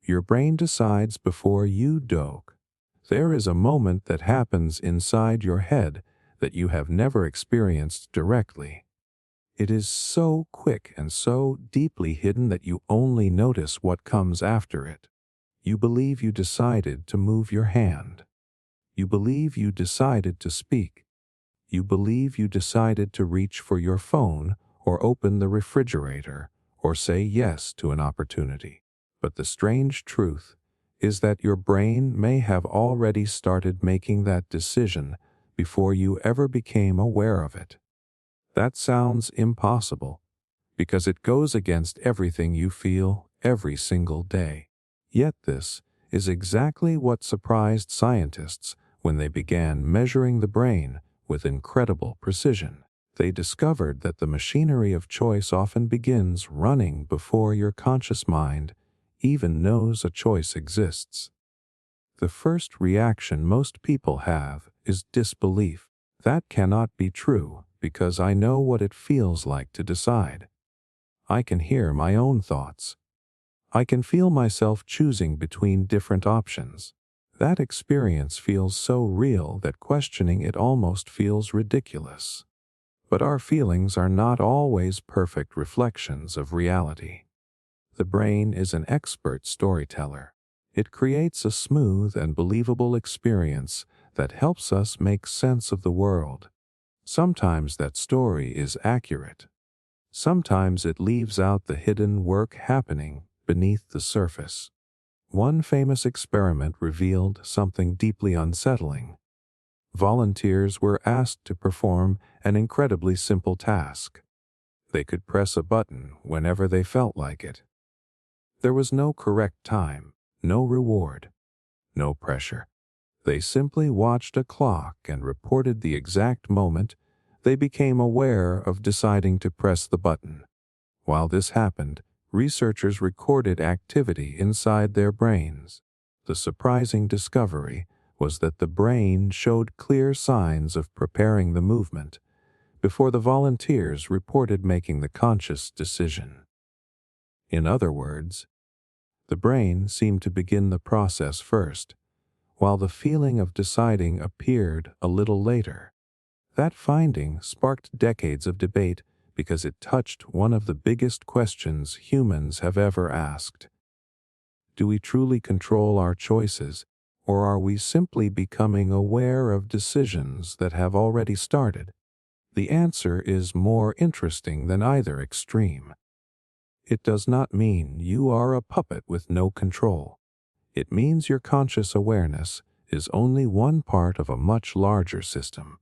Your brain decides before you do. There is a moment that happens inside your head that you have never experienced directly. It is so quick and so deeply hidden that you only notice what comes after it. You believe you decided to move your hand. You believe you decided to speak. You believe you decided to reach for your phone or open the refrigerator or say yes to an opportunity. But the strange truth is that your brain may have already started making that decision before you ever became aware of it. That sounds impossible because it goes against everything you feel every single day. Yet this is exactly what surprised scientists when they began measuring the brain with incredible precision. They discovered that the machinery of choice often begins running before your conscious mind even knows a choice exists. The first reaction most people have is disbelief. That cannot be true because I know what it feels like to decide. I can hear my own thoughts. I can feel myself choosing between different options. That experience feels so real that questioning it almost feels ridiculous. But our feelings are not always perfect reflections of reality. The brain is an expert storyteller. It creates a smooth and believable experience that helps us make sense of the world. Sometimes that story is accurate. Sometimes it leaves out the hidden work happening beneath the surface. One famous experiment revealed something deeply unsettling. Volunteers were asked to perform an incredibly simple task. They could press a button whenever they felt like it. There was no correct time, no reward, no pressure. They simply watched a clock and reported the exact moment they became aware of deciding to press the button. While this happened, researchers recorded activity inside their brains. The surprising discovery was that the brain showed clear signs of preparing the movement before the volunteers reported making the conscious decision. In other words, the brain seemed to begin the process first, while the feeling of deciding appeared a little later. That finding sparked decades of debate because it touched one of the biggest questions humans have ever asked. Do we truly control our choices, or are we simply becoming aware of decisions that have already started? The answer is more interesting than either extreme. It does not mean you are a puppet with no control. It means your conscious awareness is only one part of a much larger system.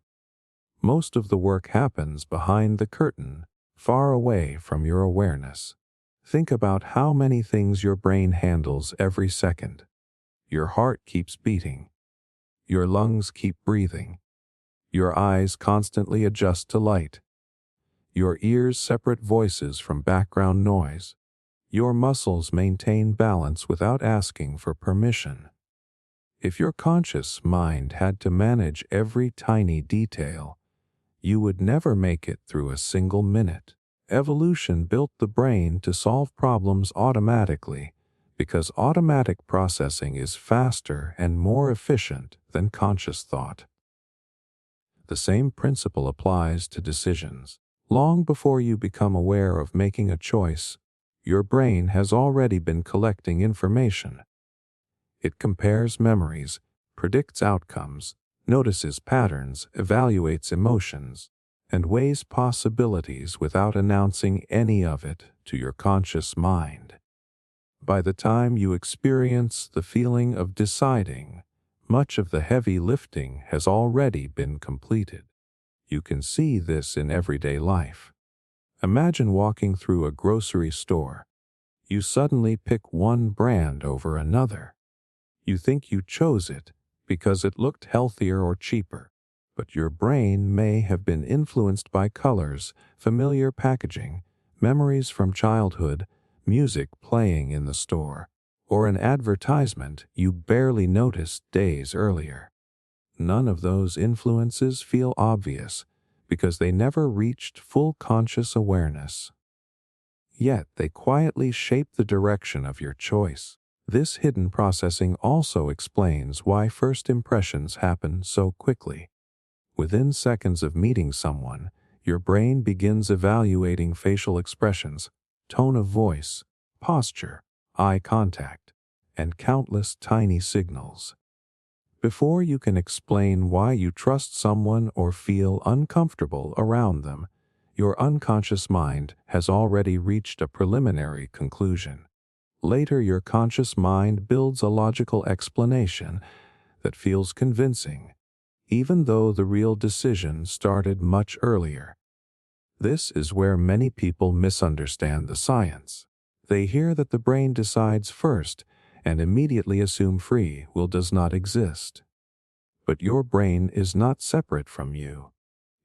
Most of the work happens behind the curtain, far away from your awareness. Think about how many things your brain handles every second. Your heart keeps beating. Your lungs keep breathing. Your eyes constantly adjust to light. Your ears separate voices from background noise. Your muscles maintain balance without asking for permission. If your conscious mind had to manage every tiny detail, you would never make it through a single minute. Evolution built the brain to solve problems automatically because automatic processing is faster and more efficient than conscious thought. The same principle applies to decisions. Long before you become aware of making a choice, your brain has already been collecting information. It compares memories, predicts outcomes, notices patterns, evaluates emotions, and weighs possibilities without announcing any of it to your conscious mind. By the time you experience the feeling of deciding, much of the heavy lifting has already been completed. You can see this in everyday life. Imagine walking through a grocery store. You suddenly pick one brand over another. You think you chose it because it looked healthier or cheaper, but your brain may have been influenced by colors, familiar packaging, memories from childhood, music playing in the store, or an advertisement you barely noticed days earlier. None of those influences feel obvious because they never reached full conscious awareness. Yet they quietly shape the direction of your choice. This hidden processing also explains why first impressions happen so quickly. Within seconds of meeting someone, your brain begins evaluating facial expressions, tone of voice, posture, eye contact, and countless tiny signals. Before you can explain why you trust someone or feel uncomfortable around them, your unconscious mind has already reached a preliminary conclusion. Later, your conscious mind builds a logical explanation that feels convincing, even though the real decision started much earlier. This is where many people misunderstand the science. They hear that the brain decides first and immediately assume free will does not exist. But your brain is not separate from you.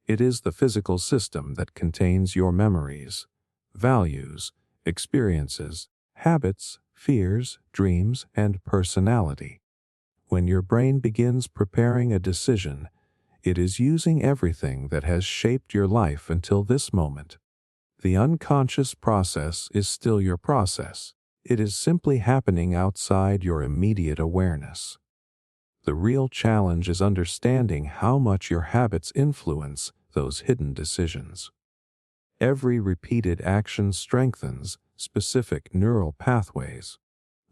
It is the physical system that contains your memories, values, experiences, habits, fears, dreams, and personality. When your brain begins preparing a decision, it is using everything that has shaped your life until this moment. The unconscious process is still your process. It is simply happening outside your immediate awareness. The real challenge is understanding how much your habits influence those hidden decisions. Every repeated action strengthens specific neural pathways.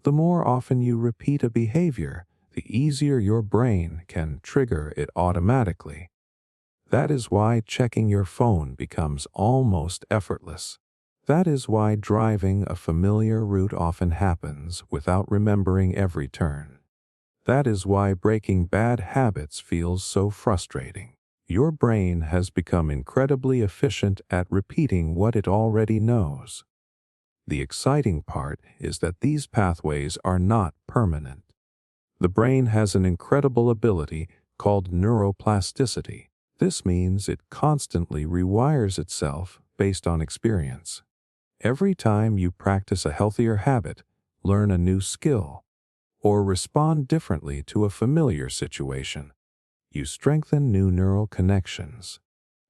The more often you repeat a behavior, the easier your brain can trigger it automatically. That is why checking your phone becomes almost effortless. That is why driving a familiar route often happens without remembering every turn. That is why breaking bad habits feels so frustrating. Your brain has become incredibly efficient at repeating what it already knows. The exciting part is that these pathways are not permanent. The brain has an incredible ability called neuroplasticity. This means it constantly rewires itself based on experience. Every time you practice a healthier habit, learn a new skill, or respond differently to a familiar situation, you strengthen new neural connections.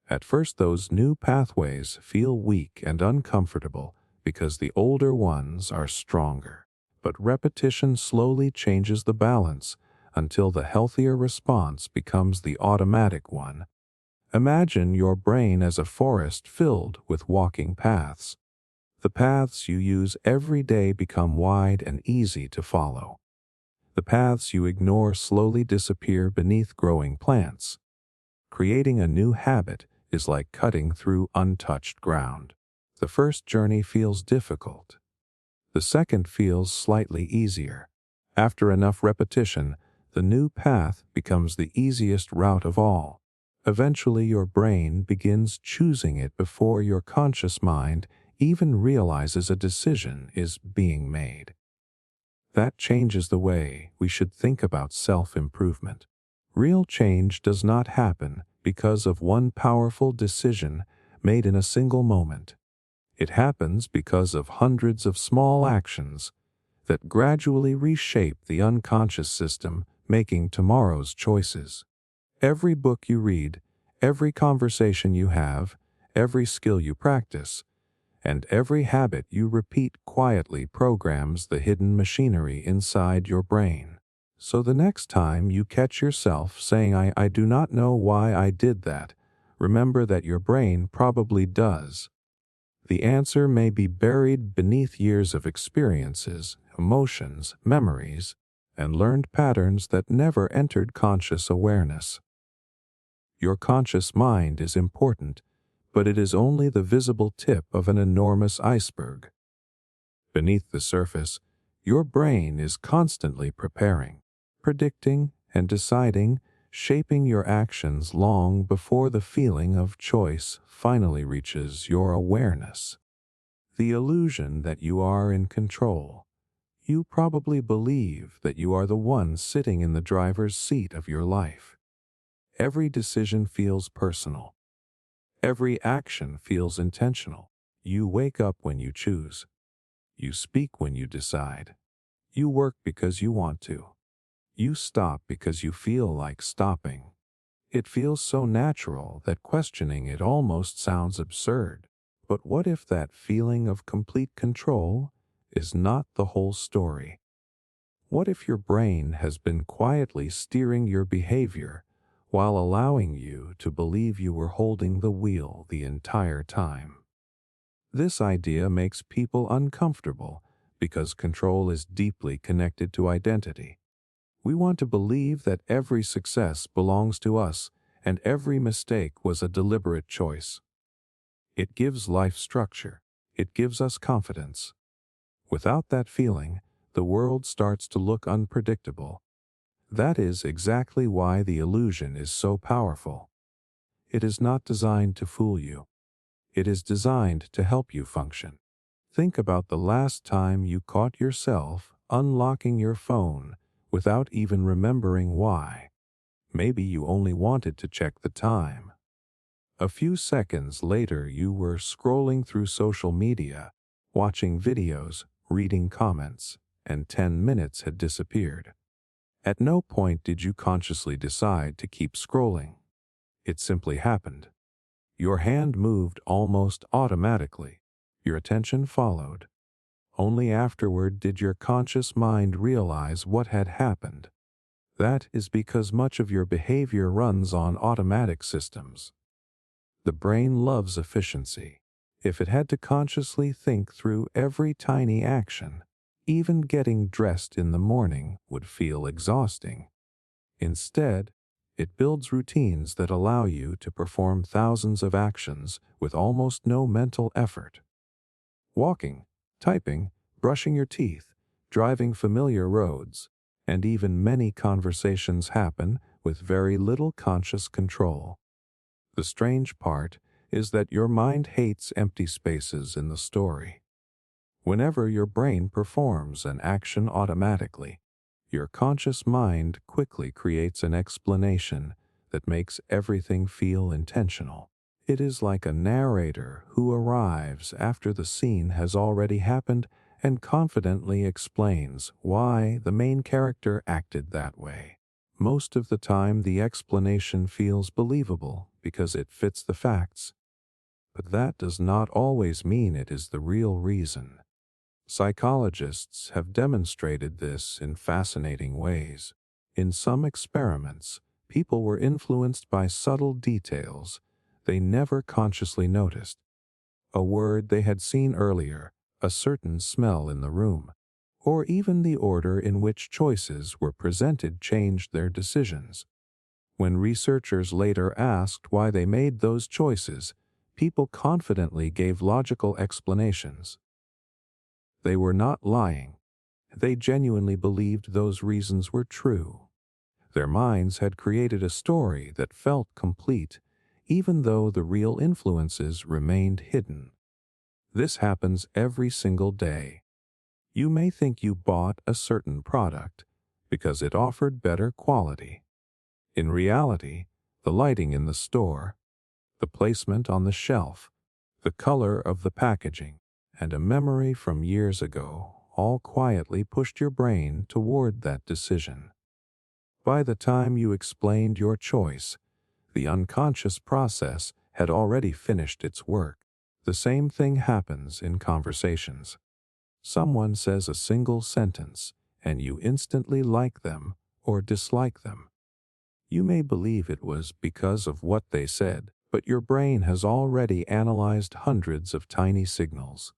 At first, those new pathways feel weak and uncomfortable because the older ones are stronger. But repetition slowly changes the balance until the healthier response becomes the automatic one. Imagine your brain as a forest filled with walking paths. The paths you use every day become wide and easy to follow. The paths you ignore slowly disappear beneath growing plants. Creating a new habit is like cutting through untouched ground. The first journey feels difficult. The second feels slightly easier. After enough repetition, the new path becomes the easiest route of all. Eventually, your brain begins choosing it before your conscious mind even realizes a decision is being made. That changes the way we should think about self-improvement. Real change does not happen because of one powerful decision made in a single moment. It happens because of hundreds of small actions that gradually reshape the unconscious system making tomorrow's choices. Every book you read, every conversation you have, every skill you practice, and every habit you repeat quietly programs the hidden machinery inside your brain. So the next time you catch yourself saying, I do not know why I did that, remember that your brain probably does. The answer may be buried beneath years of experiences, emotions, memories, and learned patterns that never entered conscious awareness. Your conscious mind is important, but it is only the visible tip of an enormous iceberg. Beneath the surface, your brain is constantly preparing, predicting, and deciding, shaping your actions long before the feeling of choice finally reaches your awareness. The illusion that you are in control. You probably believe that you are the one sitting in the driver's seat of your life. Every decision feels personal. Every action feels intentional. You wake up when you choose. You speak when you decide. You work because you want to. You stop because you feel like stopping. It feels so natural that questioning it almost sounds absurd. But what if that feeling of complete control is not the whole story? What if your brain has been quietly steering your behavior while allowing you to believe you were holding the wheel the entire time? This idea makes people uncomfortable because control is deeply connected to identity. We want to believe that every success belongs to us and every mistake was a deliberate choice. It gives life structure. It gives us confidence. Without that feeling, the world starts to look unpredictable. That is exactly why the illusion is so powerful. It is not designed to fool you. It is designed to help you function. Think about the last time you caught yourself unlocking your phone without even remembering why. Maybe you only wanted to check the time. A few seconds later, you were scrolling through social media, watching videos, reading comments, and 10 minutes had disappeared. At no point did you consciously decide to keep scrolling. It simply happened. Your hand moved almost automatically. Your attention followed. Only afterward did your conscious mind realize what had happened. That is because much of your behavior runs on automatic systems. The brain loves efficiency. If it had to consciously think through every tiny action, even getting dressed in the morning would feel exhausting. Instead, it builds routines that allow you to perform thousands of actions with almost no mental effort. Walking, typing, brushing your teeth, driving familiar roads, and even many conversations happen with very little conscious control. The strange part is that your mind hates empty spaces in the story. Whenever your brain performs an action automatically, your conscious mind quickly creates an explanation that makes everything feel intentional. It is like a narrator who arrives after the scene has already happened and confidently explains why the main character acted that way. Most of the time, the explanation feels believable because it fits the facts, but that does not always mean it is the real reason. Psychologists have demonstrated this in fascinating ways. In some experiments, people were influenced by subtle details they never consciously noticed. A word they had seen earlier, a certain smell in the room, or even the order in which choices were presented changed their decisions. When researchers later asked why they made those choices, people confidently gave logical explanations. They were not lying. They genuinely believed those reasons were true. Their minds had created a story that felt complete, even though the real influences remained hidden. This happens every single day. You may think you bought a certain product because it offered better quality. In reality, the lighting in the store, the placement on the shelf, the color of the packaging, and a memory from years ago all quietly pushed your brain toward that decision. By the time you explained your choice, the unconscious process had already finished its work. The same thing happens in conversations. Someone says a single sentence, and you instantly like them or dislike them. You may believe it was because of what they said, but your brain has already analyzed hundreds of tiny signals: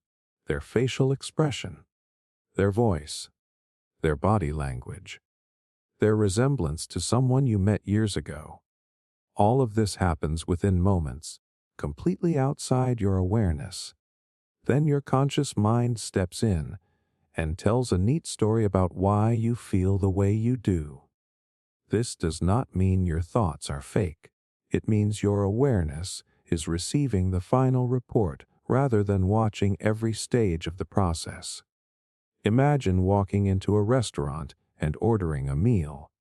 their facial expression, their voice, their body language, their resemblance to someone you met years ago. All of this happens within moments, completely outside your awareness. Then your conscious mind steps in and tells a neat story about why you feel the way you do. This does not mean your thoughts are fake. It means your awareness is receiving the final report rather than watching every stage of the process. Imagine walking into a restaurant and ordering a meal.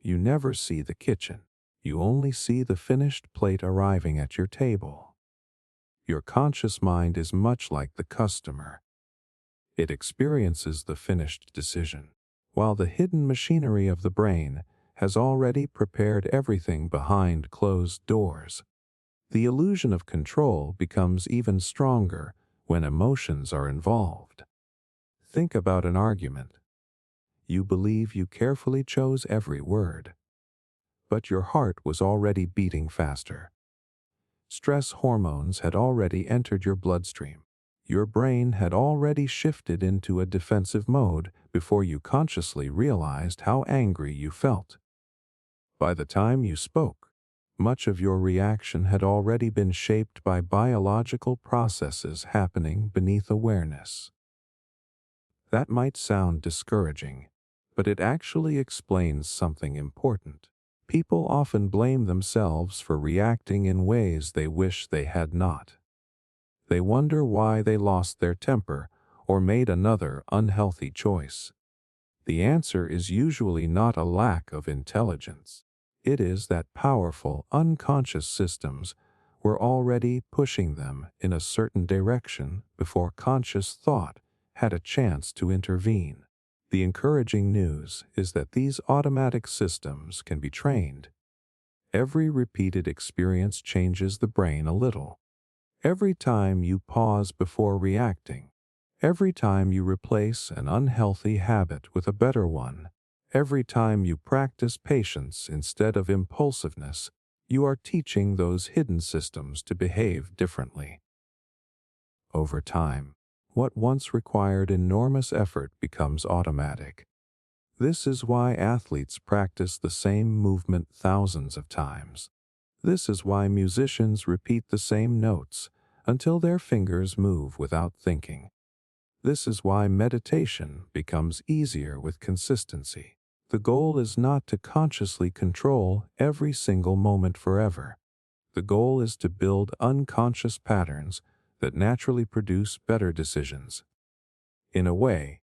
You never see the kitchen. You only see the finished plate arriving at your table. Your conscious mind is much like the customer. It experiences the finished decision, while the hidden machinery of the brain has already prepared everything behind closed doors. The illusion of control becomes even stronger when emotions are involved. Think about an argument. You believe you carefully chose every word. But your heart was already beating faster. Stress hormones had already entered your bloodstream. Your brain had already shifted into a defensive mode before you consciously realized how angry you felt. By the time you spoke, much of your reaction had already been shaped by biological processes happening beneath awareness. That might sound discouraging, but it actually explains something important. People often blame themselves for reacting in ways they wish they had not. They wonder why they lost their temper or made another unhealthy choice. The answer is usually not a lack of intelligence. It is that powerful, unconscious systems were already pushing them in a certain direction before conscious thought had a chance to intervene. The encouraging news is that these automatic systems can be trained. Every repeated experience changes the brain a little. Every time you pause before reacting, every time you replace an unhealthy habit with a better one, every time you practice patience instead of impulsiveness, you are teaching those hidden systems to behave differently. Over time, what once required enormous effort becomes automatic. This is why athletes practice the same movement thousands of times. This is why musicians repeat the same notes until their fingers move without thinking. This is why meditation becomes easier with consistency. The goal is not to consciously control every single moment forever. The goal is to build unconscious patterns that naturally produce better decisions. In a way,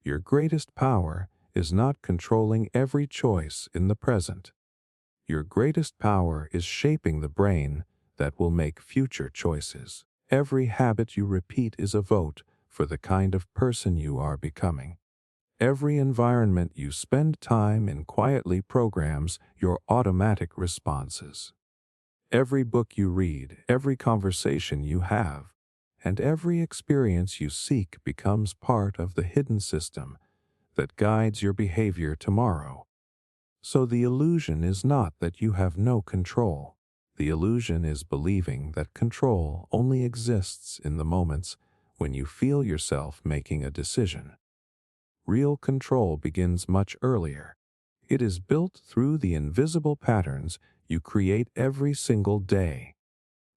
your greatest power is not controlling every choice in the present. Your greatest power is shaping the brain that will make future choices. Every habit you repeat is a vote for the kind of person you are becoming. Every environment you spend time in quietly programs your automatic responses. Every book you read, every conversation you have, and every experience you seek becomes part of the hidden system that guides your behavior tomorrow. So the illusion is not that you have no control. The illusion is believing that control only exists in the moments when you feel yourself making a decision. Real control begins much earlier. It is built through the invisible patterns you create every single day.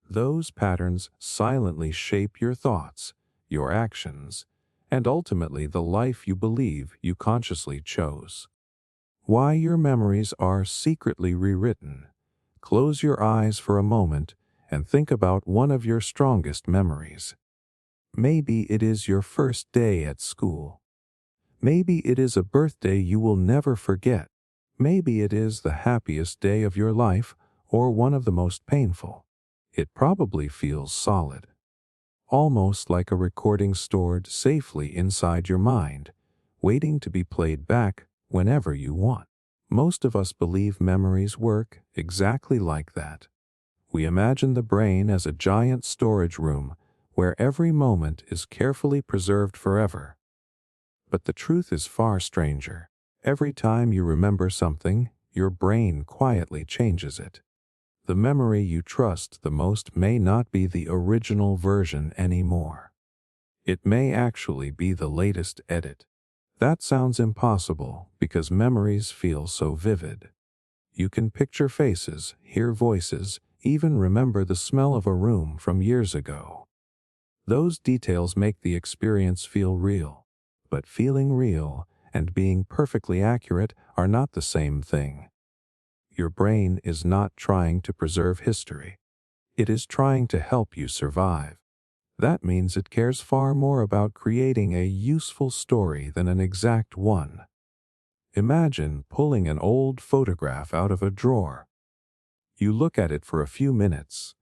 Those patterns silently shape your thoughts, your actions, and ultimately the life you believe you consciously chose. Why your memories are secretly rewritten. Close your eyes for a moment and think about one of your strongest memories. Maybe it is your first day at school. Maybe it is a birthday you will never forget. Maybe it is the happiest day of your life or one of the most painful. It probably feels solid, almost like a recording stored safely inside your mind, waiting to be played back whenever you want. Most of us believe memories work exactly like that. We imagine the brain as a giant storage room where every moment is carefully preserved forever. But the truth is far stranger. Every time you remember something, your brain quietly changes it. The memory you trust the most may not be the original version anymore. It may actually be the latest edit. That sounds impossible because memories feel so vivid. You can picture faces, hear voices, even remember the smell of a room from years ago. Those details make the experience feel real. But feeling real and being perfectly accurate are not the same thing. Your brain is not trying to preserve history. It is trying to help you survive. That means it cares far more about creating a useful story than an exact one. Imagine pulling an old photograph out of a drawer. You look at it for a few minutes.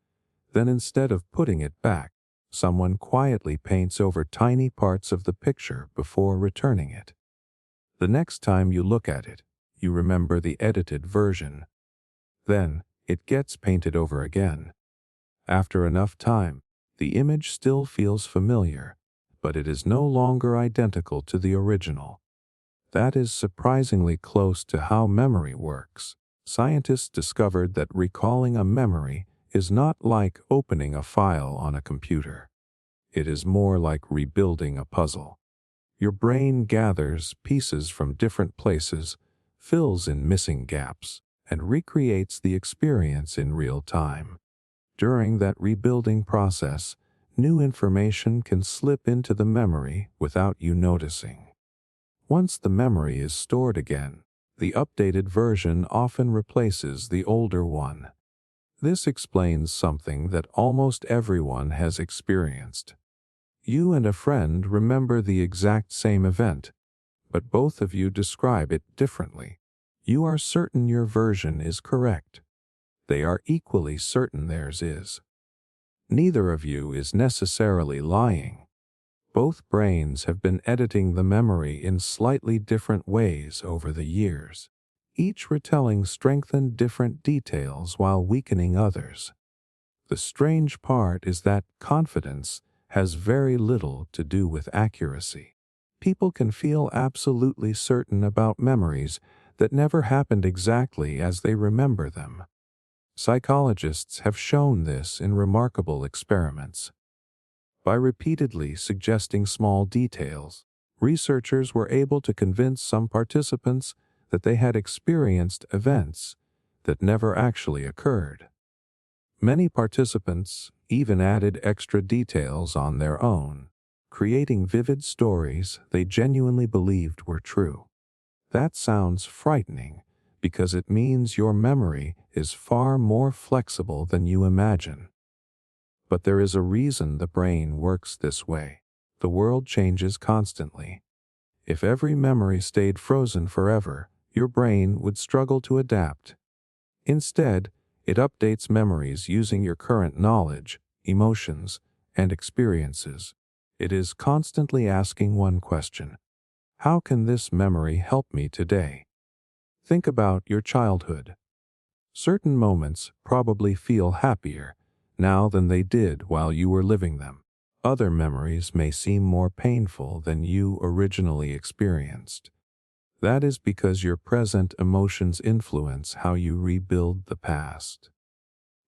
Then instead of putting it back, someone quietly paints over tiny parts of the picture before returning it. The next time you look at it, you remember the edited version. Then, it gets painted over again. After enough time, the image still feels familiar, but it is no longer identical to the original. That is surprisingly close to how memory works. Scientists discovered that recalling a memory is not like opening a file on a computer. It is more like rebuilding a puzzle. Your brain gathers pieces from different places, fills in missing gaps, and recreates the experience in real time. During that rebuilding process, new information can slip into the memory without you noticing. Once the memory is stored again, the updated version often replaces the older one. This explains something that almost everyone has experienced. You and a friend remember the exact same event, but both of you describe it differently. You are certain your version is correct. They are equally certain theirs is. Neither of you is necessarily lying. Both brains have been editing the memory in slightly different ways over the years. Each retelling strengthened different details while weakening others. The strange part is that confidence has very little to do with accuracy. People can feel absolutely certain about memories that never happened exactly as they remember them. Psychologists have shown this in remarkable experiments. By repeatedly suggesting small details, researchers were able to convince some participants that they had experienced events that never actually occurred. Many participants even added extra details on their own, creating vivid stories they genuinely believed were true. That sounds frightening because it means your memory is far more flexible than you imagine. But there is a reason the brain works this way. The world changes constantly. If every memory stayed frozen forever, your brain would struggle to adapt. Instead, it updates memories using your current knowledge, emotions, and experiences. It is constantly asking one question: how can this memory help me today? Think about your childhood. Certain moments probably feel happier now than they did while you were living them. Other memories may seem more painful than you originally experienced. That is because your present emotions influence how you rebuild the past.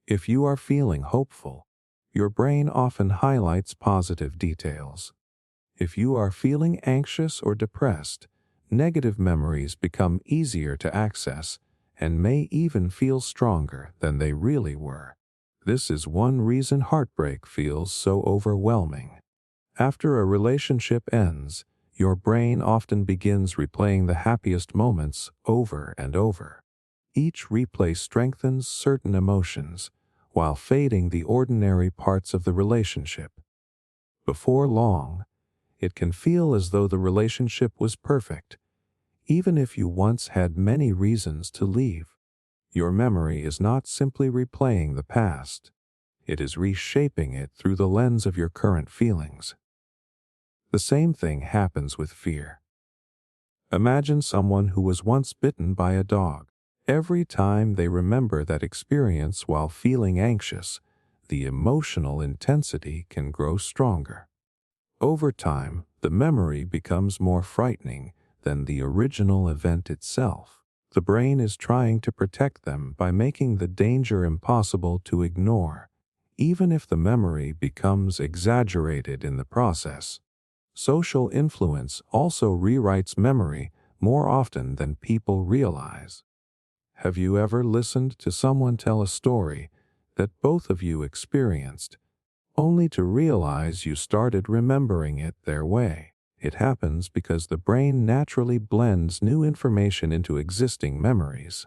If you are feeling hopeful, your brain often highlights positive details. If you are feeling anxious or depressed, negative memories become easier to access and may even feel stronger than they really were. This is one reason heartbreak feels so overwhelming. After a relationship ends, your brain often begins replaying the happiest moments over and over. Each replay strengthens certain emotions, while fading the ordinary parts of the relationship. Before long, it can feel as though the relationship was perfect, even if you once had many reasons to leave. Your memory is not simply replaying the past, it is reshaping it through the lens of your current feelings. The same thing happens with fear. Imagine someone who was once bitten by a dog. Every time they remember that experience while feeling anxious, the emotional intensity can grow stronger. Over time, the memory becomes more frightening than the original event itself. The brain is trying to protect them by making the danger impossible to ignore, even if the memory becomes exaggerated in the process. Social influence also rewrites memory more often than people realize. Have you ever listened to someone tell a story that both of you experienced, only to realize you started remembering it their way? It happens because the brain naturally blends new information into existing memories.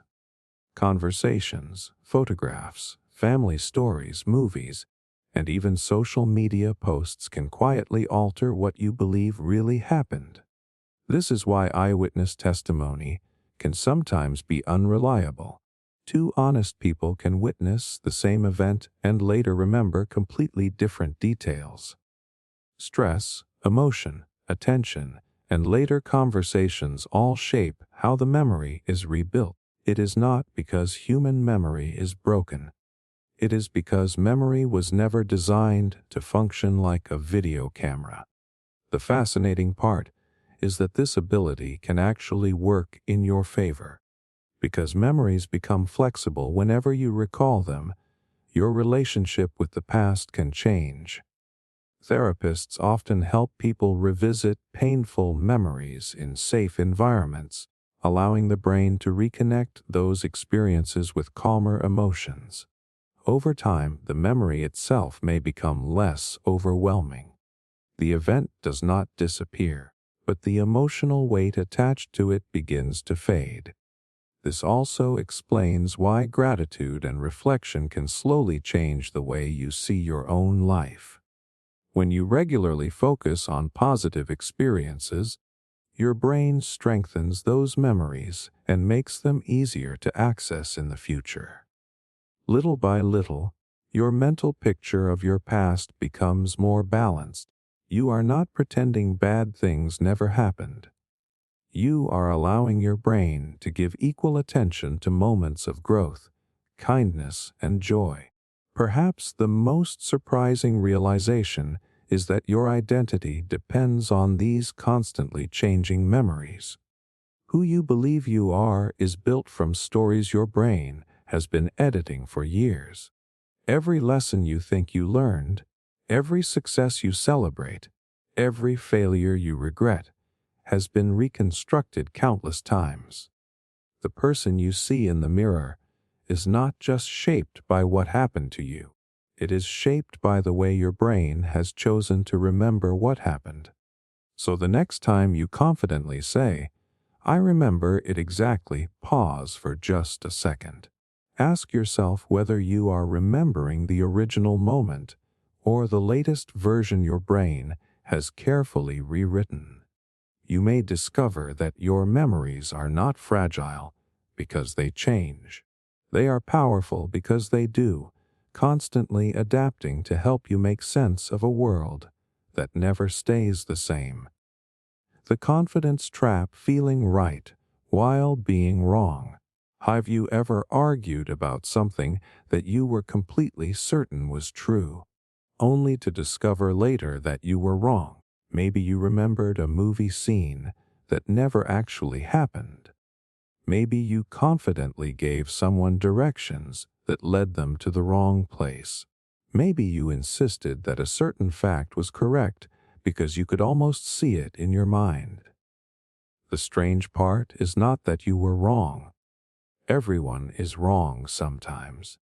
Conversations, photographs, family stories, movies, and even social media posts can quietly alter what you believe really happened. This is why eyewitness testimony can sometimes be unreliable. Two honest people can witness the same event and later remember completely different details. Stress, emotion, attention, and later conversations all shape how the memory is rebuilt. It is not because human memory is broken. It is because memory was never designed to function like a video camera. The fascinating part is that this ability can actually work in your favor. Because memories become flexible whenever you recall them, your relationship with the past can change. Therapists often help people revisit painful memories in safe environments, allowing the brain to reconnect those experiences with calmer emotions. Over time, the memory itself may become less overwhelming. The event does not disappear, but the emotional weight attached to it begins to fade. This also explains why gratitude and reflection can slowly change the way you see your own life. When you regularly focus on positive experiences, your brain strengthens those memories and makes them easier to access in the future. Little by little, your mental picture of your past becomes more balanced. You are not pretending bad things never happened. You are allowing your brain to give equal attention to moments of growth, kindness, and joy. Perhaps the most surprising realization is that your identity depends on these constantly changing memories. Who you believe you are is built from stories your brain has been editing for years. Every lesson you think you learned, every success you celebrate, every failure you regret, has been reconstructed countless times. The person you see in the mirror is not just shaped by what happened to you. It is shaped by the way your brain has chosen to remember what happened. So the next time you confidently say, "I remember it exactly," pause for just a second. Ask yourself whether you are remembering the original moment or the latest version your brain has carefully rewritten. You may discover that your memories are not fragile because they change. They are powerful because they do, constantly adapting to help you make sense of a world that never stays the same. The confidence trap: feeling right while being wrong. Have you ever argued about something that you were completely certain was true, only to discover later that you were wrong? Maybe you remembered a movie scene that never actually happened. Maybe you confidently gave someone directions that led them to the wrong place. Maybe you insisted that a certain fact was correct because you could almost see it in your mind. The strange part is not that you were wrong. Everyone is wrong sometimes.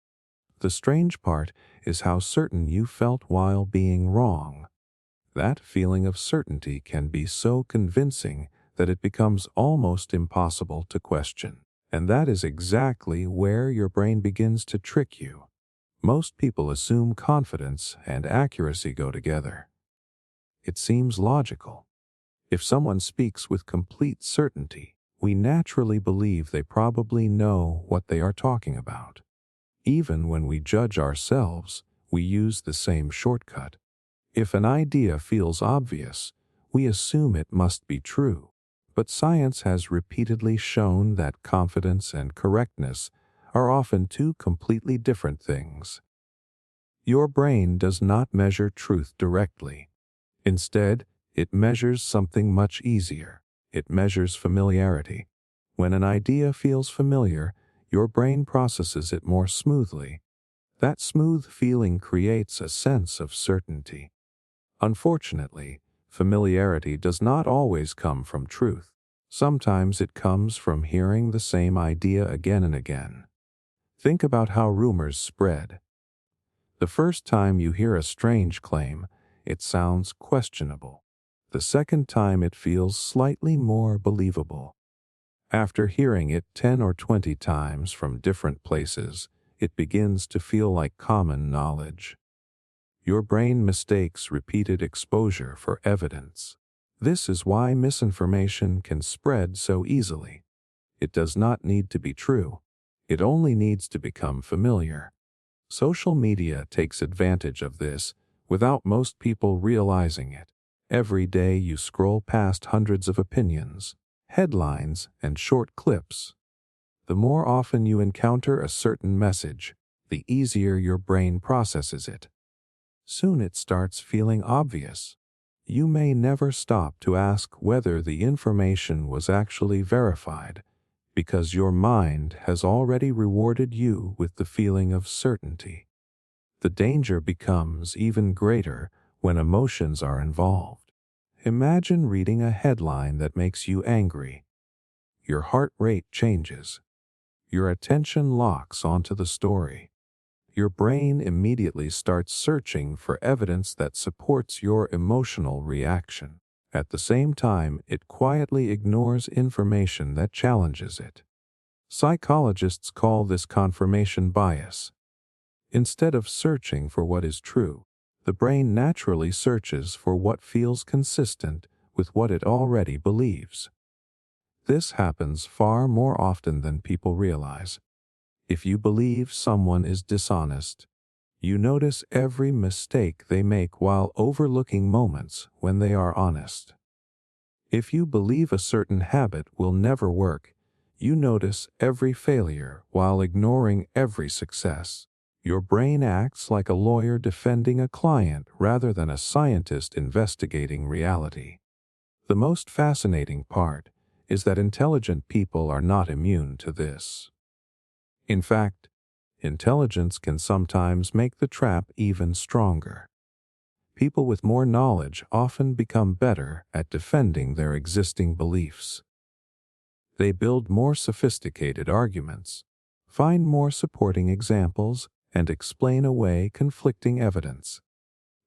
The strange part is how certain you felt while being wrong. That feeling of certainty can be so convincing that it becomes almost impossible to question. And that is exactly where your brain begins to trick you. Most people assume confidence and accuracy go together. It seems logical. If someone speaks with complete certainty, we naturally believe they probably know what they are talking about. Even when we judge ourselves, we use the same shortcut. If an idea feels obvious, we assume it must be true. But science has repeatedly shown that confidence and correctness are often two completely different things. Your brain does not measure truth directly. Instead, it measures something much easier. It measures familiarity. When an idea feels familiar, your brain processes it more smoothly. That smooth feeling creates a sense of certainty. Unfortunately, familiarity does not always come from truth. Sometimes it comes from hearing the same idea again and again. Think about how rumors spread. The first time you hear a strange claim, it sounds questionable. The second time it feels slightly more believable. After hearing it 10 or 20 times from different places, it begins to feel like common knowledge. Your brain mistakes repeated exposure for evidence. This is why misinformation can spread so easily. It does not need to be true. It only needs to become familiar. Social media takes advantage of this without most people realizing it. Every day you scroll past hundreds of opinions, headlines, and short clips. The more often you encounter a certain message, the easier your brain processes it. Soon it starts feeling obvious. You may never stop to ask whether the information was actually verified, because your mind has already rewarded you with the feeling of certainty. The danger becomes even greater when emotions are involved. Imagine reading a headline that makes you angry. Your heart rate changes. Your attention locks onto the story. Your brain immediately starts searching for evidence that supports your emotional reaction. At the same time, it quietly ignores information that challenges it. Psychologists call this confirmation bias. Instead of searching for what is true, the brain naturally searches for what feels consistent with what it already believes. This happens far more often than people realize. If you believe someone is dishonest, you notice every mistake they make while overlooking moments when they are honest. If you believe a certain habit will never work, you notice every failure while ignoring every success. Your brain acts like a lawyer defending a client rather than a scientist investigating reality. The most fascinating part is that intelligent people are not immune to this. In fact, intelligence can sometimes make the trap even stronger. People with more knowledge often become better at defending their existing beliefs. They build more sophisticated arguments, find more supporting examples, and explain away conflicting evidence.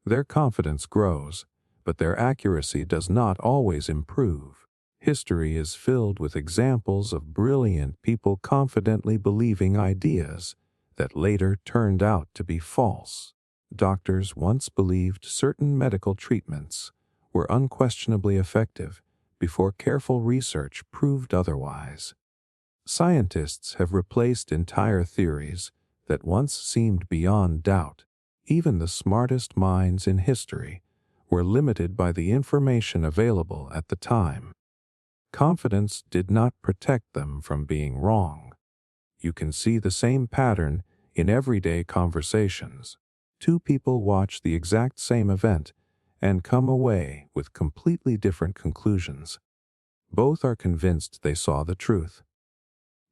Their confidence grows, but their accuracy does not always improve. History is filled with examples of brilliant people confidently believing ideas that later turned out to be false. Doctors once believed certain medical treatments were unquestionably effective before careful research proved otherwise. Scientists have replaced entire theories that once seemed beyond doubt. Even the smartest minds in history were limited by the information available at the time. Confidence did not protect them from being wrong. You can see the same pattern in everyday conversations. Two people watch the exact same event and come away with completely different conclusions. Both are convinced they saw the truth.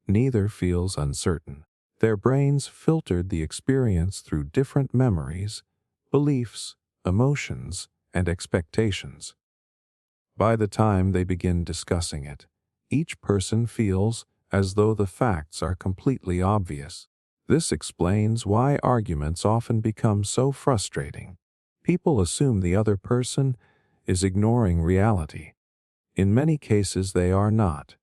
Neither feels uncertain. Their brains filtered the experience through different memories, beliefs, emotions, and expectations. By the time they begin discussing it, each person feels as though the facts are completely obvious. This explains why arguments often become so frustrating. People assume the other person is ignoring reality. In many cases, they are not.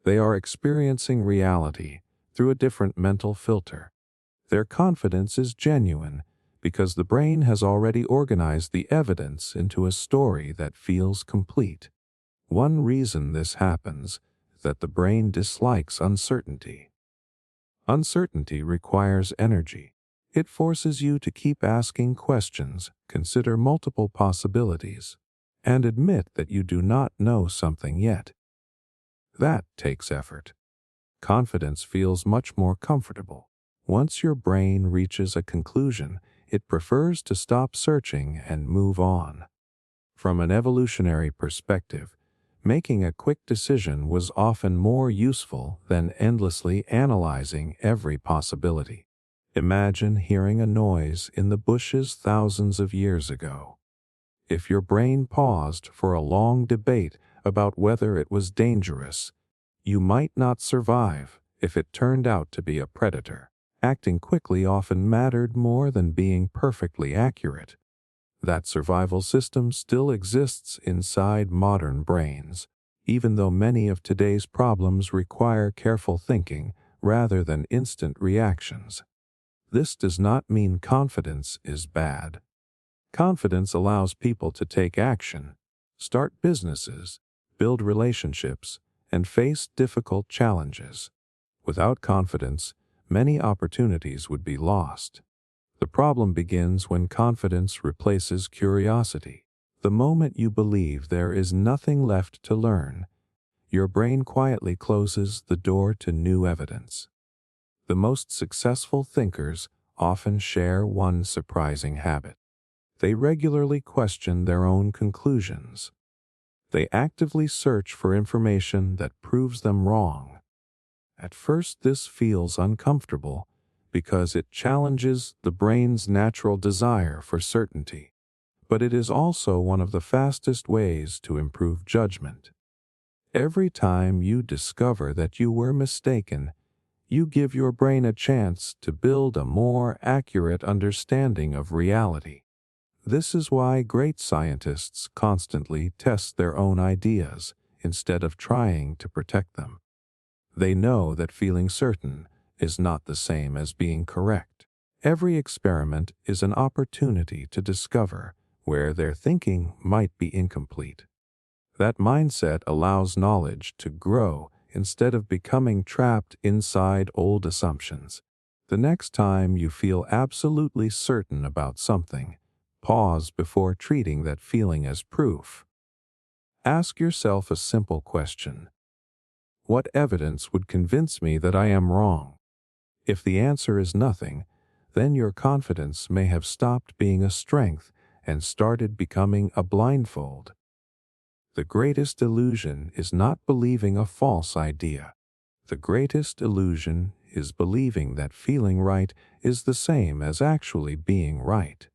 They are experiencing reality through a different mental filter. Their confidence is genuine because the brain has already organized the evidence into a story that feels complete. One reason this happens is that the brain dislikes uncertainty. Uncertainty requires energy. It forces you to keep asking questions, consider multiple possibilities, and admit that you do not know something yet. That takes effort. Confidence feels much more comfortable. Once your brain reaches a conclusion, it prefers to stop searching and move on. From an evolutionary perspective, making a quick decision was often more useful than endlessly analyzing every possibility. Imagine hearing a noise in the bushes thousands of years ago. If your brain paused for a long debate about whether it was dangerous, you might not survive if it turned out to be a predator. Acting quickly often mattered more than being perfectly accurate. That survival system still exists inside modern brains, even though many of today's problems require careful thinking rather than instant reactions. This does not mean confidence is bad. Confidence allows people to take action, start businesses, build relationships, and face difficult challenges. Without confidence, many opportunities would be lost. The problem begins when confidence replaces curiosity. The moment you believe there is nothing left to learn, your brain quietly closes the door to new evidence. The most successful thinkers often share one surprising habit. They regularly question their own conclusions. They actively search for information that proves them wrong. At first, this feels uncomfortable because it challenges the brain's natural desire for certainty. But it is also one of the fastest ways to improve judgment. Every time you discover that you were mistaken, you give your brain a chance to build a more accurate understanding of reality. This is why great scientists constantly test their own ideas instead of trying to protect them. They know that feeling certain is not the same as being correct. Every experiment is an opportunity to discover where their thinking might be incomplete. That mindset allows knowledge to grow instead of becoming trapped inside old assumptions. The next time you feel absolutely certain about something, pause before treating that feeling as proof. Ask yourself a simple question. What evidence would convince me that I am wrong? If the answer is nothing, then your confidence may have stopped being a strength and started becoming a blindfold. The greatest illusion is not believing a false idea. The greatest illusion is believing that feeling right is the same as actually being right.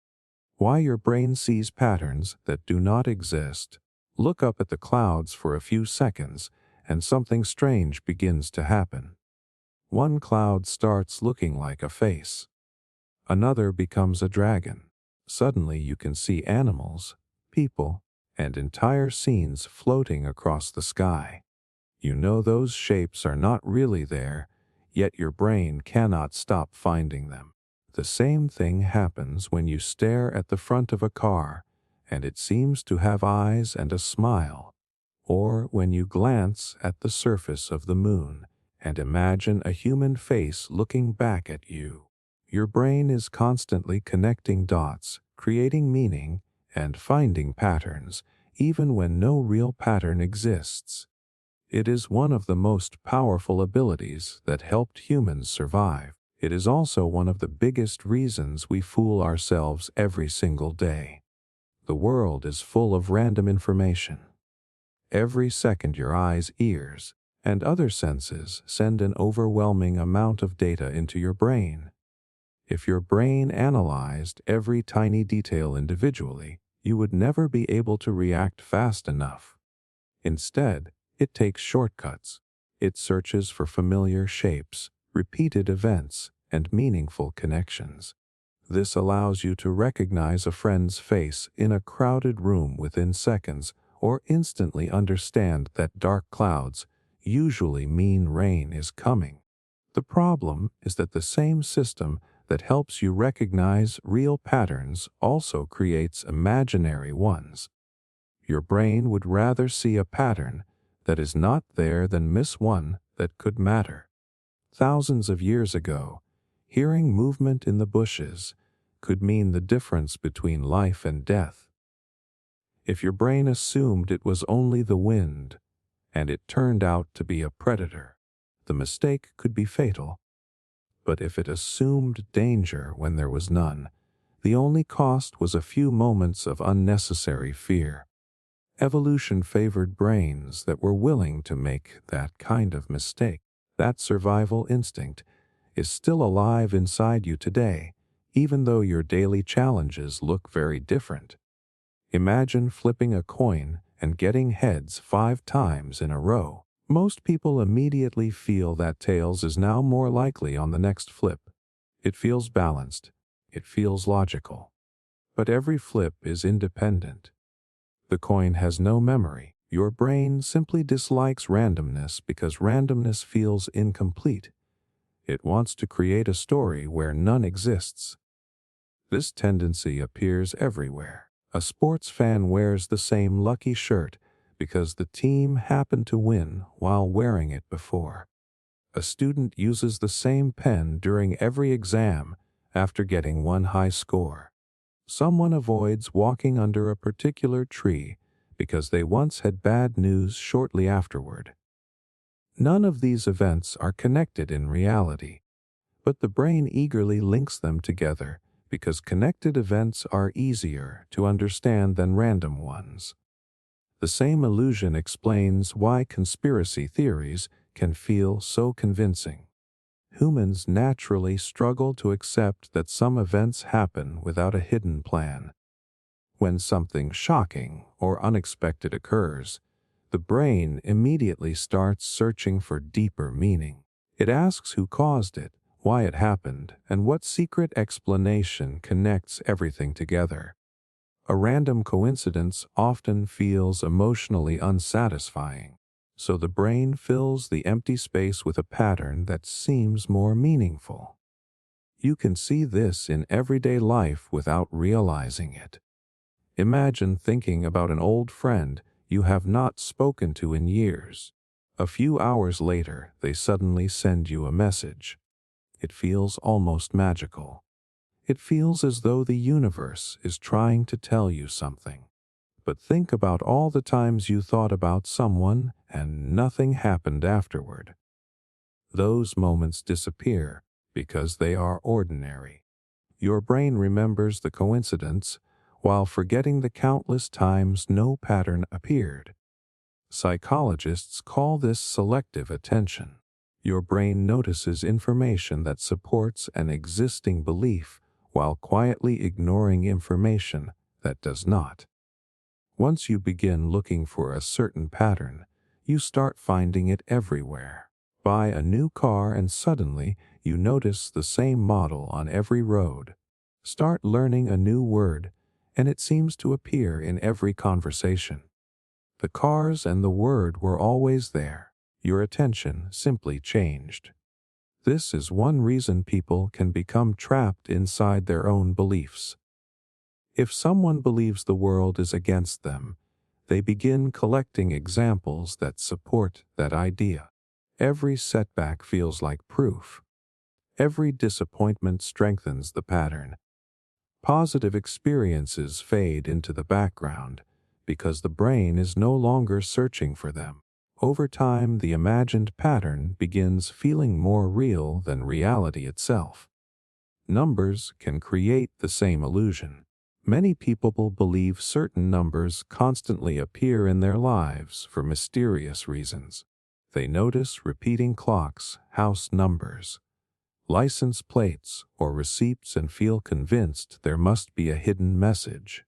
Why your brain sees patterns that do not exist. Look up at the clouds for a few seconds, and something strange begins to happen. One cloud starts looking like a face. Another becomes a dragon. Suddenly you can see animals, people, and entire scenes floating across the sky. You know those shapes are not really there, yet your brain cannot stop finding them. The same thing happens when you stare at the front of a car, and it seems to have eyes and a smile, or when you glance at the surface of the moon and imagine a human face looking back at you. Your brain is constantly connecting dots, creating meaning, and finding patterns, even when no real pattern exists. It is one of the most powerful abilities that helped humans survive. It is also one of the biggest reasons we fool ourselves every single day. The world is full of random information. Every second your eyes, ears, and other senses send an overwhelming amount of data into your brain. If your brain analyzed every tiny detail individually, you would never be able to react fast enough. Instead, it takes shortcuts. It searches for familiar shapes, repeated events, and meaningful connections. This allows you to recognize a friend's face in a crowded room within seconds, or instantly understand that dark clouds usually mean rain is coming. The problem is that the same system that helps you recognize real patterns also creates imaginary ones. Your brain would rather see a pattern that is not there than miss one that could matter. Thousands of years ago, hearing movement in the bushes could mean the difference between life and death. If your brain assumed it was only the wind, and it turned out to be a predator, the mistake could be fatal. But if it assumed danger when there was none, the only cost was a few moments of unnecessary fear. Evolution favored brains that were willing to make that kind of mistake. That survival instinct is still alive inside you today, even though your daily challenges look very different. Imagine flipping a coin and getting heads 5 times in a row. Most people immediately feel that tails is now more likely on the next flip. It feels balanced. It feels logical. But every flip is independent. The coin has no memory. Your brain simply dislikes randomness because randomness feels incomplete. It wants to create a story where none exists. This tendency appears everywhere. A sports fan wears the same lucky shirt because the team happened to win while wearing it before. A student uses the same pen during every exam after getting one high score. Someone avoids walking under a particular tree because they once had bad news shortly afterward. None of these events are connected in reality, but the brain eagerly links them together because connected events are easier to understand than random ones. The same illusion explains why conspiracy theories can feel so convincing. Humans naturally struggle to accept that some events happen without a hidden plan. When something shocking or unexpected occurs, the brain immediately starts searching for deeper meaning. It asks who caused it, why it happened, and what secret explanation connects everything together. A random coincidence often feels emotionally unsatisfying, so the brain fills the empty space with a pattern that seems more meaningful. You can see this in everyday life without realizing it. Imagine thinking about an old friend you have not spoken to in years. A few hours later, they suddenly send you a message. It feels almost magical. It feels as though the universe is trying to tell you something. But think about all the times you thought about someone and nothing happened afterward. Those moments disappear because they are ordinary. Your brain remembers the coincidence while forgetting the countless times no pattern appeared. Psychologists call this selective attention. Your brain notices information that supports an existing belief while quietly ignoring information that does not. Once you begin looking for a certain pattern, you start finding it everywhere. Buy a new car and suddenly you notice the same model on every road. Start learning a new word, and it seems to appear in every conversation. The cars and the word were always there. Your attention simply changed. This is one reason people can become trapped inside their own beliefs. If someone believes the world is against them, they begin collecting examples that support that idea. Every setback feels like proof. Every disappointment strengthens the pattern. Positive experiences fade into the background because the brain is no longer searching for them. Over time, the imagined pattern begins feeling more real than reality itself. Numbers can create the same illusion. Many people believe certain numbers constantly appear in their lives for mysterious reasons. They notice repeating clocks, house numbers, license plates, or receipts and feel convinced there must be a hidden message.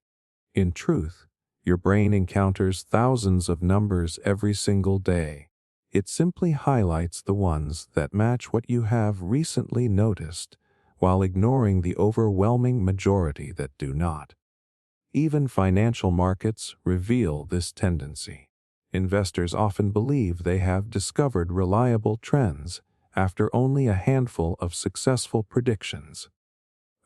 In truth, your brain encounters thousands of numbers every single day. It simply highlights the ones that match what you have recently noticed, while ignoring the overwhelming majority that do not. Even financial markets reveal this tendency. Investors often believe they have discovered reliable trends after only a handful of successful predictions.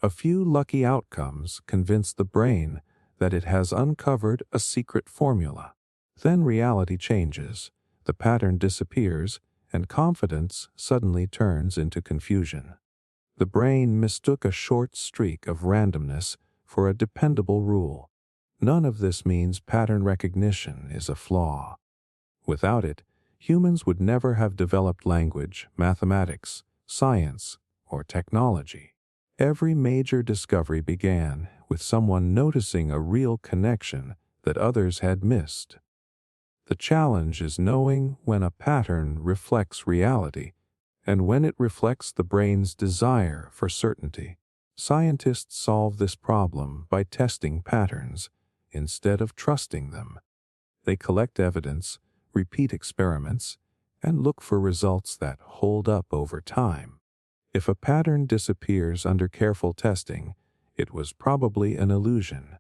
A few lucky outcomes convince the brain that it has uncovered a secret formula. Then reality changes, the pattern disappears, and confidence suddenly turns into confusion. The brain mistook a short streak of randomness for a dependable rule. None of this means pattern recognition is a flaw. Without it, humans would never have developed language, mathematics, science, or technology. Every major discovery began with someone noticing a real connection that others had missed. The challenge is knowing when a pattern reflects reality and when it reflects the brain's desire for certainty. Scientists solve this problem by testing patterns instead of trusting them. They collect evidence, repeat experiments, and look for results that hold up over time. If a pattern disappears under careful testing, it was probably an illusion.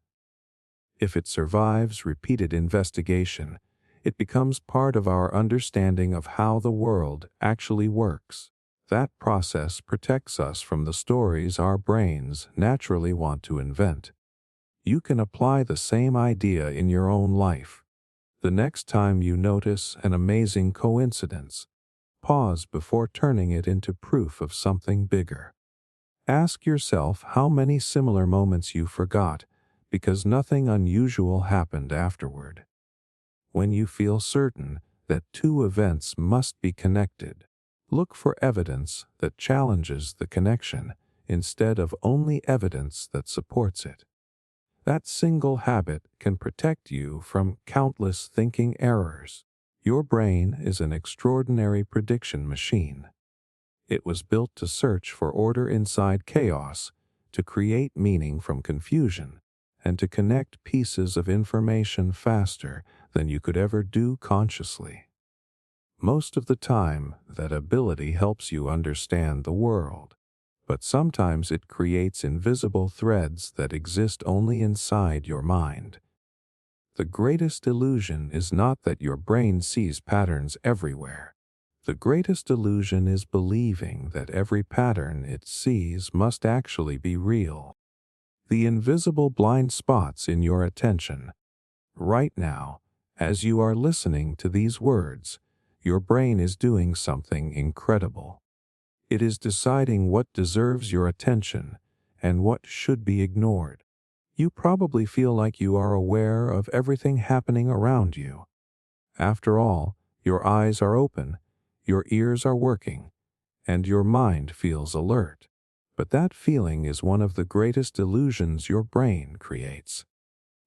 If it survives repeated investigation, it becomes part of our understanding of how the world actually works. That process protects us from the stories our brains naturally want to invent. You can apply the same idea in your own life. The next time you notice an amazing coincidence, pause before turning it into proof of something bigger. Ask yourself how many similar moments you forgot because nothing unusual happened afterward. When you feel certain that two events must be connected, look for evidence that challenges the connection instead of only evidence that supports it. That single habit can protect you from countless thinking errors. Your brain is an extraordinary prediction machine. It was built to search for order inside chaos, to create meaning from confusion, and to connect pieces of information faster than you could ever do consciously. Most of the time, that ability helps you understand the world, but sometimes it creates invisible threads that exist only inside your mind. The greatest illusion is not that your brain sees patterns everywhere. The greatest illusion is believing that every pattern it sees must actually be real. The invisible blind spots in your attention. Right now, as you are listening to these words, your brain is doing something incredible. It is deciding what deserves your attention and what should be ignored. You probably feel like you are aware of everything happening around you. After all, your eyes are open, your ears are working, and your mind feels alert. But that feeling is one of the greatest illusions your brain creates.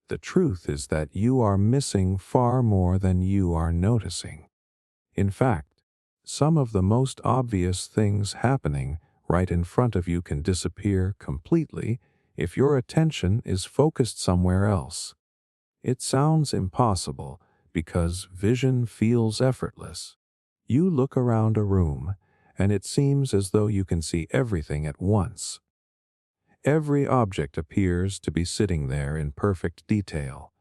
The truth is that you are missing far more than you are noticing. In fact, some of the most obvious things happening right in front of you can disappear completely if your attention is focused somewhere else. It sounds impossible because vision feels effortless. You look around a room, and it seems as though you can see everything at once. Every object appears to be sitting there in perfect detail,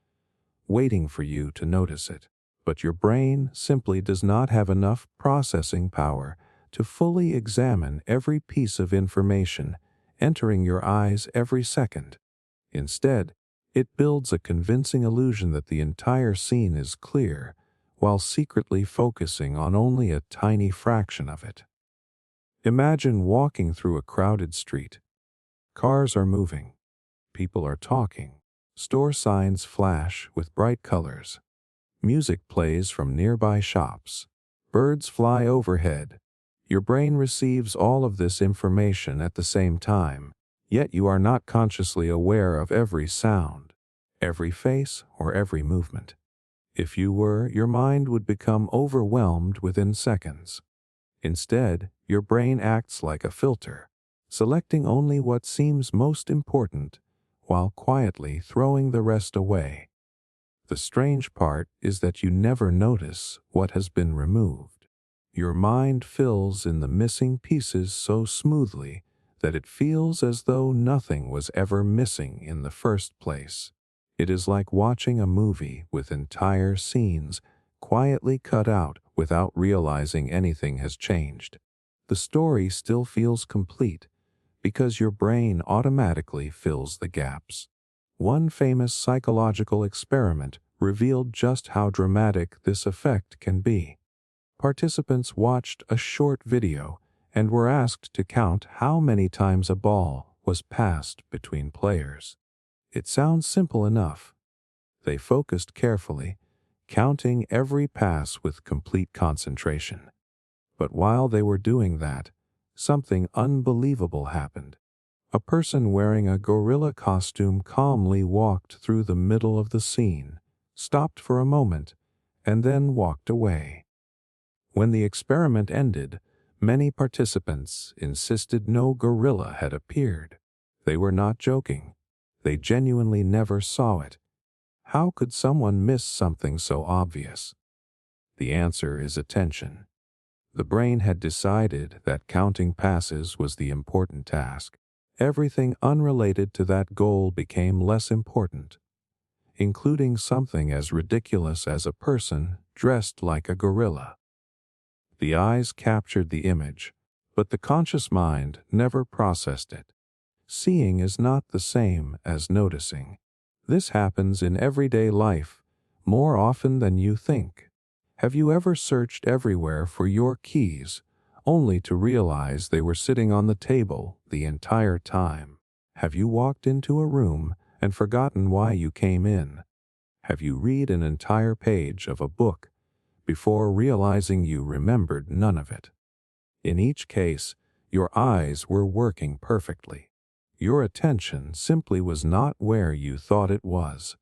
waiting for you to notice it. But your brain simply does not have enough processing power to fully examine every piece of information entering your eyes every second. Instead, it builds a convincing illusion that the entire scene is clear, while secretly focusing on only a tiny fraction of it. Imagine walking through a crowded street. Cars are moving, people are talking, store signs flash with bright colors. Music plays from nearby shops. Birds fly overhead. Your brain receives all of this information at the same time, yet you are not consciously aware of every sound, every face, or every movement. If you were, your mind would become overwhelmed within seconds. Instead, your brain acts like a filter, selecting only what seems most important, while quietly throwing the rest away. The strange part is that you never notice what has been removed. Your mind fills in the missing pieces so smoothly that it feels as though nothing was ever missing in the first place. It is like watching a movie with entire scenes quietly cut out without realizing anything has changed. The story still feels complete because your brain automatically fills the gaps. One famous psychological experiment revealed just how dramatic this effect can be. Participants watched a short video and were asked to count how many times a ball was passed between players. It sounds simple enough. They focused carefully, counting every pass with complete concentration. But while they were doing that, something unbelievable happened. A person wearing a gorilla costume calmly walked through the middle of the scene, stopped for a moment, and then walked away. When the experiment ended, many participants insisted no gorilla had appeared. They were not joking. They genuinely never saw it. How could someone miss something so obvious? The answer is attention. The brain had decided that counting passes was the important task. Everything unrelated to that goal became less important, including something as ridiculous as a person dressed like a gorilla. The eyes captured the image, but the conscious mind never processed it. Seeing is not the same as noticing. This happens in everyday life more often than you think. Have you ever searched everywhere for your keys, only to realize they were sitting on the table the entire time? Have you walked into a room and forgotten why you came in? Have you read an entire page of a book before realizing you remembered none of it? In each case, Your eyes were working perfectly. Your attention simply was not where you thought it was.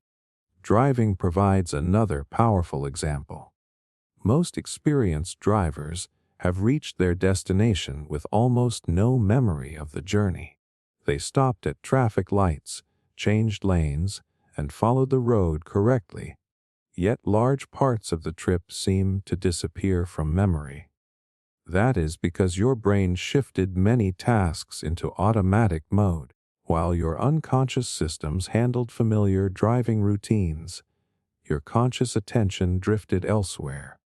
Driving provides another powerful example. Most experienced drivers have reached their destination with almost no memory of the journey. They stopped at traffic lights, changed lanes, and followed the road correctly, yet large parts of the trip seem to disappear from memory. That is because your brain shifted many tasks into automatic mode, while your unconscious systems handled familiar driving routines. Your conscious attention drifted elsewhere.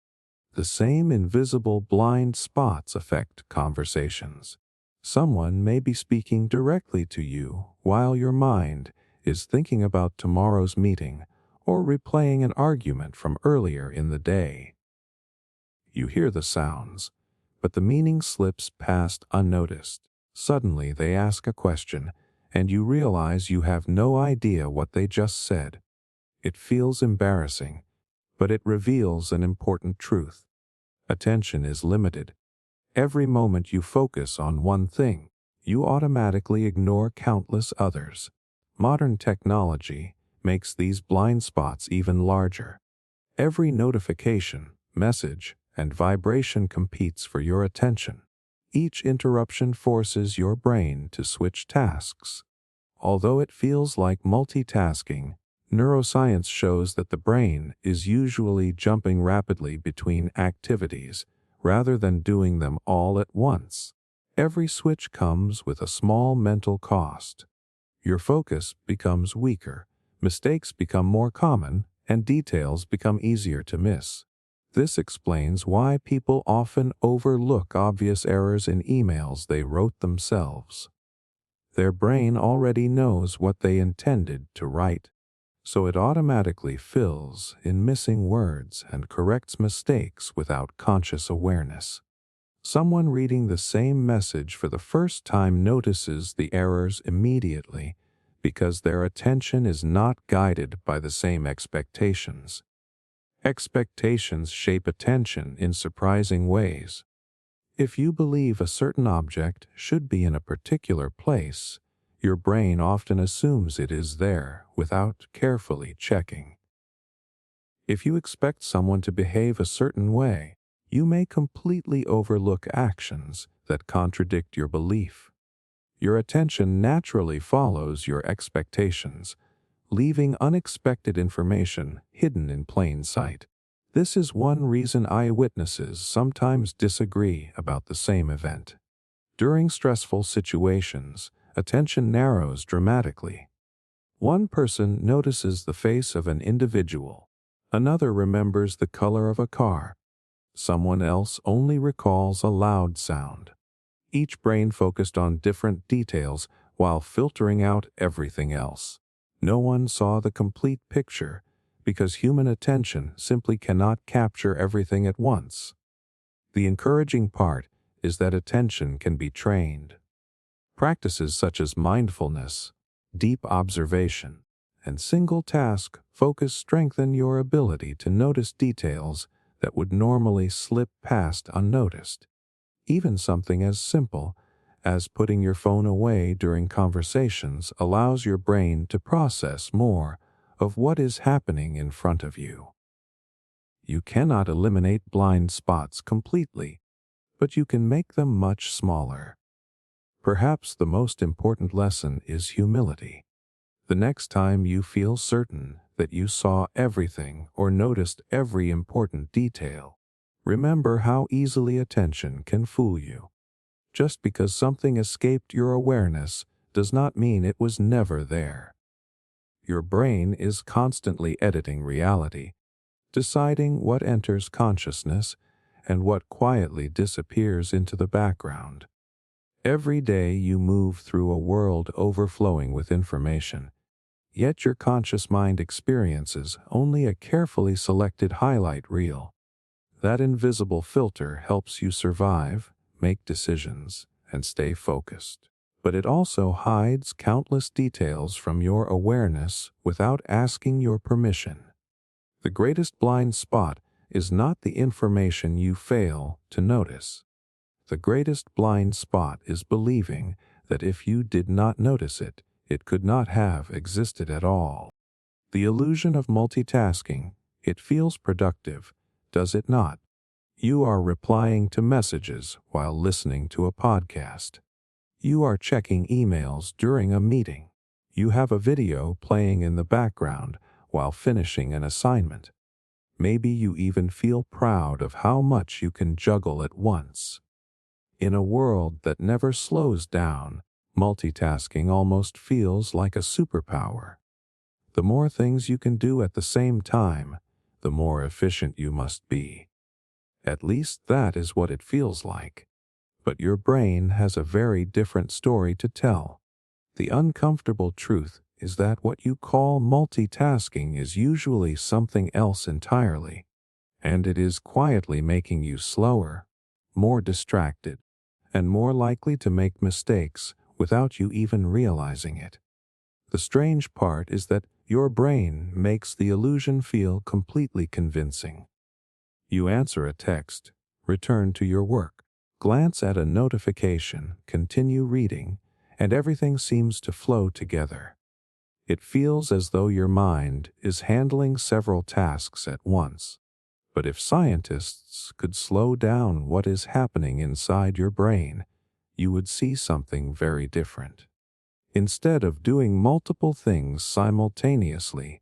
The same invisible blind spots affect conversations. Someone may be speaking directly to you while your mind is thinking about tomorrow's meeting or replaying an argument from earlier in the day. You hear the sounds, but the meaning slips past unnoticed. Suddenly they ask a question, and you realize you have no idea what they just said. It feels embarrassing, but it reveals an important truth. Attention is limited. Every moment you focus on one thing, you automatically ignore countless others. Modern technology makes these blind spots even larger. Every notification, message, and vibration competes for your attention. Each interruption forces your brain to switch tasks. Although it feels like multitasking, neuroscience shows that the brain is usually jumping rapidly between activities rather than doing them all at once. Every switch comes with a small mental cost. Your focus becomes weaker, mistakes become more common, and details become easier to miss. This explains why people often overlook obvious errors in emails they wrote themselves. Their brain already knows what they intended to write, so it automatically fills in missing words and corrects mistakes without conscious awareness. Someone reading the same message for the first time notices the errors immediately because their attention is not guided by the same expectations. Expectations shape attention in surprising ways. If you believe a certain object should be in a particular place, your brain often assumes it is there without carefully checking. If you expect someone to behave a certain way, you may completely overlook actions that contradict your belief. Your attention naturally follows your expectations, leaving unexpected information hidden in plain sight. This is one reason eyewitnesses sometimes disagree about the same event. During stressful situations, attention narrows dramatically. One person notices the face of an individual, another remembers the color of a car, someone else only recalls a loud sound. Each brain focused on different details while filtering out everything else. No one saw the complete picture because human attention simply cannot capture everything at once. The encouraging part is that attention can be trained. Practices such as mindfulness, deep observation, and single-task focus strengthen your ability to notice details that would normally slip past unnoticed. Even something as simple as putting your phone away during conversations allows your brain to process more of what is happening in front of you. You cannot eliminate blind spots completely, but you can make them much smaller. Perhaps the most important lesson is humility. The next time you feel certain that you saw everything or noticed every important detail, remember how easily attention can fool you. Just because something escaped your awareness does not mean it was never there. Your brain is constantly editing reality, deciding what enters consciousness and what quietly disappears into the background. Every day you move through a world overflowing with information, yet your conscious mind experiences only a carefully selected highlight reel. That invisible filter helps you survive, make decisions, and stay focused. But it also hides countless details from your awareness without asking your permission. The greatest blind spot is not the information you fail to notice. The greatest blind spot is believing that if you did not notice it, it could not have existed at all. The illusion of multitasking, it feels productive, does it not? You are replying to messages while listening to a podcast. You are checking emails during a meeting. You have a video playing in the background while finishing an assignment. Maybe you even feel proud of how much you can juggle at once. In a world that never slows down, multitasking almost feels like a superpower. The more things you can do at the same time, the more efficient you must be. At least that is what it feels like. But your brain has a very different story to tell. The uncomfortable truth is that what you call multitasking is usually something else entirely, and it is quietly making you slower, more distracted, and more likely to make mistakes without you even realizing it. The strange part is that your brain makes the illusion feel completely convincing. You answer a text, return to your work, glance at a notification, continue reading, and everything seems to flow together. It feels as though your mind is handling several tasks at once. But if scientists could slow down what is happening inside your brain, you would see something very different. Instead of doing multiple things simultaneously,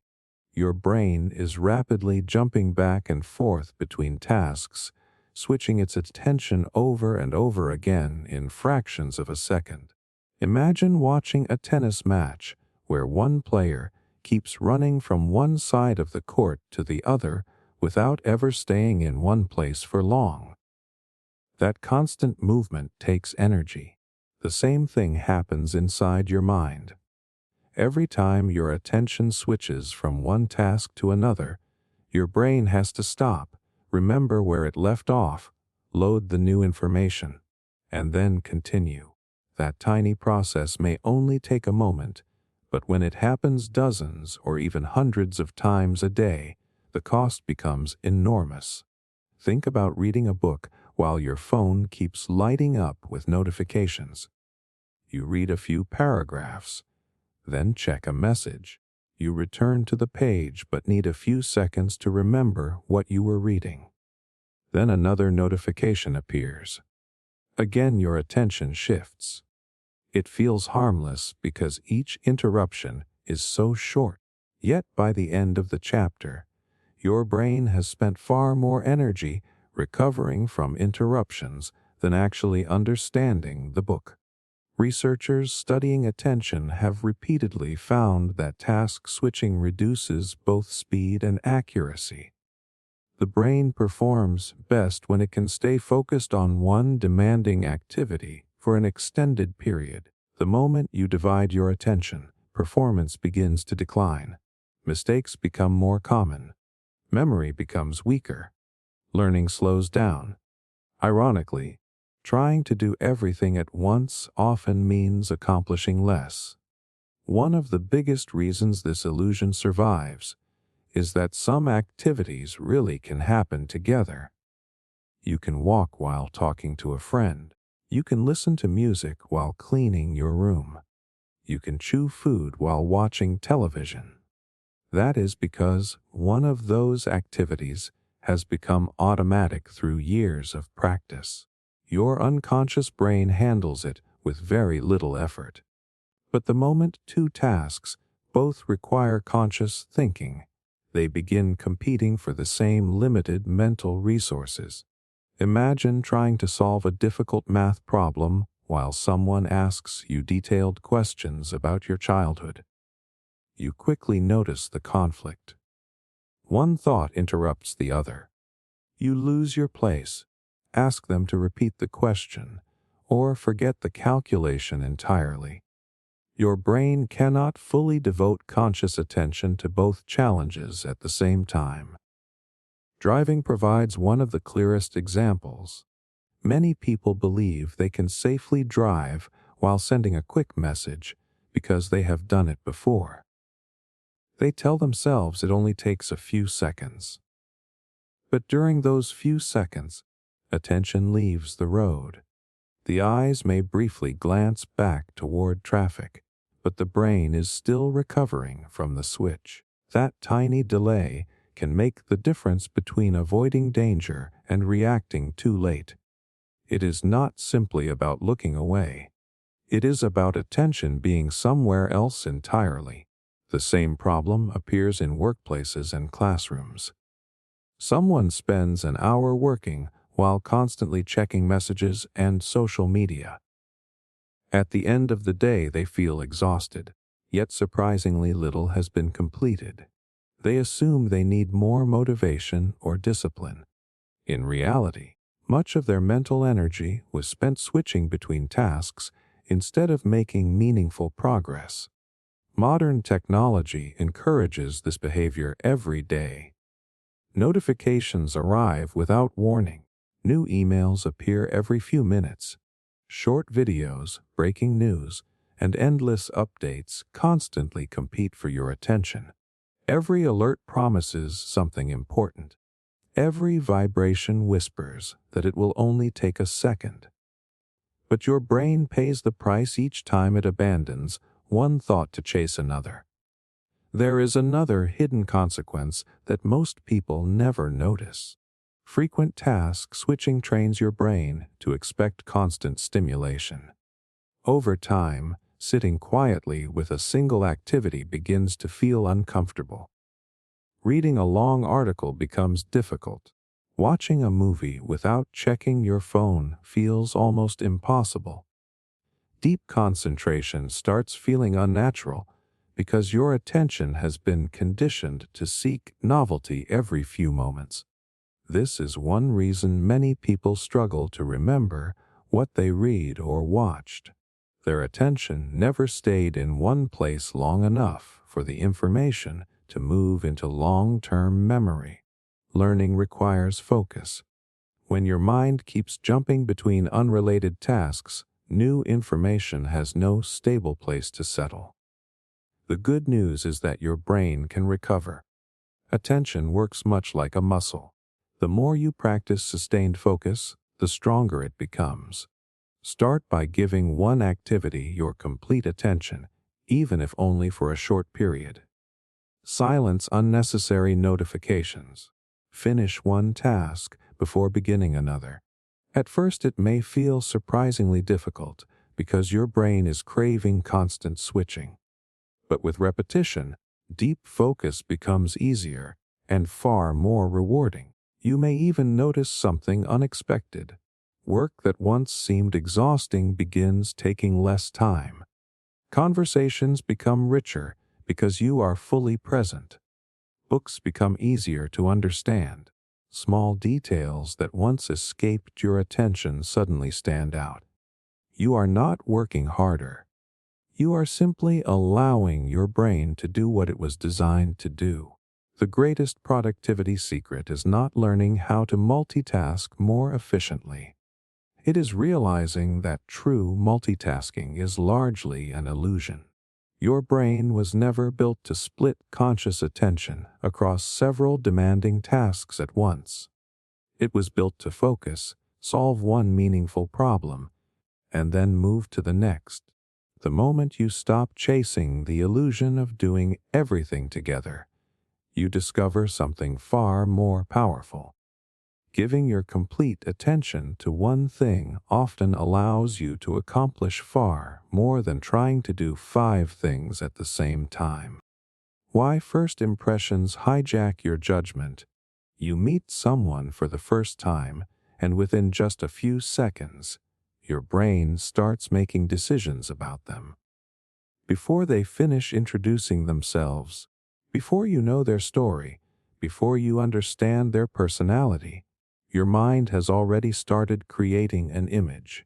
your brain is rapidly jumping back and forth between tasks, switching its attention over and over again in fractions of a second. Imagine watching a tennis match where one player keeps running from one side of the court to the other without ever staying in one place for long. That constant movement takes energy. The same thing happens inside your mind. Every time your attention switches from one task to another, your brain has to stop, remember where it left off, load the new information, and then continue. That tiny process may only take a moment, but when it happens dozens or even hundreds of times a day, the cost becomes enormous. Think about reading a book while your phone keeps lighting up with notifications. You read a few paragraphs, then check a message. You return to the page but need a few seconds to remember what you were reading. Then another notification appears. Again your attention shifts. It feels harmless because each interruption is so short. Yet by the end of the chapter, your brain has spent far more energy recovering from interruptions than actually understanding the book. Researchers studying attention have repeatedly found that task switching reduces both speed and accuracy. The brain performs best when it can stay focused on one demanding activity for an extended period. The moment you divide your attention, performance begins to decline. Mistakes become more common. Memory becomes weaker. Learning slows down. Ironically, trying to do everything at once often means accomplishing less. One of the biggest reasons this illusion survives is that some activities really can happen together. You can walk while talking to a friend. You can listen to music while cleaning your room. You can chew food while watching television. That is because one of those activities has become automatic through years of practice. Your unconscious brain handles it with very little effort. But the moment two tasks both require conscious thinking, they begin competing for the same limited mental resources. Imagine trying to solve a difficult math problem while someone asks you detailed questions about your childhood. You quickly notice the conflict. One thought interrupts the other. You lose your place, ask them to repeat the question, or forget the calculation entirely. Your brain cannot fully devote conscious attention to both challenges at the same time. Driving provides one of the clearest examples. Many people believe they can safely drive while sending a quick message because they have done it before. They tell themselves it only takes a few seconds. But during those few seconds, attention leaves the road. The eyes may briefly glance back toward traffic, but the brain is still recovering from the switch. That tiny delay can make the difference between avoiding danger and reacting too late. It is not simply about looking away. It is about attention being somewhere else entirely. The same problem appears in workplaces and classrooms. Someone spends an hour working while constantly checking messages and social media. At the end of the day, they feel exhausted, yet surprisingly little has been completed. They assume they need more motivation or discipline. In reality, much of their mental energy was spent switching between tasks instead of making meaningful progress. Modern technology encourages this behavior every day. Notifications arrive without warning. New emails appear every few minutes. Short videos, breaking news, and endless updates constantly compete for your attention. Every alert promises something important. Every vibration whispers that it will only take a second. But your brain pays the price each time it abandons one thought to chase another. There is another hidden consequence that most people never notice. Frequent task switching trains your brain to expect constant stimulation. Over time, sitting quietly with a single activity begins to feel uncomfortable. Reading a long article becomes difficult. Watching a movie without checking your phone feels almost impossible. Deep concentration starts feeling unnatural because your attention has been conditioned to seek novelty every few moments. This is one reason many people struggle to remember what they read or watched. Their attention never stayed in one place long enough for the information to move into long-term memory. Learning requires focus. When your mind keeps jumping between unrelated tasks, new information has no stable place to settle. The good news is that your brain can recover. Attention works much like a muscle. The more you practice sustained focus, the stronger it becomes. Start by giving one activity your complete attention, even if only for a short period. Silence unnecessary notifications. Finish one task before beginning another. At first, it may feel surprisingly difficult because your brain is craving constant switching. But with repetition, deep focus becomes easier and far more rewarding. You may even notice something unexpected. Work that once seemed exhausting begins taking less time. Conversations become richer because you are fully present. Books become easier to understand. Small details that once escaped your attention suddenly stand out. You are not working harder. You are simply allowing your brain to do what it was designed to do. The greatest productivity secret is not learning how to multitask more efficiently. It is realizing that true multitasking is largely an illusion. Your brain was never built to split conscious attention across several demanding tasks at once. It was built to focus, solve one meaningful problem, and then move to the next. The moment you stop chasing the illusion of doing everything together, you discover something far more powerful. Giving your complete attention to one thing often allows you to accomplish far more than trying to do 5 things at the same time. Why first impressions hijack your judgment? You meet someone for the first time, and within just a few seconds, your brain starts making decisions about them. Before they finish introducing themselves, before you know their story, before you understand their personality, your mind has already started creating an image.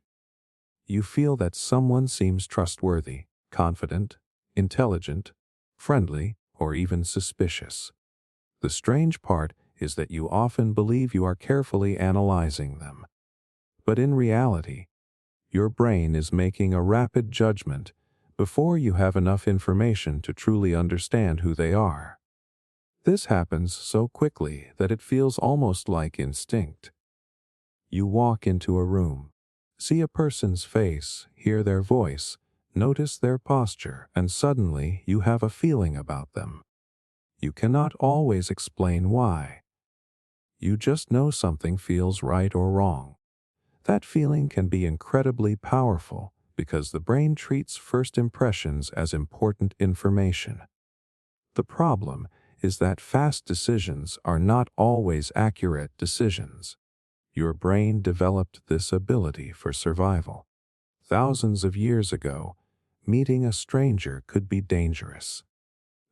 You feel that someone seems trustworthy, confident, intelligent, friendly, or even suspicious. The strange part is that you often believe you are carefully analyzing them. But in reality, your brain is making a rapid judgment before you have enough information to truly understand who they are. This happens so quickly that it feels almost like instinct. You walk into a room. See a person's face, hear their voice, notice their posture, and suddenly you have a feeling about them. You cannot always explain why. You just know something feels right or wrong. That feeling can be incredibly powerful because the brain treats first impressions as important information. The problem is that fast decisions are not always accurate decisions. Your brain developed this ability for survival. Thousands of years ago, meeting a stranger could be dangerous.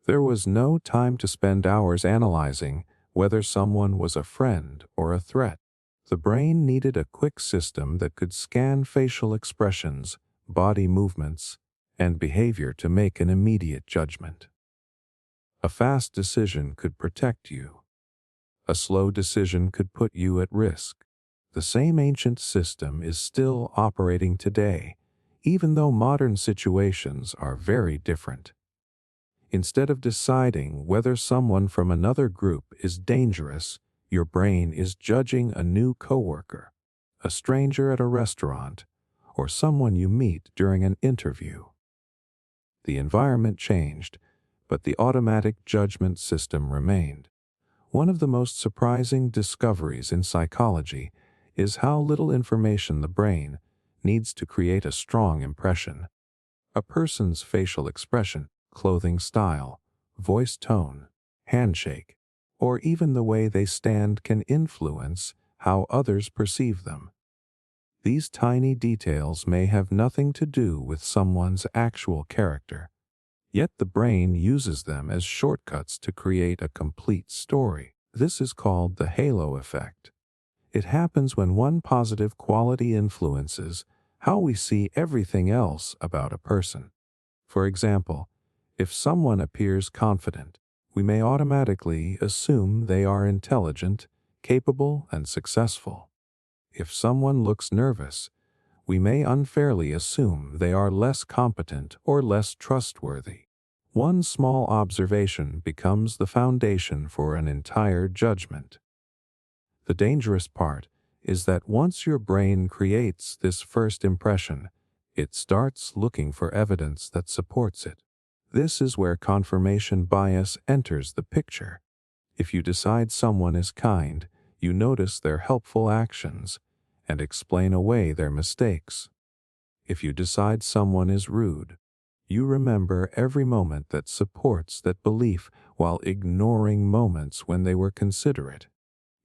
There was no time to spend hours analyzing whether someone was a friend or a threat. The brain needed a quick system that could scan facial expressions, body movements, and behavior to make an immediate judgment. A fast decision could protect you. A slow decision could put you at risk. The same ancient system is still operating today, even though modern situations are very different. Instead of deciding whether someone from another group is dangerous, your brain is judging a new coworker, a stranger at a restaurant, or someone you meet during an interview. The environment changed, but the automatic judgment system remained. One of the most surprising discoveries in psychology is how little information the brain needs to create a strong impression. A person's facial expression, clothing style, voice tone, handshake, or even the way they stand can influence how others perceive them. These tiny details may have nothing to do with someone's actual character, yet the brain uses them as shortcuts to create a complete story. This is called the halo effect. It happens when one positive quality influences how we see everything else about a person. For example, if someone appears confident, we may automatically assume they are intelligent, capable, and successful. If someone looks nervous, we may unfairly assume they are less competent or less trustworthy. One small observation becomes the foundation for an entire judgment. The dangerous part is that once your brain creates this first impression, it starts looking for evidence that supports it. This is where confirmation bias enters the picture. If you decide someone is kind, you notice their helpful actions and explain away their mistakes. If you decide someone is rude, you remember every moment that supports that belief while ignoring moments when they were considerate.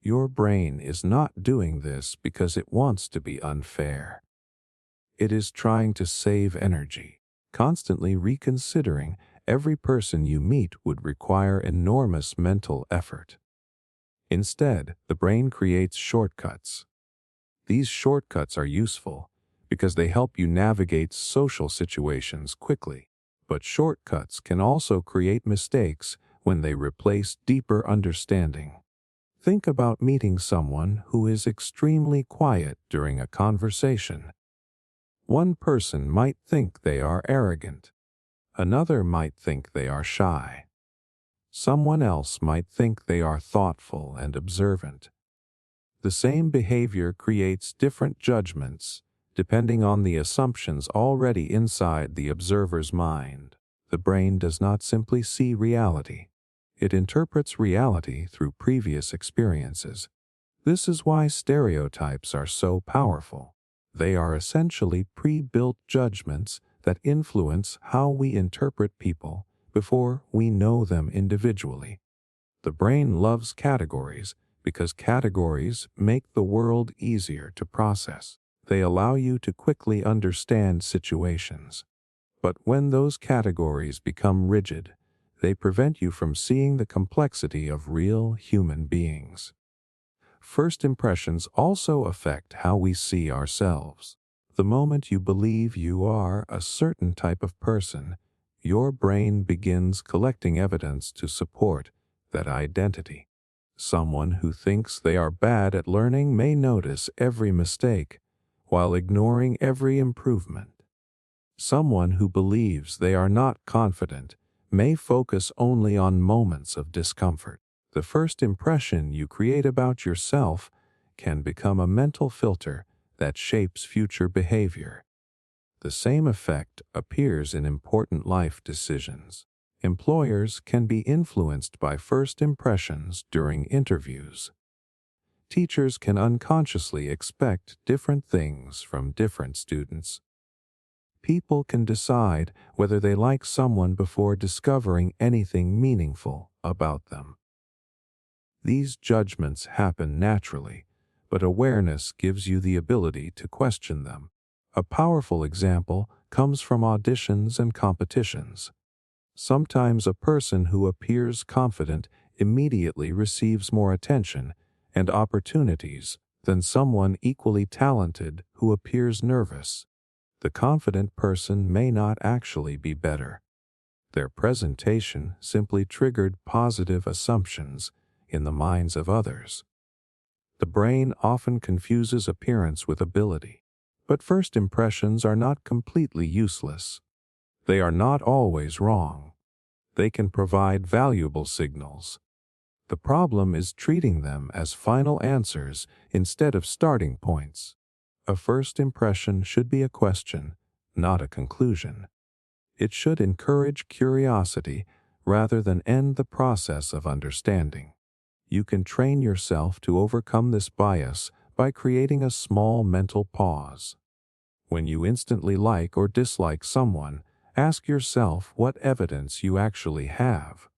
Your brain is not doing this because it wants to be unfair. It is trying to save energy. Constantly reconsidering every person you meet would require enormous mental effort. Instead, the brain creates shortcuts. These shortcuts are useful because they help you navigate social situations quickly. But shortcuts can also create mistakes when they replace deeper understanding. Think about meeting someone who is extremely quiet during a conversation. One person might think they are arrogant. Another might think they are shy. Someone else might think they are thoughtful and observant. The same behavior creates different judgments depending on the assumptions already inside the observer's mind. The brain does not simply see reality. It interprets reality through previous experiences. This is why stereotypes are so powerful. They are essentially pre-built judgments that influence how we interpret people before we know them individually. The brain loves categories because categories make the world easier to process. They allow you to quickly understand situations. But when those categories become rigid, they prevent you from seeing the complexity of real human beings. First impressions also affect how we see ourselves. The moment you believe you are a certain type of person, your brain begins collecting evidence to support that identity. Someone who thinks they are bad at learning may notice every mistake while ignoring every improvement. Someone who believes they are not confident may focus only on moments of discomfort. The first impression you create about yourself can become a mental filter that shapes future behavior. The same effect appears in important life decisions. Employers can be influenced by first impressions during interviews. Teachers can unconsciously expect different things from different students. People can decide whether they like someone before discovering anything meaningful about them. These judgments happen naturally, but awareness gives you the ability to question them. A powerful example comes from auditions and competitions. Sometimes a person who appears confident immediately receives more attention and opportunities than someone equally talented who appears nervous. The confident person may not actually be better. Their presentation simply triggered positive assumptions in the minds of others. The brain often confuses appearance with ability. But first impressions are not completely useless. They are not always wrong. They can provide valuable signals. The problem is treating them as final answers instead of starting points. A first impression should be a question, not a conclusion. It should encourage curiosity rather than end the process of understanding. You can train yourself to overcome this bias by creating a small mental pause. When you instantly like or dislike someone, ask yourself what evidence you actually have.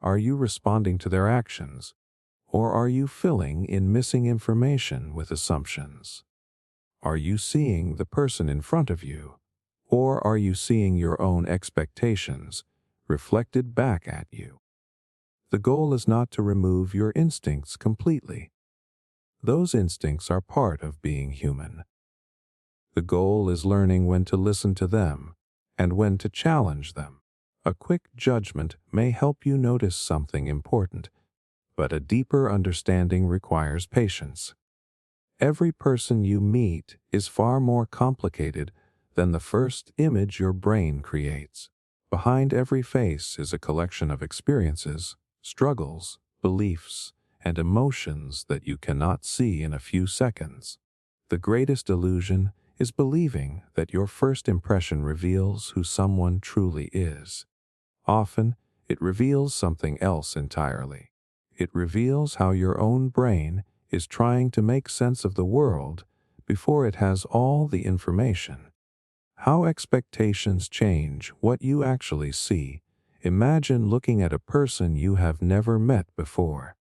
Are you responding to their actions, or are you filling in missing information with assumptions? Are you seeing the person in front of you, or are you seeing your own expectations reflected back at you? The goal is not to remove your instincts completely. Those instincts are part of being human. The goal is learning when to listen to them and when to challenge them. A quick judgment may help you notice something important, but a deeper understanding requires patience. Every person you meet is far more complicated than the first image your brain creates. Behind every face is a collection of experiences, struggles, beliefs, and emotions that you cannot see in a few seconds. The greatest illusion is believing that your first impression reveals who someone truly is. Often, it reveals something else entirely. It reveals how your own brain is trying to make sense of the world before it has all the information. How expectations change what you actually see. Imagine looking at a person you have never met before.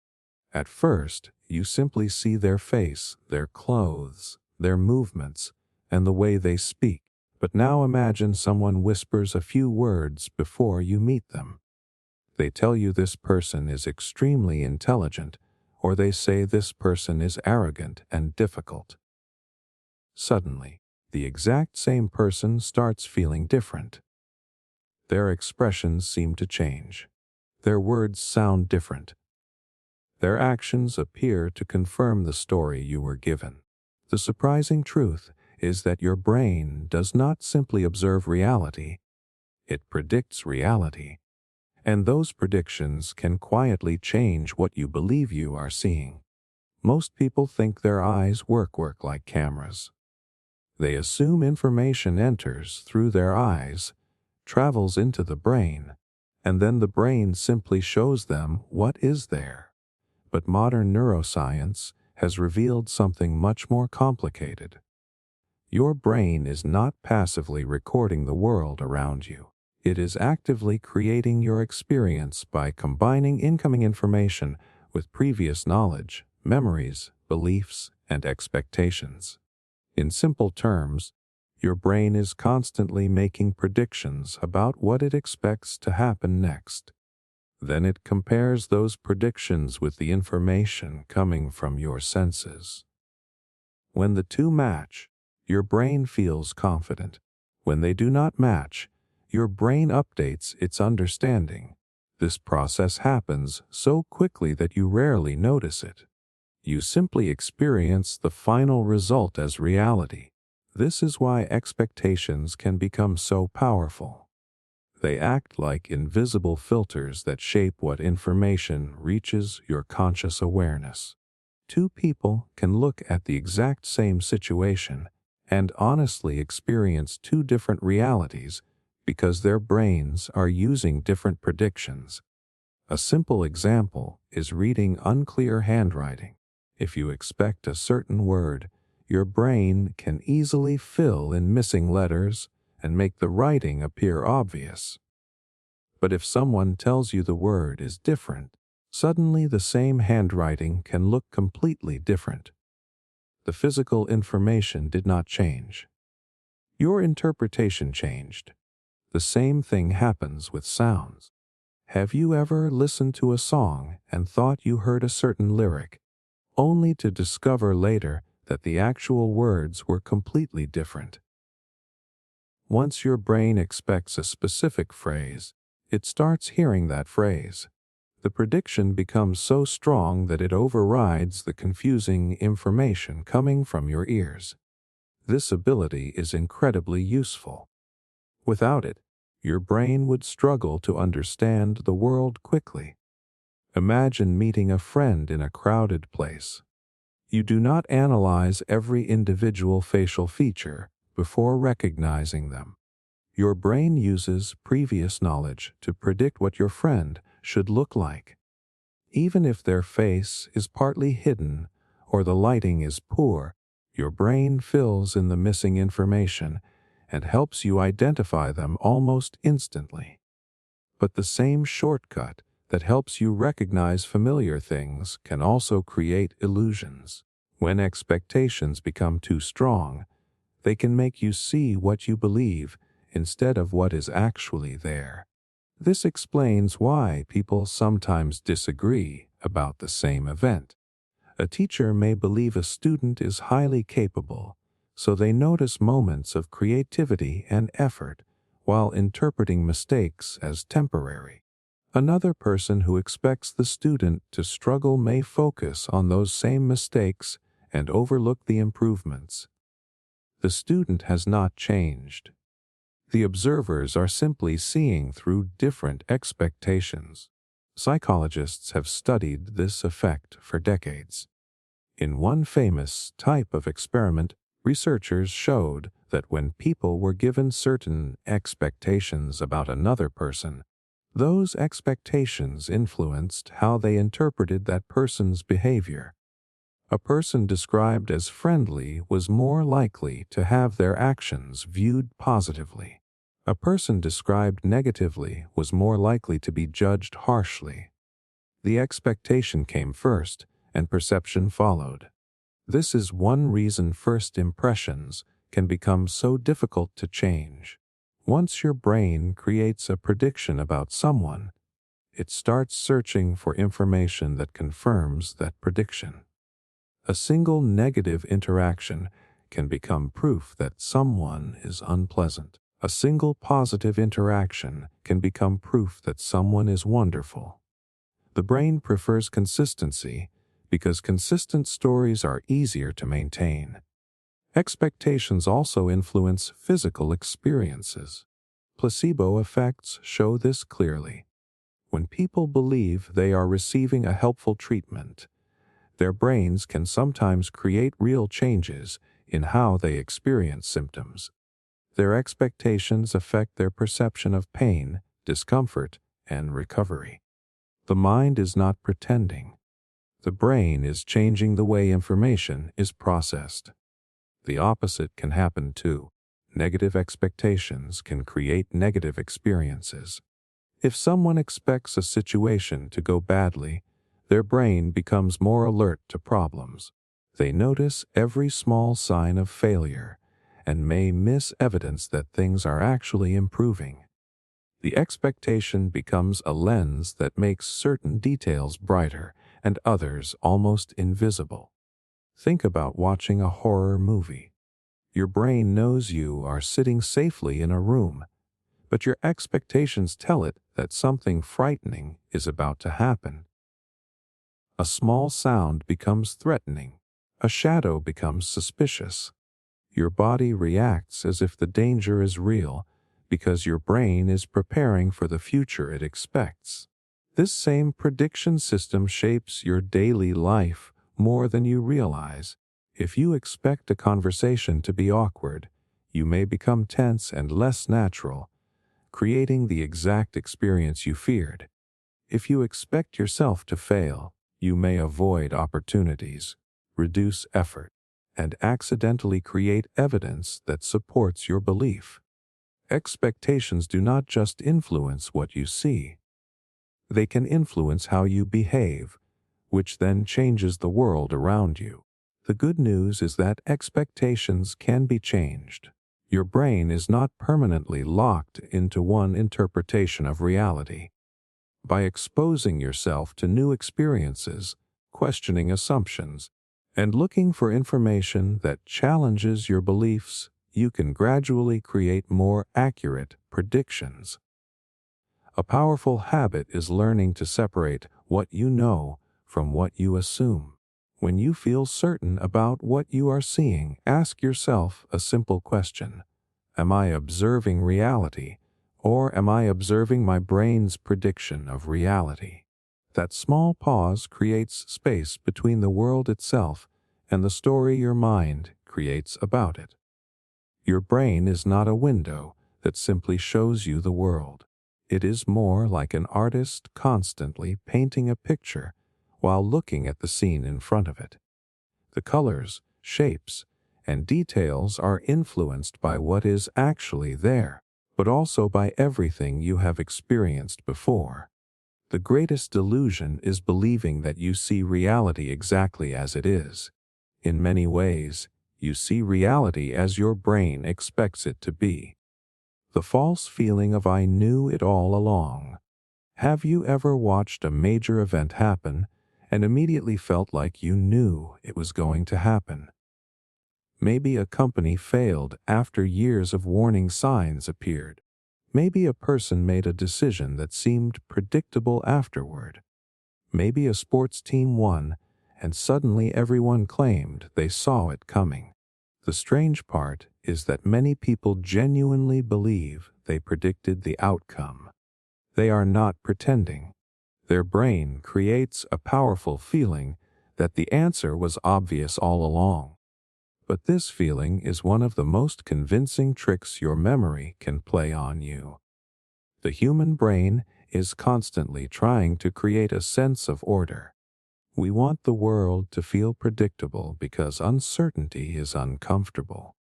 At first, you simply see their face, their clothes, their movements, and the way they speak. But now imagine someone whispers a few words before you meet them. They tell you this person is extremely intelligent, or they say this person is arrogant and difficult. Suddenly, the exact same person starts feeling different. Their expressions seem to change. Their words sound different. Their actions appear to confirm the story you were given. The surprising truth is that your brain does not simply observe reality, it predicts reality. And those predictions can quietly change what you believe you are seeing. Most people think their eyes work like cameras. They assume information enters through their eyes, travels into the brain, and then the brain simply shows them what is there. But modern neuroscience has revealed something much more complicated. Your brain is not passively recording the world around you. It is actively creating your experience by combining incoming information with previous knowledge, memories, beliefs, and expectations. In simple terms, your brain is constantly making predictions about what it expects to happen next. Then it compares those predictions with the information coming from your senses. When the two match, your brain feels confident. When they do not match, your brain updates its understanding. This process happens so quickly that you rarely notice it. You simply experience the final result as reality. This is why expectations can become so powerful. They act like invisible filters that shape what information reaches your conscious awareness. Two people can look at the exact same situation and honestly experience two different realities because their brains are using different predictions. A simple example is reading unclear handwriting. If you expect a certain word, your brain can easily fill in missing letters and make the writing appear obvious. But if someone tells you the word is different, suddenly the same handwriting can look completely different. The physical information did not change. Your interpretation changed. The same thing happens with sounds. Have you ever listened to a song and thought you heard a certain lyric, only to discover later that the actual words were completely different? Once your brain expects a specific phrase, it starts hearing that phrase. The prediction becomes so strong that it overrides the confusing information coming from your ears. This ability is incredibly useful. Without it, your brain would struggle to understand the world quickly. Imagine meeting a friend in a crowded place. You do not analyze every individual facial feature before recognizing them. Your brain uses previous knowledge to predict what your friend should look like. Even if their face is partly hidden or the lighting is poor, your brain fills in the missing information and helps you identify them almost instantly. But the same shortcut that helps you recognize familiar things can also create illusions. When expectations become too strong, they can make you see what you believe instead of what is actually there. This explains why people sometimes disagree about the same event. A teacher may believe a student is highly capable, so they notice moments of creativity and effort while interpreting mistakes as temporary. Another person who expects the student to struggle may focus on those same mistakes and overlook the improvements. The student has not changed. The observers are simply seeing through different expectations. Psychologists have studied this effect for decades. In one famous type of experiment, researchers showed that when people were given certain expectations about another person, those expectations influenced how they interpreted that person's behavior. A person described as friendly was more likely to have their actions viewed positively. A person described negatively was more likely to be judged harshly. The expectation came first, and perception followed. This is one reason first impressions can become so difficult to change. Once your brain creates a prediction about someone, it starts searching for information that confirms that prediction. A single negative interaction can become proof that someone is unpleasant. A single positive interaction can become proof that someone is wonderful. The brain prefers consistency because consistent stories are easier to maintain. Expectations also influence physical experiences. Placebo effects show this clearly. When people believe they are receiving a helpful treatment, their brains can sometimes create real changes in how they experience symptoms. Their expectations affect their perception of pain, discomfort, and recovery. The mind is not pretending. The brain is changing the way information is processed. The opposite can happen too. Negative expectations can create negative experiences. If someone expects a situation to go badly, their brain becomes more alert to problems. They notice every small sign of failure and may miss evidence that things are actually improving. The expectation becomes a lens that makes certain details brighter and others almost invisible. Think about watching a horror movie. Your brain knows you are sitting safely in a room, but your expectations tell it that something frightening is about to happen. A small sound becomes threatening. A shadow becomes suspicious. Your body reacts as if the danger is real because your brain is preparing for the future it expects. This same prediction system shapes your daily life more than you realize. If you expect a conversation to be awkward, you may become tense and less natural, creating the exact experience you feared. If you expect yourself to fail, you may avoid opportunities, reduce effort, and accidentally create evidence that supports your belief. Expectations do not just influence what you see. They can influence how you behave, which then changes the world around you. The good news is that expectations can be changed. Your brain is not permanently locked into one interpretation of reality. By exposing yourself to new experiences, questioning assumptions, and looking for information that challenges your beliefs, you can gradually create more accurate predictions. A powerful habit is learning to separate what you know from what you assume. When you feel certain about what you are seeing, ask yourself a simple question. Am I observing reality, or am I observing my brain's prediction of reality? That small pause creates space between the world itself and the story your mind creates about it. Your brain is not a window that simply shows you the world. It is more like an artist constantly painting a picture while looking at the scene in front of it. The colors, shapes, and details are influenced by what is actually there, but also by everything you have experienced before. The greatest delusion is believing that you see reality exactly as it is. In many ways, you see reality as your brain expects it to be. The false feeling of "I knew it all along." Have you ever watched a major event happen and immediately felt like you knew it was going to happen? Maybe a company failed after years of warning signs appeared. Maybe a person made a decision that seemed predictable afterward. Maybe a sports team won, and suddenly everyone claimed they saw it coming. The strange part is that many people genuinely believe they predicted the outcome. They are not pretending. Their brain creates a powerful feeling that the answer was obvious all along. But this feeling is one of the most convincing tricks your memory can play on you. The human brain is constantly trying to create a sense of order. We want the world to feel predictable because uncertainty is uncomfortable.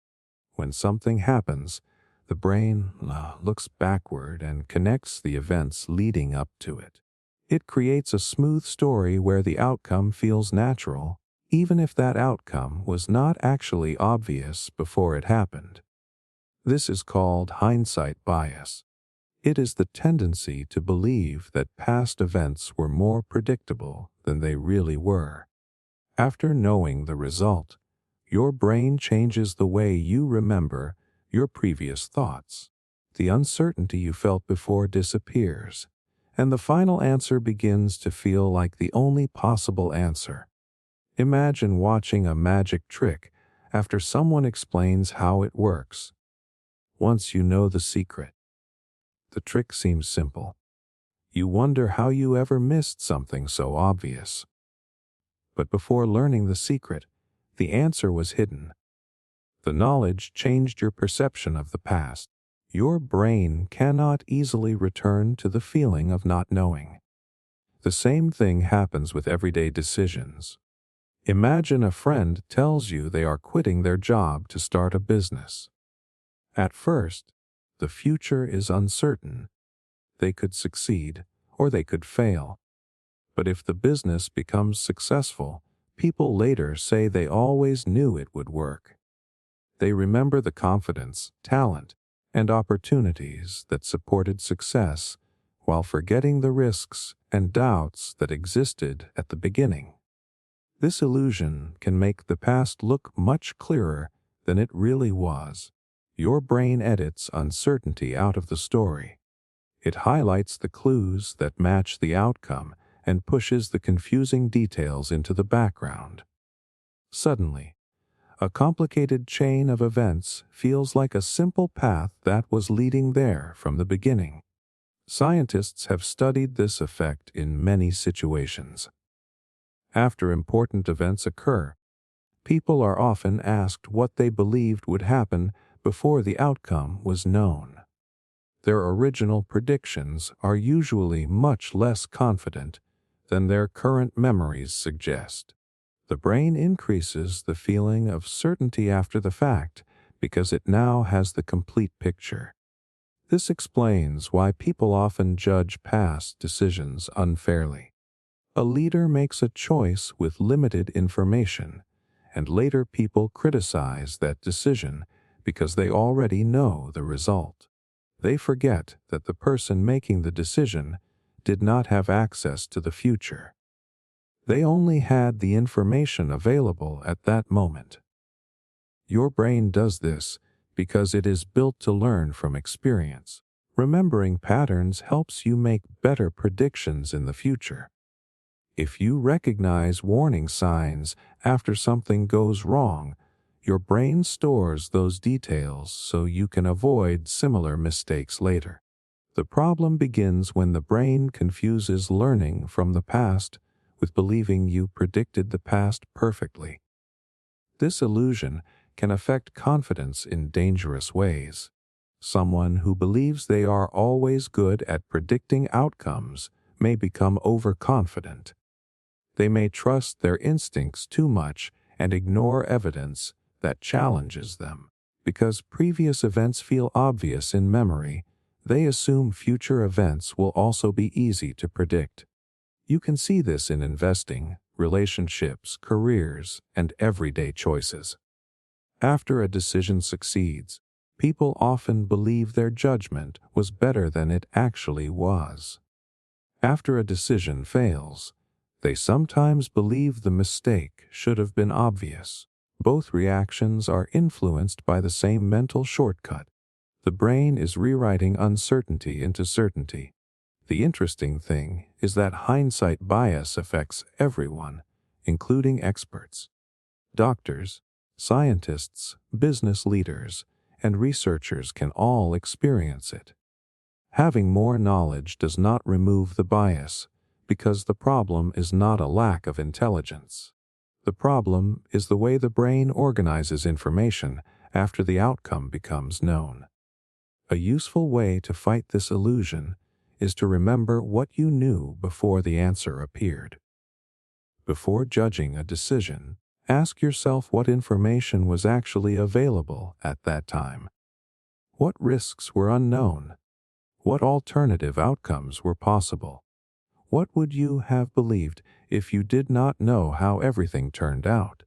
When something happens, the brain looks backward and connects the events leading up to it. It creates a smooth story where the outcome feels natural, even if that outcome was not actually obvious before it happened. This is called hindsight bias. It is the tendency to believe that past events were more predictable than they really were. After knowing the result, your brain changes the way you remember your previous thoughts. The uncertainty you felt before disappears, and the final answer begins to feel like the only possible answer. Imagine watching a magic trick after someone explains how it works. Once you know the secret, the trick seems simple. You wonder how you ever missed something so obvious. But before learning the secret, the answer was hidden. The knowledge changed your perception of the past. Your brain cannot easily return to the feeling of not knowing. The same thing happens with everyday decisions. Imagine a friend tells you they are quitting their job to start a business. At first, the future is uncertain. They could succeed, or they could fail. But if the business becomes successful, people later say they always knew it would work. They remember the confidence, talent, and opportunities that supported success, while forgetting the risks and doubts that existed at the beginning. This illusion can make the past look much clearer than it really was. Your brain edits uncertainty out of the story. It highlights the clues that match the outcome and pushes the confusing details into the background. Suddenly, a complicated chain of events feels like a simple path that was leading there from the beginning. Scientists have studied this effect in many situations. After important events occur, people are often asked what they believed would happen before the outcome was known. Their original predictions are usually much less confident than their current memories suggest. The brain increases the feeling of certainty after the fact because it now has the complete picture. This explains why people often judge past decisions unfairly. A leader makes a choice with limited information, and later people criticize that decision because they already know the result. They forget that the person making the decision did not have access to the future. They only had the information available at that moment. Your brain does this because it is built to learn from experience. Remembering patterns helps you make better predictions in the future. If you recognize warning signs after something goes wrong, your brain stores those details so you can avoid similar mistakes later. The problem begins when the brain confuses learning from the past with believing you predicted the past perfectly. This illusion can affect confidence in dangerous ways. Someone who believes they are always good at predicting outcomes may become overconfident. They may trust their instincts too much and ignore evidence that challenges them. Because previous events feel obvious in memory, they assume future events will also be easy to predict. You can see this in investing, relationships, careers, and everyday choices. After a decision succeeds, people often believe their judgment was better than it actually was. After a decision fails, they sometimes believe the mistake should have been obvious. Both reactions are influenced by the same mental shortcut. The brain is rewriting uncertainty into certainty. The interesting thing is that hindsight bias affects everyone, including experts. Doctors, scientists, business leaders, and researchers can all experience it. Having more knowledge does not remove the bias, because the problem is not a lack of intelligence. The problem is the way the brain organizes information after the outcome becomes known. A useful way to fight this illusion is to remember what you knew before the answer appeared. Before judging a decision, ask yourself what information was actually available at that time. What risks were unknown? What alternative outcomes were possible? What would you have believed if you did not know how everything turned out?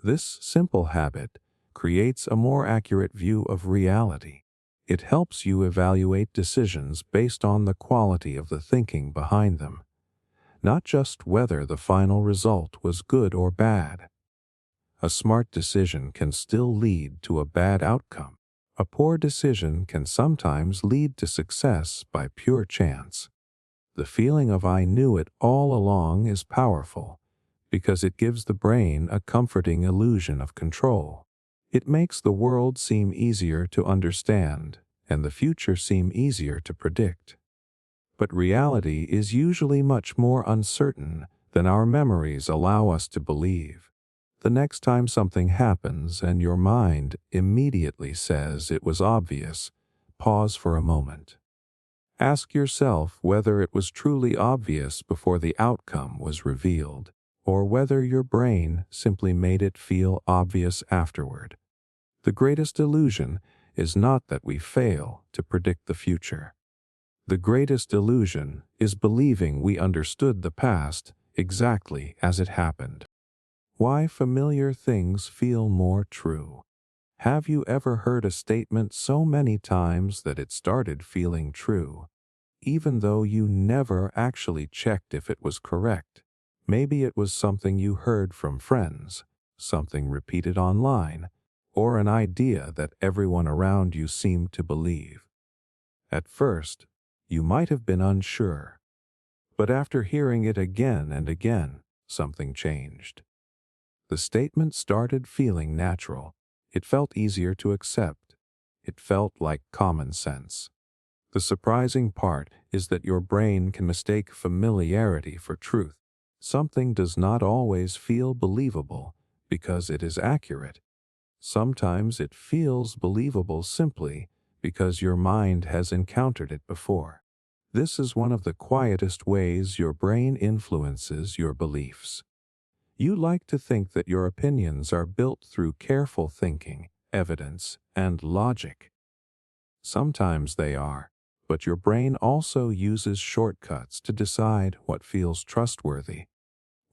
This simple habit creates a more accurate view of reality. It helps you evaluate decisions based on the quality of the thinking behind them, not just whether the final result was good or bad. A smart decision can still lead to a bad outcome. A poor decision can sometimes lead to success by pure chance. The feeling of "I knew it all along" is powerful because it gives the brain a comforting illusion of control. It makes the world seem easier to understand and the future seem easier to predict. But reality is usually much more uncertain than our memories allow us to believe. The next time something happens and your mind immediately says it was obvious, pause for a moment. Ask yourself whether it was truly obvious before the outcome was revealed, or whether your brain simply made it feel obvious afterward. The greatest illusion is not that we fail to predict the future. The greatest illusion is believing we understood the past exactly as it happened. Why familiar things feel more true. Have you ever heard a statement so many times that it started feeling true, even though you never actually checked if it was correct? Maybe it was something you heard from friends, something repeated online, or an idea that everyone around you seemed to believe. At first, you might have been unsure, but after hearing it again and again, something changed. The statement started feeling natural. It felt easier to accept. It felt like common sense. The surprising part is that your brain can mistake familiarity for truth. Something does not always feel believable because it is accurate. Sometimes it feels believable simply because your mind has encountered it before. This is one of the quietest ways your brain influences your beliefs. You like to think that your opinions are built through careful thinking, evidence, and logic. Sometimes they are, but your brain also uses shortcuts to decide what feels trustworthy.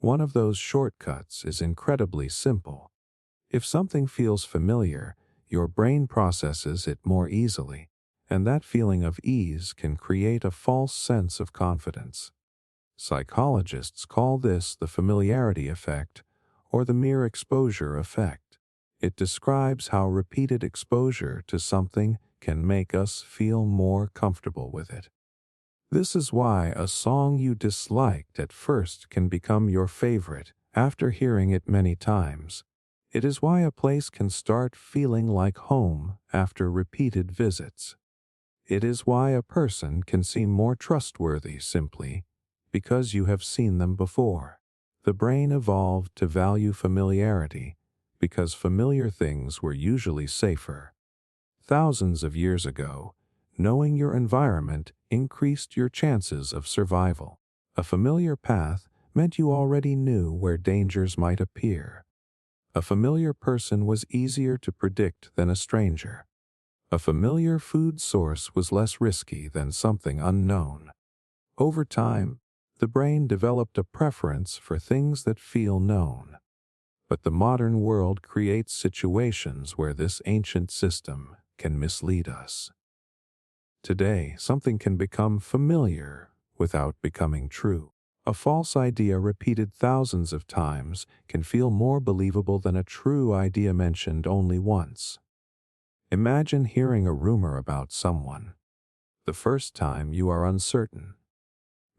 One of those shortcuts is incredibly simple. If something feels familiar, your brain processes it more easily, and that feeling of ease can create a false sense of confidence. Psychologists call this the familiarity effect or the mere exposure effect. It describes how repeated exposure to something can make us feel more comfortable with it. This is why a song you disliked at first can become your favorite after hearing it many times. It is why a place can start feeling like home after repeated visits. It is why a person can seem more trustworthy simply because you have seen them before. The brain evolved to value familiarity because familiar things were usually safer. Thousands of years ago, knowing your environment increased your chances of survival. A familiar path meant you already knew where dangers might appear. A familiar person was easier to predict than a stranger. A familiar food source was less risky than something unknown. Over time, the brain developed a preference for things that feel known. But the modern world creates situations where this ancient system can mislead us. Today, something can become familiar without becoming true. A false idea repeated thousands of times can feel more believable than a true idea mentioned only once. Imagine hearing a rumor about someone. The first time you are uncertain.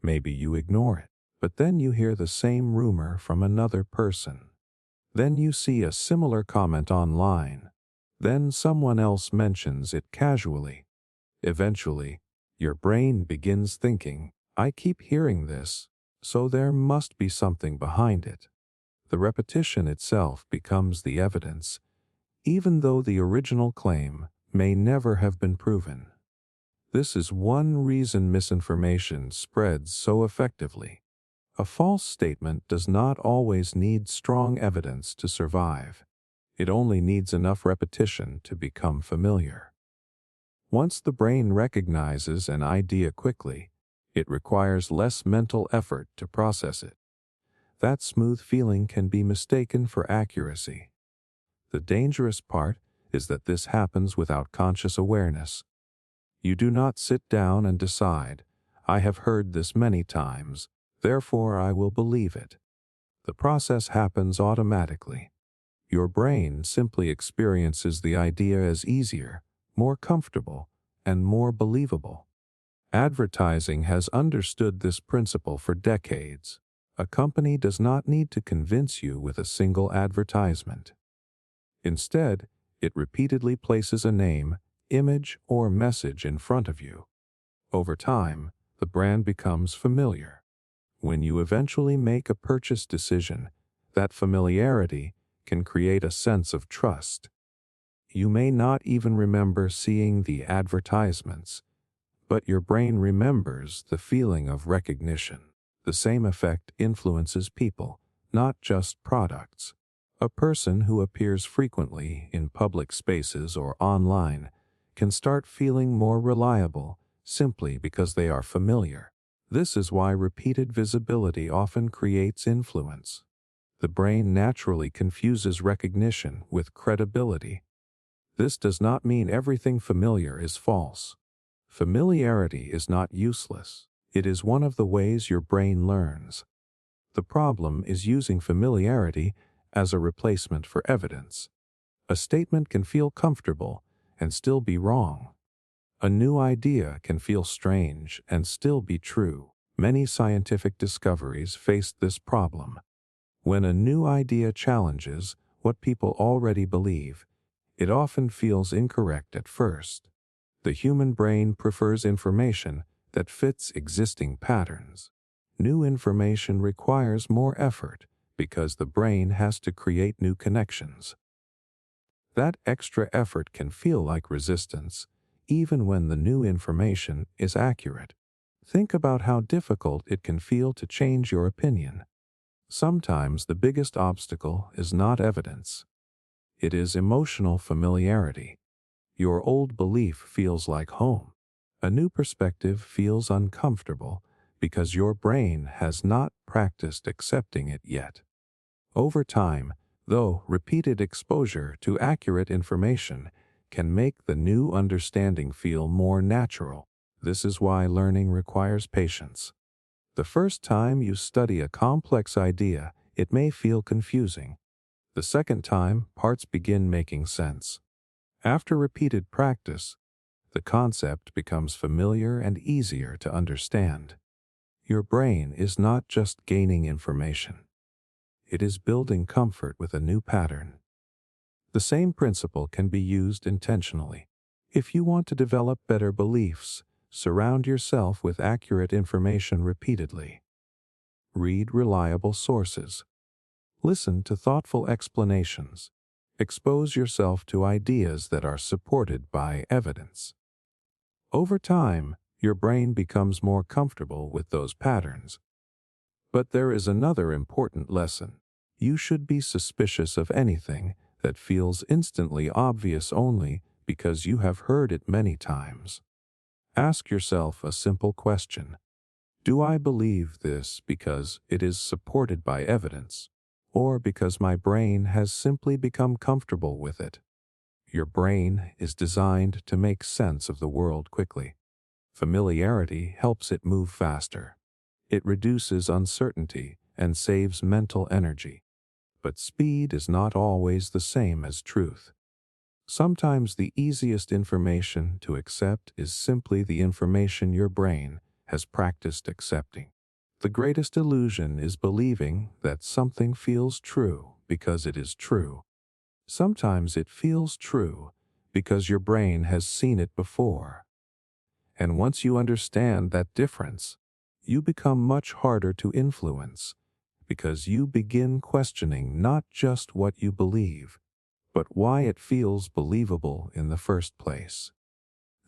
Maybe you ignore it, but then you hear the same rumor from another person. Then you see a similar comment online. Then someone else mentions it casually. Eventually, your brain begins thinking, I keep hearing this, so there must be something behind it. The repetition itself becomes the evidence, even though the original claim may never have been proven. This is one reason misinformation spreads so effectively. A false statement does not always need strong evidence to survive. It only needs enough repetition to become familiar. Once the brain recognizes an idea quickly, it requires less mental effort to process it. That smooth feeling can be mistaken for accuracy. The dangerous part is that this happens without conscious awareness. You do not sit down and decide, I have heard this many times, therefore I will believe it. The process happens automatically. Your brain simply experiences the idea as easier, more comfortable, and more believable. Advertising has understood this principle for decades. A company does not need to convince you with a single advertisement. Instead, it repeatedly places a name, image, or message in front of you. Over time, the brand becomes familiar. When you eventually make a purchase decision, that familiarity can create a sense of trust. You may not even remember seeing the advertisements, but your brain remembers the feeling of recognition. The same effect influences people, not just products. A person who appears frequently in public spaces or online can start feeling more reliable simply because they are familiar. This is why repeated visibility often creates influence. The brain naturally confuses recognition with credibility. This does not mean everything familiar is false. Familiarity is not useless. It is one of the ways your brain learns. The problem is using familiarity as a replacement for evidence. A statement can feel comfortable and still be wrong. A new idea can feel strange and still be true. Many scientific discoveries faced this problem. When a new idea challenges what people already believe, it often feels incorrect at first. The human brain prefers information that fits existing patterns. New information requires more effort because the brain has to create new connections. That extra effort can feel like resistance, even when the new information is accurate. Think about how difficult it can feel to change your opinion. Sometimes the biggest obstacle is not evidence. It is emotional familiarity. Your old belief feels like home. A new perspective feels uncomfortable because your brain has not practiced accepting it yet. Over time, though, repeated exposure to accurate information can make the new understanding feel more natural. This is why learning requires patience. The first time you study a complex idea, it may feel confusing. The second time, parts begin making sense. After repeated practice, the concept becomes familiar and easier to understand. Your brain is not just gaining information. It is building comfort with a new pattern. The same principle can be used intentionally. If you want to develop better beliefs, surround yourself with accurate information repeatedly. Read reliable sources. Listen to thoughtful explanations. Expose yourself to ideas that are supported by evidence. Over time, your brain becomes more comfortable with those patterns. But there is another important lesson. You should be suspicious of anything that feels instantly obvious only because you have heard it many times. Ask yourself a simple question. Do I believe this because it is supported by evidence, or because my brain has simply become comfortable with it? Your brain is designed to make sense of the world quickly. Familiarity helps it move faster. It reduces uncertainty and saves mental energy. But speed is not always the same as truth. Sometimes the easiest information to accept is simply the information your brain has practiced accepting. The greatest illusion is believing that something feels true because it is true. Sometimes it feels true because your brain has seen it before. And once you understand that difference, you become much harder to influence because you begin questioning not just what you believe, but why it feels believable in the first place.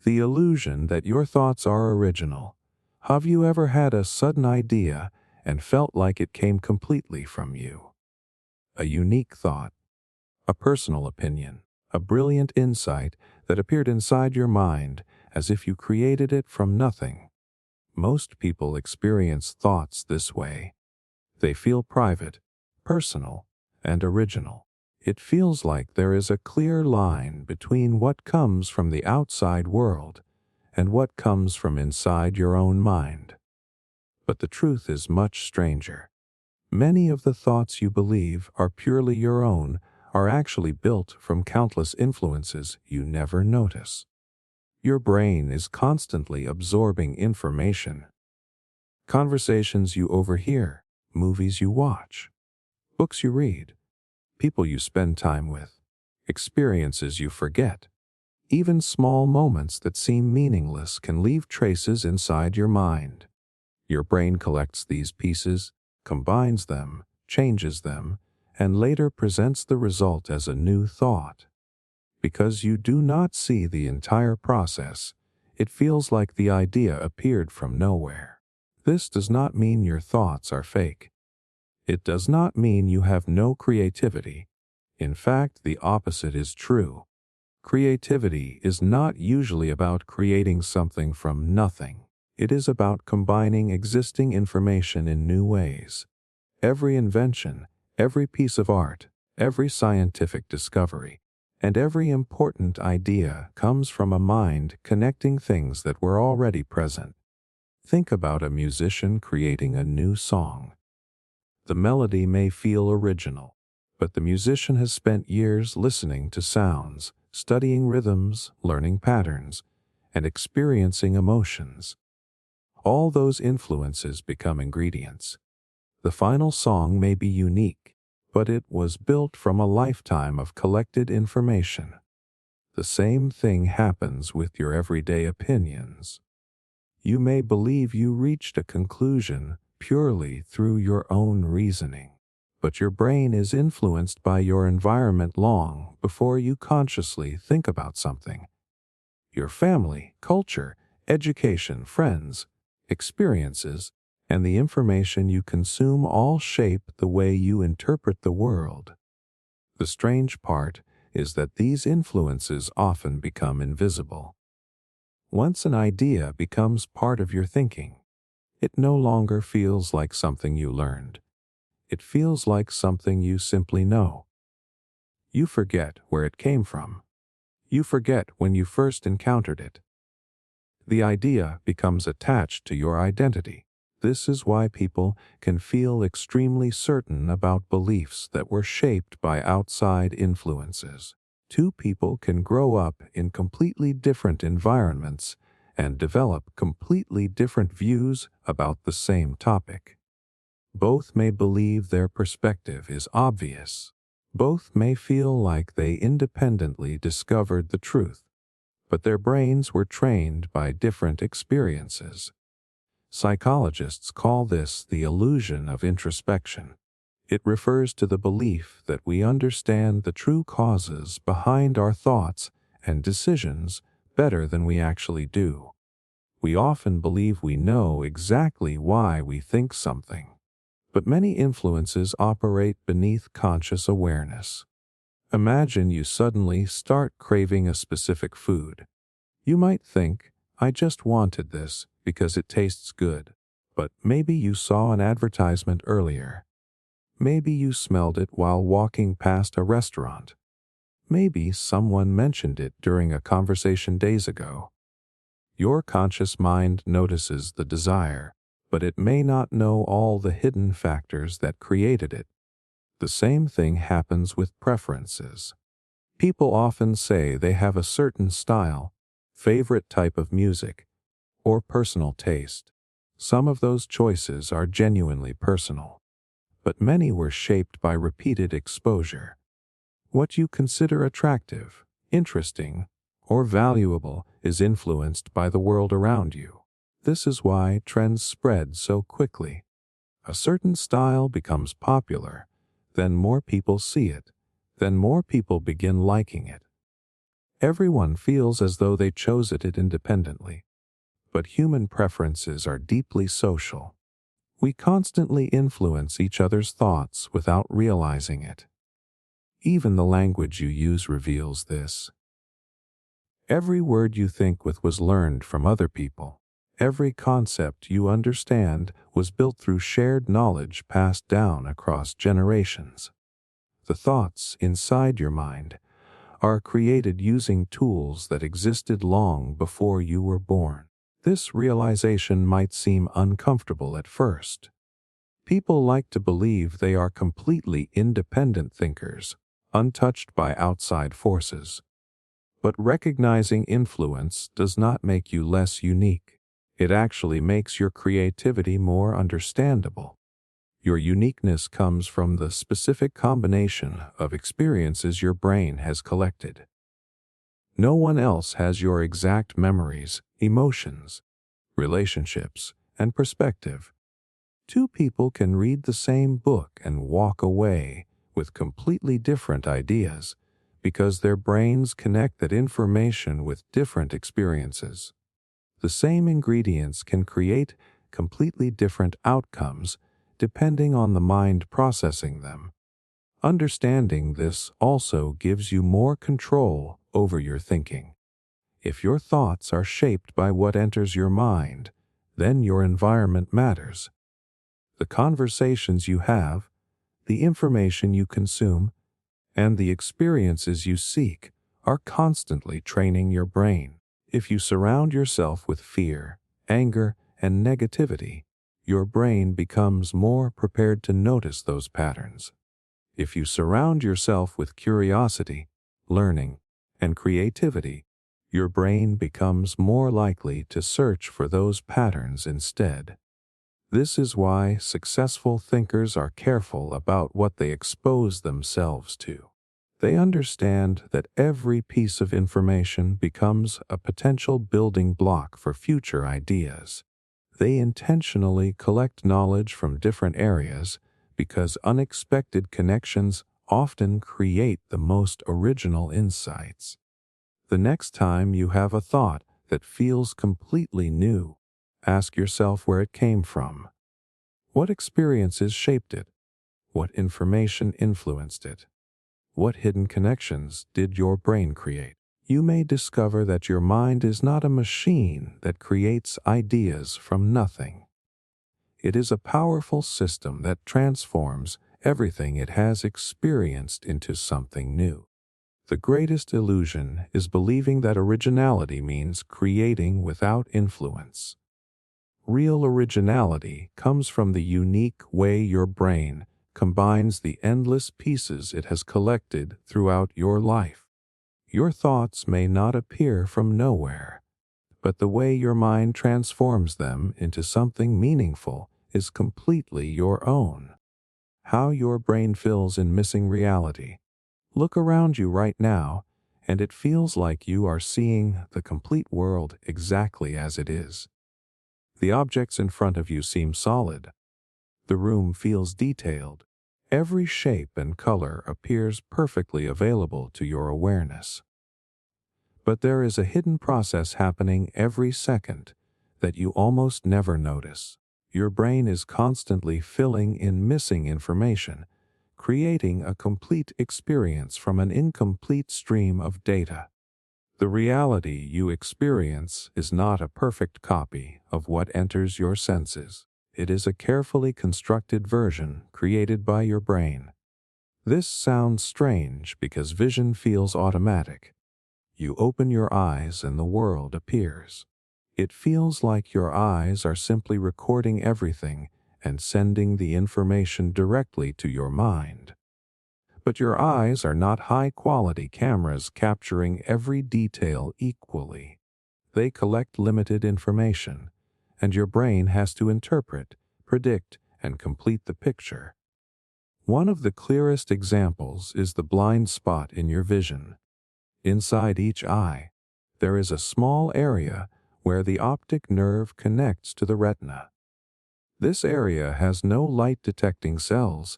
The illusion that your thoughts are original. Have you ever had a sudden idea and felt like it came completely from you? A unique thought, a personal opinion, a brilliant insight that appeared inside your mind as if you created it from nothing. Most people experience thoughts this way. They feel private, personal, and original. It feels like there is a clear line between what comes from the outside world and what comes from inside your own mind. But the truth is much stranger. Many of the thoughts you believe are purely your own are actually built from countless influences you never notice. Your brain is constantly absorbing information. Conversations you overhear, movies you watch, books you read, people you spend time with, experiences you forget. Even small moments that seem meaningless can leave traces inside your mind. Your brain collects these pieces, combines them, changes them, and later presents the result as a new thought. Because you do not see the entire process, it feels like the idea appeared from nowhere. This does not mean your thoughts are fake. It does not mean you have no creativity. In fact, the opposite is true. Creativity is not usually about creating something from nothing. It is about combining existing information in new ways. Every invention, every piece of art, every scientific discovery, and every important idea comes from a mind connecting things that were already present. Think about a musician creating a new song. The melody may feel original, but the musician has spent years listening to sounds, studying rhythms, learning patterns, and experiencing emotions. All those influences become ingredients. The final song may be unique, but it was built from a lifetime of collected information. The same thing happens with your everyday opinions. You may believe you reached a conclusion purely through your own reasoning, but your brain is influenced by your environment long before you consciously think about something. Your family, culture, education, friends, experiences, and the information you consume all shape the way you interpret the world. The strange part is that these influences often become invisible. Once an idea becomes part of your thinking, it no longer feels like something you learned. It feels like something you simply know. You forget where it came from. You forget when you first encountered it. The idea becomes attached to your identity. This is why people can feel extremely certain about beliefs that were shaped by outside influences. Two people can grow up in completely different environments and develop completely different views about the same topic. Both may believe their perspective is obvious. Both may feel like they independently discovered the truth, but their brains were trained by different experiences. Psychologists call this the illusion of introspection. It refers to the belief that we understand the true causes behind our thoughts and decisions better than we actually do. We often believe we know exactly why we think something, but many influences operate beneath conscious awareness. Imagine you suddenly start craving a specific food. You might think, I just wanted this because it tastes good. But maybe you saw an advertisement earlier. Maybe you smelled it while walking past a restaurant. Maybe someone mentioned it during a conversation days ago. Your conscious mind notices the desire, but it may not know all the hidden factors that created it. The same thing happens with preferences. People often say they have a certain style, favorite type of music, or personal taste. Some of those choices are genuinely personal, but many were shaped by repeated exposure. What you consider attractive, interesting, or valuable is influenced by the world around you. This is why trends spread so quickly. A certain style becomes popular, then more people see it, then more people begin liking it. Everyone feels as though they chose it independently. But human preferences are deeply social. We constantly influence each other's thoughts without realizing it. Even the language you use reveals this. Every word you think with was learned from other people. Every concept you understand was built through shared knowledge passed down across generations. The thoughts inside your mind are created using tools that existed long before you were born. This realization might seem uncomfortable at first. People like to believe they are completely independent thinkers, untouched by outside forces. But recognizing influence does not make you less unique. It actually makes your creativity more understandable. Your uniqueness comes from the specific combination of experiences your brain has collected. No one else has your exact memories, emotions, relationships, and perspective. Two people can read the same book and walk away with completely different ideas because their brains connect that information with different experiences. The same ingredients can create completely different outcomes depending on the mind processing them. Understanding this also gives you more control over your thinking. If your thoughts are shaped by what enters your mind, then your environment matters. The conversations you have, the information you consume, and the experiences you seek are constantly training your brain. If you surround yourself with fear, anger, and negativity, your brain becomes more prepared to notice those patterns. If you surround yourself with curiosity, learning, and creativity, your brain becomes more likely to search for those patterns instead. This is why successful thinkers are careful about what they expose themselves to. They understand that every piece of information becomes a potential building block for future ideas. They intentionally collect knowledge from different areas because unexpected connections often create the most original insights. The next time you have a thought that feels completely new, ask yourself where it came from. What experiences shaped it? What information influenced it? What hidden connections did your brain create? You may discover that your mind is not a machine that creates ideas from nothing. It is a powerful system that transforms everything it has experienced into something new. The greatest illusion is believing that originality means creating without influence. Real originality comes from the unique way your brain combines the endless pieces it has collected throughout your life. Your thoughts may not appear from nowhere, but the way your mind transforms them into something meaningful is completely your own. How your brain fills in missing reality. Look around you right now, and it feels like you are seeing the complete world exactly as it is. The objects in front of you seem solid. The room feels detailed. Every shape and color appears perfectly available to your awareness. But there is a hidden process happening every second that you almost never notice. Your brain is constantly filling in missing information, creating a complete experience from an incomplete stream of data. The reality you experience is not a perfect copy of what enters your senses. It is a carefully constructed version created by your brain. This sounds strange because vision feels automatic. You open your eyes and the world appears. It feels like your eyes are simply recording everything and sending the information directly to your mind. But your eyes are not high-quality cameras capturing every detail equally. They collect limited information, and your brain has to interpret, predict, and complete the picture. One of the clearest examples is the blind spot in your vision. Inside each eye, there is a small area where the optic nerve connects to the retina. This area has no light-detecting cells,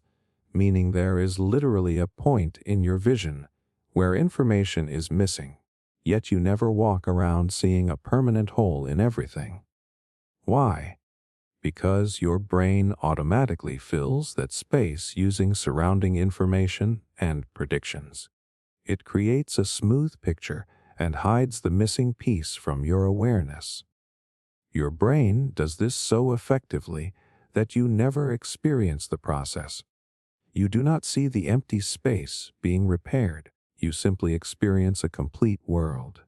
meaning there is literally a point in your vision where information is missing, yet you never walk around seeing a permanent hole in everything. Why? Because your brain automatically fills that space using surrounding information and predictions. It creates a smooth picture and hides the missing piece from your awareness. Your brain does this so effectively that you never experience the process. You do not see the empty space being repaired. You simply experience a complete world.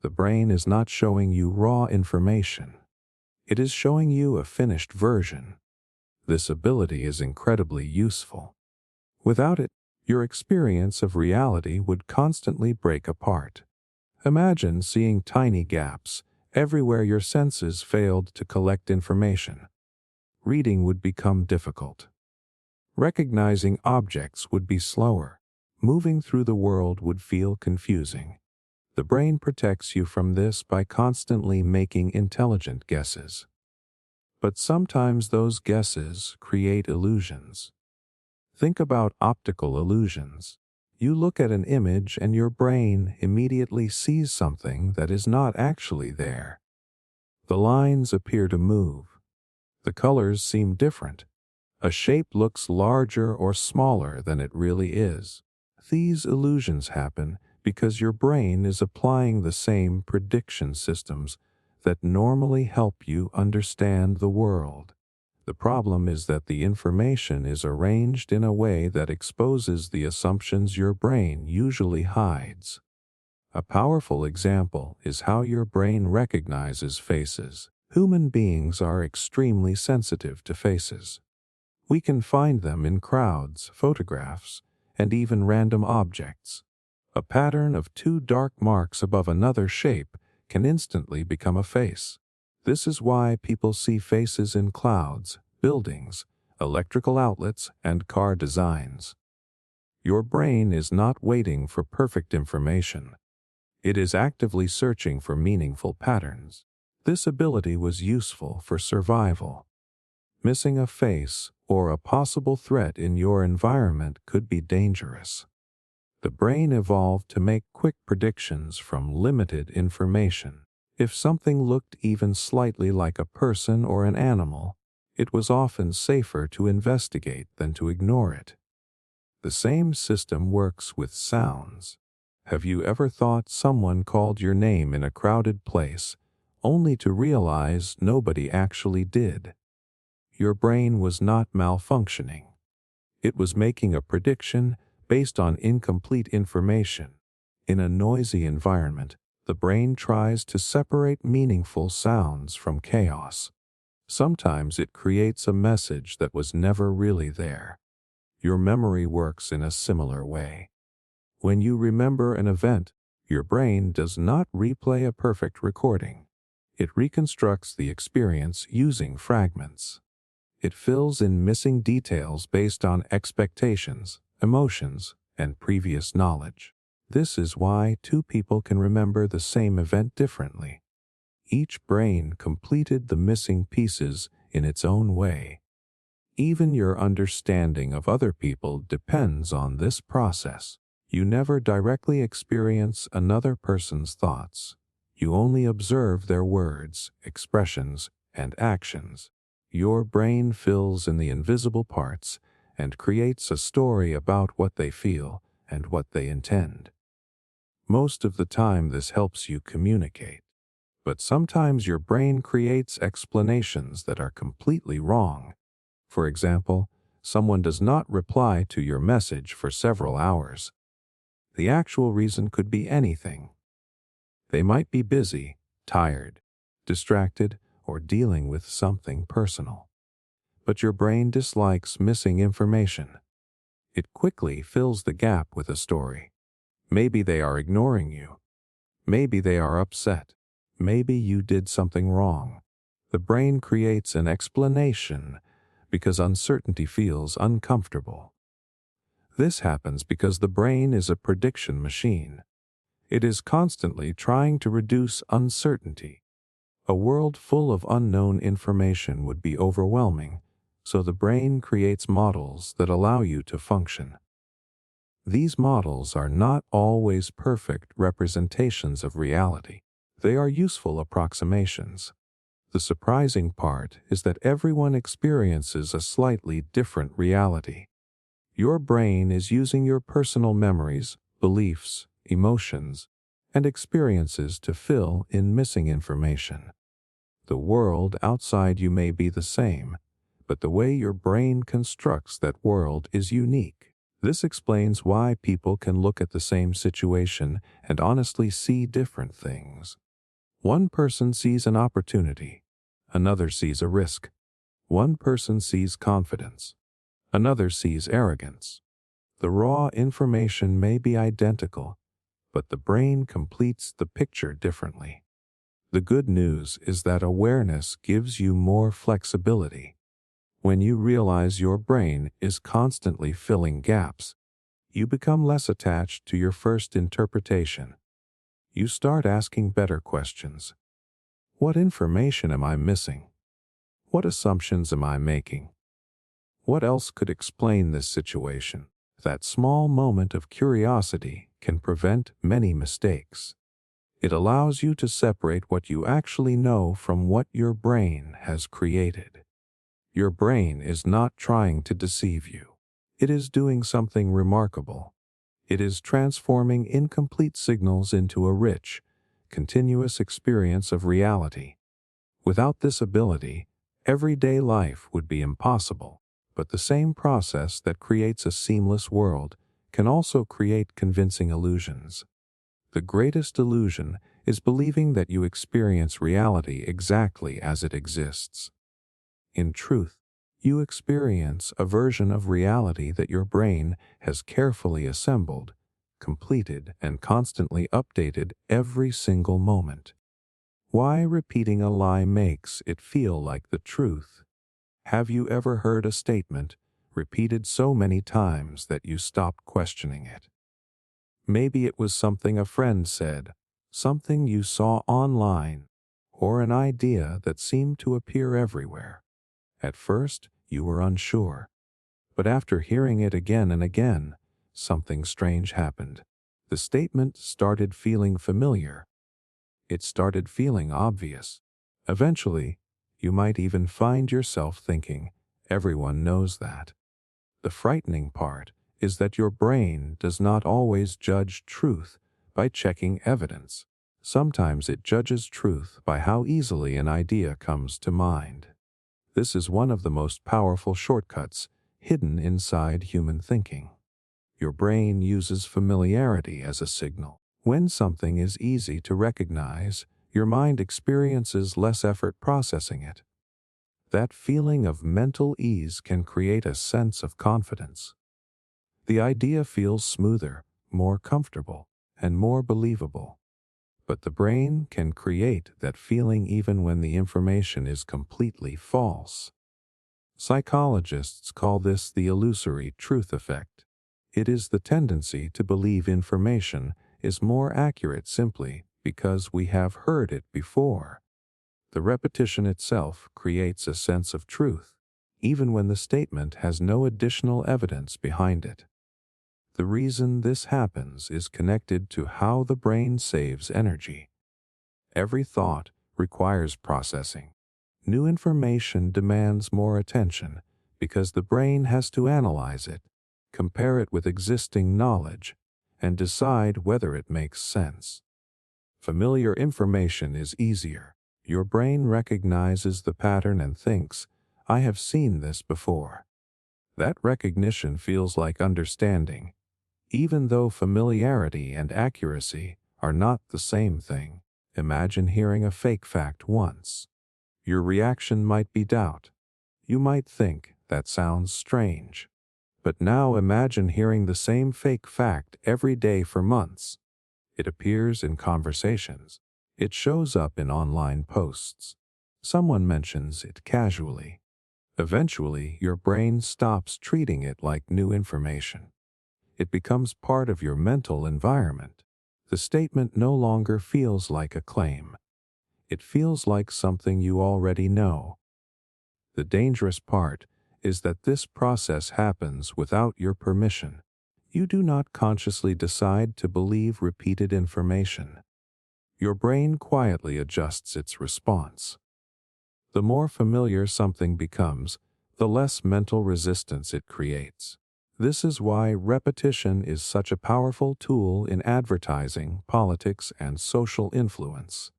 The brain is not showing you raw information. It is showing you a finished version. This ability is incredibly useful. Without it, your experience of reality would constantly break apart. Imagine seeing tiny gaps everywhere your senses failed to collect information. Reading would become difficult. Recognizing objects would be slower. Moving through the world would feel confusing. The brain protects you from this by constantly making intelligent guesses. But sometimes those guesses create illusions. Think about optical illusions. You look at an image and your brain immediately sees something that is not actually there. The lines appear to move. The colors seem different. A shape looks larger or smaller than it really is. These illusions happen because your brain is applying the same prediction systems that normally help you understand the world. The problem is that the information is arranged in a way that exposes the assumptions your brain usually hides. A powerful example is how your brain recognizes faces. Human beings are extremely sensitive to faces. We can find them in crowds, photographs, and even random objects. A pattern of two dark marks above another shape can instantly become a face. This is why people see faces in clouds, buildings, electrical outlets, and car designs. Your brain is not waiting for perfect information. It is actively searching for meaningful patterns. This ability was useful for survival. Missing a face or a possible threat in your environment could be dangerous. The brain evolved to make quick predictions from limited information. If something looked even slightly like a person or an animal, it was often safer to investigate than to ignore it. The same system works with sounds. Have you ever thought someone called your name in a crowded place, only to realize nobody actually did? Your brain was not malfunctioning. It was making a prediction based on incomplete information. In a noisy environment, the brain tries to separate meaningful sounds from chaos. Sometimes it creates a message that was never really there. Your memory works in a similar way. When you remember an event, your brain does not replay a perfect recording. It reconstructs the experience using fragments. It fills in missing details based on expectations, emotions, and previous knowledge. This is why two people can remember the same event differently. Each brain completed the missing pieces in its own way. Even your understanding of other people depends on this process. You never directly experience another person's thoughts. You only observe their words, expressions, and actions. Your brain fills in the invisible parts and creates a story about what they feel and what they intend. Most of the time this helps you communicate, but sometimes your brain creates explanations that are completely wrong. For example, someone does not reply to your message for several hours. The actual reason could be anything. They might be busy, tired, distracted, or dealing with something personal. But your brain dislikes missing information. It quickly fills the gap with a story. Maybe they are ignoring you. Maybe they are upset. Maybe you did something wrong. The brain creates an explanation because uncertainty feels uncomfortable. This happens because the brain is a prediction machine. It is constantly trying to reduce uncertainty. A world full of unknown information would be overwhelming, so the brain creates models that allow you to function. These models are not always perfect representations of reality. They are useful approximations. The surprising part is that everyone experiences a slightly different reality. Your brain is using your personal memories, beliefs, emotions, and experiences to fill in missing information. The world outside you may be the same, but the way your brain constructs that world is unique. This explains why people can look at the same situation and honestly see different things. One person sees an opportunity, another sees a risk. One person sees confidence, another sees arrogance. The raw information may be identical, but the brain completes the picture differently. The good news is that awareness gives you more flexibility. When you realize your brain is constantly filling gaps, you become less attached to your first interpretation. You start asking better questions. What information am I missing? What assumptions am I making? What else could explain this situation? That small moment of curiosity can prevent many mistakes. It allows you to separate what you actually know from what your brain has created. Your brain is not trying to deceive you. It is doing something remarkable. It is transforming incomplete signals into a rich, continuous experience of reality. Without this ability, everyday life would be impossible. But the same process that creates a seamless world can also create convincing illusions. The greatest illusion is believing that you experience reality exactly as it exists. In truth, you experience a version of reality that your brain has carefully assembled, completed, and constantly updated every single moment. Why repeating a lie makes it feel like the truth? Have you ever heard a statement repeated so many times that you stopped questioning it? Maybe it was something a friend said, something you saw online, or an idea that seemed to appear everywhere. At first, you were unsure, but after hearing it again and again, something strange happened. The statement started feeling familiar. It started feeling obvious. Eventually, you might even find yourself thinking, everyone knows that. The frightening part is that your brain does not always judge truth by checking evidence. Sometimes it judges truth by how easily an idea comes to mind. This is one of the most powerful shortcuts hidden inside human thinking. Your brain uses familiarity as a signal. When something is easy to recognize, your mind experiences less effort processing it. That feeling of mental ease can create a sense of confidence. The idea feels smoother, more comfortable, and more believable. But the brain can create that feeling even when the information is completely false. Psychologists call this the illusory truth effect. It is the tendency to believe information is more accurate simply because we have heard it before. The repetition itself creates a sense of truth, even when the statement has no additional evidence behind it. The reason this happens is connected to how the brain saves energy. Every thought requires processing. New information demands more attention because the brain has to analyze it, compare it with existing knowledge, and decide whether it makes sense. Familiar information is easier. Your brain recognizes the pattern and thinks, I have seen this before. That recognition feels like understanding, even though familiarity and accuracy are not the same thing. Imagine hearing a fake fact once. Your reaction might be doubt. You might think, that sounds strange. But now imagine hearing the same fake fact every day for months. It appears in conversations. It shows up in online posts. Someone mentions it casually. Eventually, your brain stops treating it like new information. It becomes part of your mental environment. The statement no longer feels like a claim. It feels like something you already know. The dangerous part is that this process happens without your permission. You do not consciously decide to believe repeated information. Your brain quietly adjusts its response. The more familiar something becomes, the less mental resistance it creates. This is why repetition is such a powerful tool in advertising, politics, and social influence.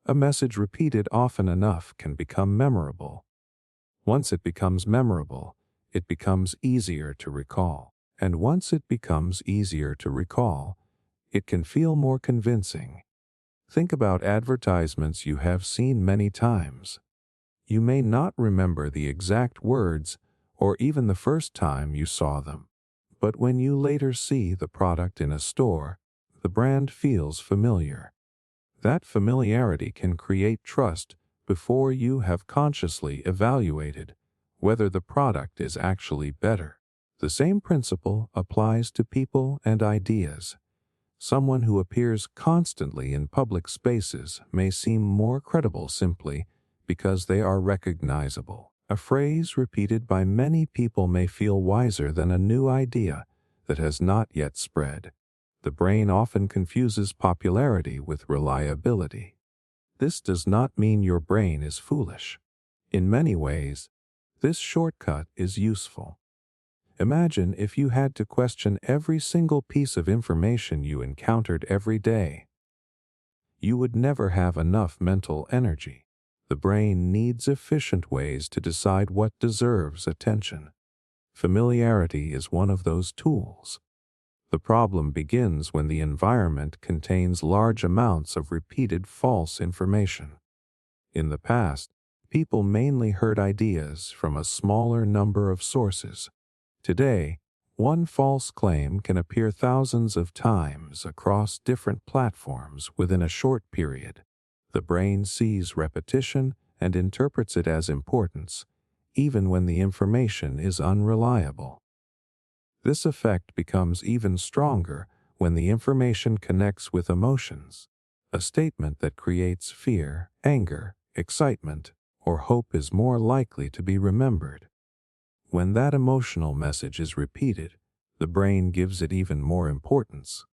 A message repeated often enough can become memorable. Once it becomes memorable, it becomes easier to recall. And once it becomes easier to recall, it can feel more convincing. Think about advertisements you have seen many times. You may not remember the exact words or even the first time you saw them. But when you later see the product in a store, the brand feels familiar. That familiarity can create trust before you have consciously evaluated whether the product is actually better. The same principle applies to people and ideas. Someone who appears constantly in public spaces may seem more credible simply because they are recognizable. A phrase repeated by many people may feel wiser than a new idea that has not yet spread. The brain often confuses popularity with reliability. This does not mean your brain is foolish. In many ways, this shortcut is useful. Imagine if you had to question every single piece of information you encountered every day. You would never have enough mental energy. The brain needs efficient ways to decide what deserves attention. Familiarity is one of those tools. The problem begins when the environment contains large amounts of repeated false information. In the past, people mainly heard ideas from a smaller number of sources. Today, one false claim can appear thousands of times across different platforms within a short period. The brain sees repetition and interprets it as importance, even when the information is unreliable. This effect becomes even stronger when the information connects with emotions. A statement that creates fear, anger, excitement, or hope is more likely to be remembered. When that emotional message is repeated, the brain gives it even more importance.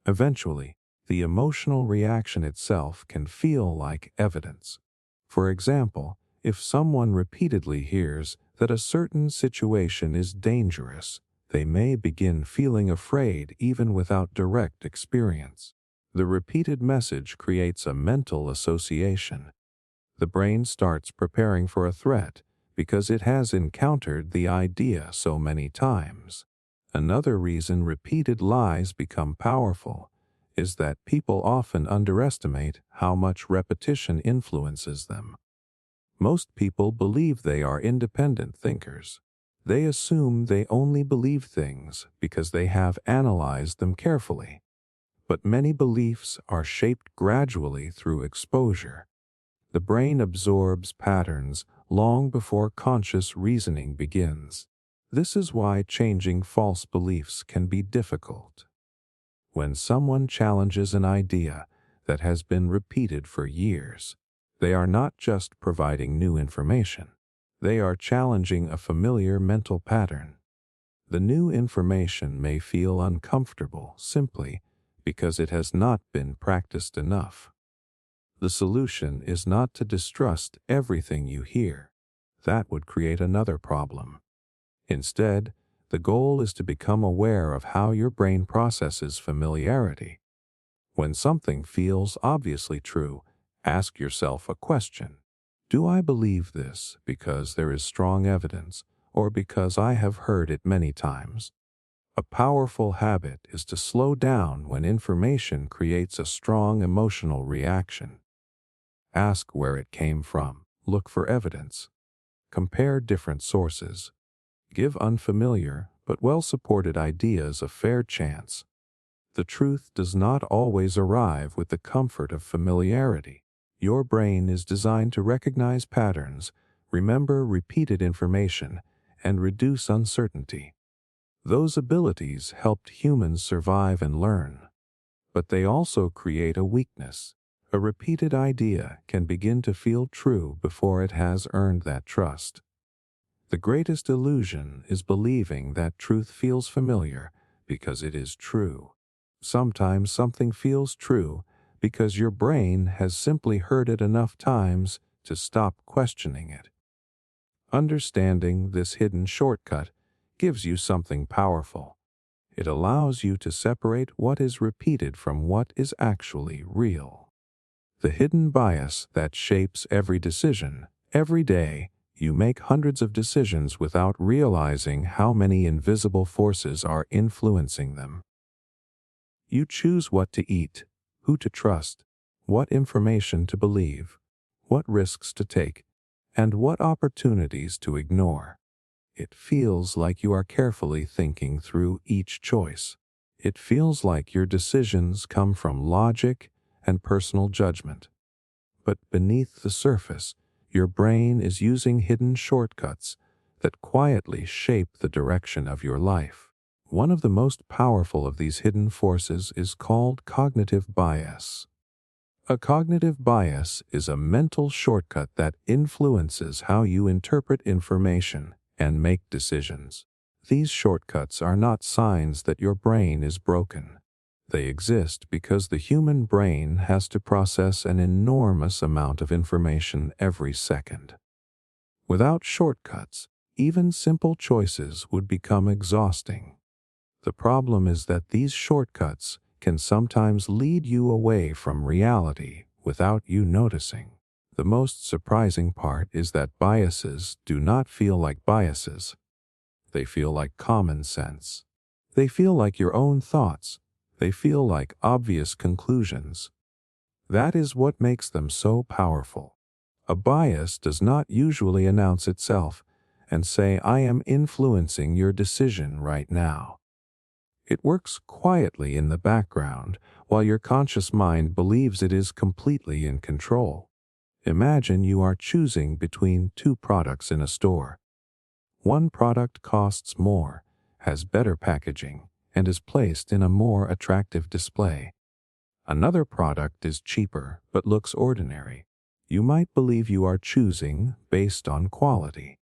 Eventually, the emotional reaction itself can feel like evidence. For example, if someone repeatedly hears that a certain situation is dangerous, they may begin feeling afraid even without direct experience. The repeated message creates a mental association. The brain starts preparing for a threat because it has encountered the idea so many times. Another reason repeated lies become powerful is that people often underestimate how much repetition influences them. Most people believe they are independent thinkers. They assume they only believe things because they have analyzed them carefully. But many beliefs are shaped gradually through exposure. The brain absorbs patterns long before conscious reasoning begins. This is why changing false beliefs can be difficult. When someone challenges an idea that has been repeated for years, they are not just providing new information. They are challenging a familiar mental pattern. The new information may feel uncomfortable simply because it has not been practiced enough. The solution is not to distrust everything you hear. That would create another problem. Instead, the goal is to become aware of how your brain processes familiarity. When something feels obviously true, ask yourself a question. Do I believe this because there is strong evidence or because I have heard it many times? A powerful habit is to slow down when information creates a strong emotional reaction. Ask where it came from. Look for evidence. Compare different sources. Give unfamiliar but well-supported ideas a fair chance. The truth does not always arrive with the comfort of familiarity. Your brain is designed to recognize patterns, remember repeated information, and reduce uncertainty. Those abilities helped humans survive and learn. But they also create a weakness. A repeated idea can begin to feel true before it has earned that trust. The greatest illusion is believing that truth feels familiar because it is true. Sometimes something feels true because your brain has simply heard it enough times to stop questioning it. Understanding this hidden shortcut gives you something powerful. It allows you to separate what is repeated from what is actually real. The hidden bias that shapes every decision. Every day, you make hundreds of decisions without realizing how many invisible forces are influencing them. You choose what to eat, who to trust, what information to believe, what risks to take, and what opportunities to ignore. It feels like you are carefully thinking through each choice. It feels like your decisions come from logic and personal judgment. But beneath the surface, your brain is using hidden shortcuts that quietly shape the direction of your life. One of the most powerful of these hidden forces is called cognitive bias. A cognitive bias is a mental shortcut that influences how you interpret information and make decisions. These shortcuts are not signs that your brain is broken. They exist because the human brain has to process an enormous amount of information every second. Without shortcuts, even simple choices would become exhausting. The problem is that these shortcuts can sometimes lead you away from reality without you noticing. The most surprising part is that biases do not feel like biases. They feel like common sense. They feel like your own thoughts. They feel like obvious conclusions. That is what makes them so powerful. A bias does not usually announce itself and say, "I am influencing your decision right now." It works quietly in the background while your conscious mind believes it is completely in control. Imagine you are choosing between two products in a store. One product costs more, has better packaging, and is placed in a more attractive display. Another product is cheaper but looks ordinary. You might believe you are choosing based on quality,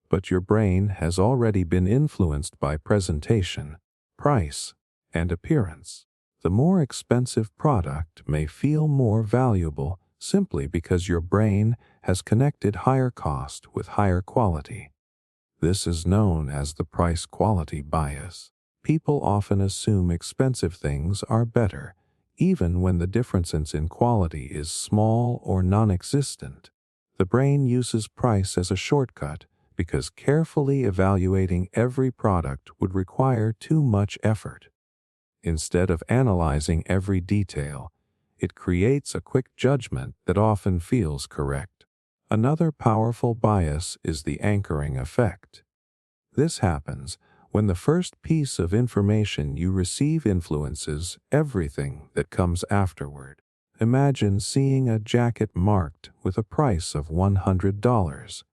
but your brain has already been influenced by presentation, price, and appearance. The more expensive product may feel more valuable simply because your brain has connected higher cost with higher quality. This is known as the price-quality bias. People often assume expensive things are better, even when the difference in quality is small or non-existent. The brain uses price as a shortcut because carefully evaluating every product would require too much effort. Instead of analyzing every detail, it creates a quick judgment that often feels correct. Another powerful bias is the anchoring effect. This happens when the first piece of information you receive influences everything that comes afterward. Imagine seeing a jacket marked with a price of $100,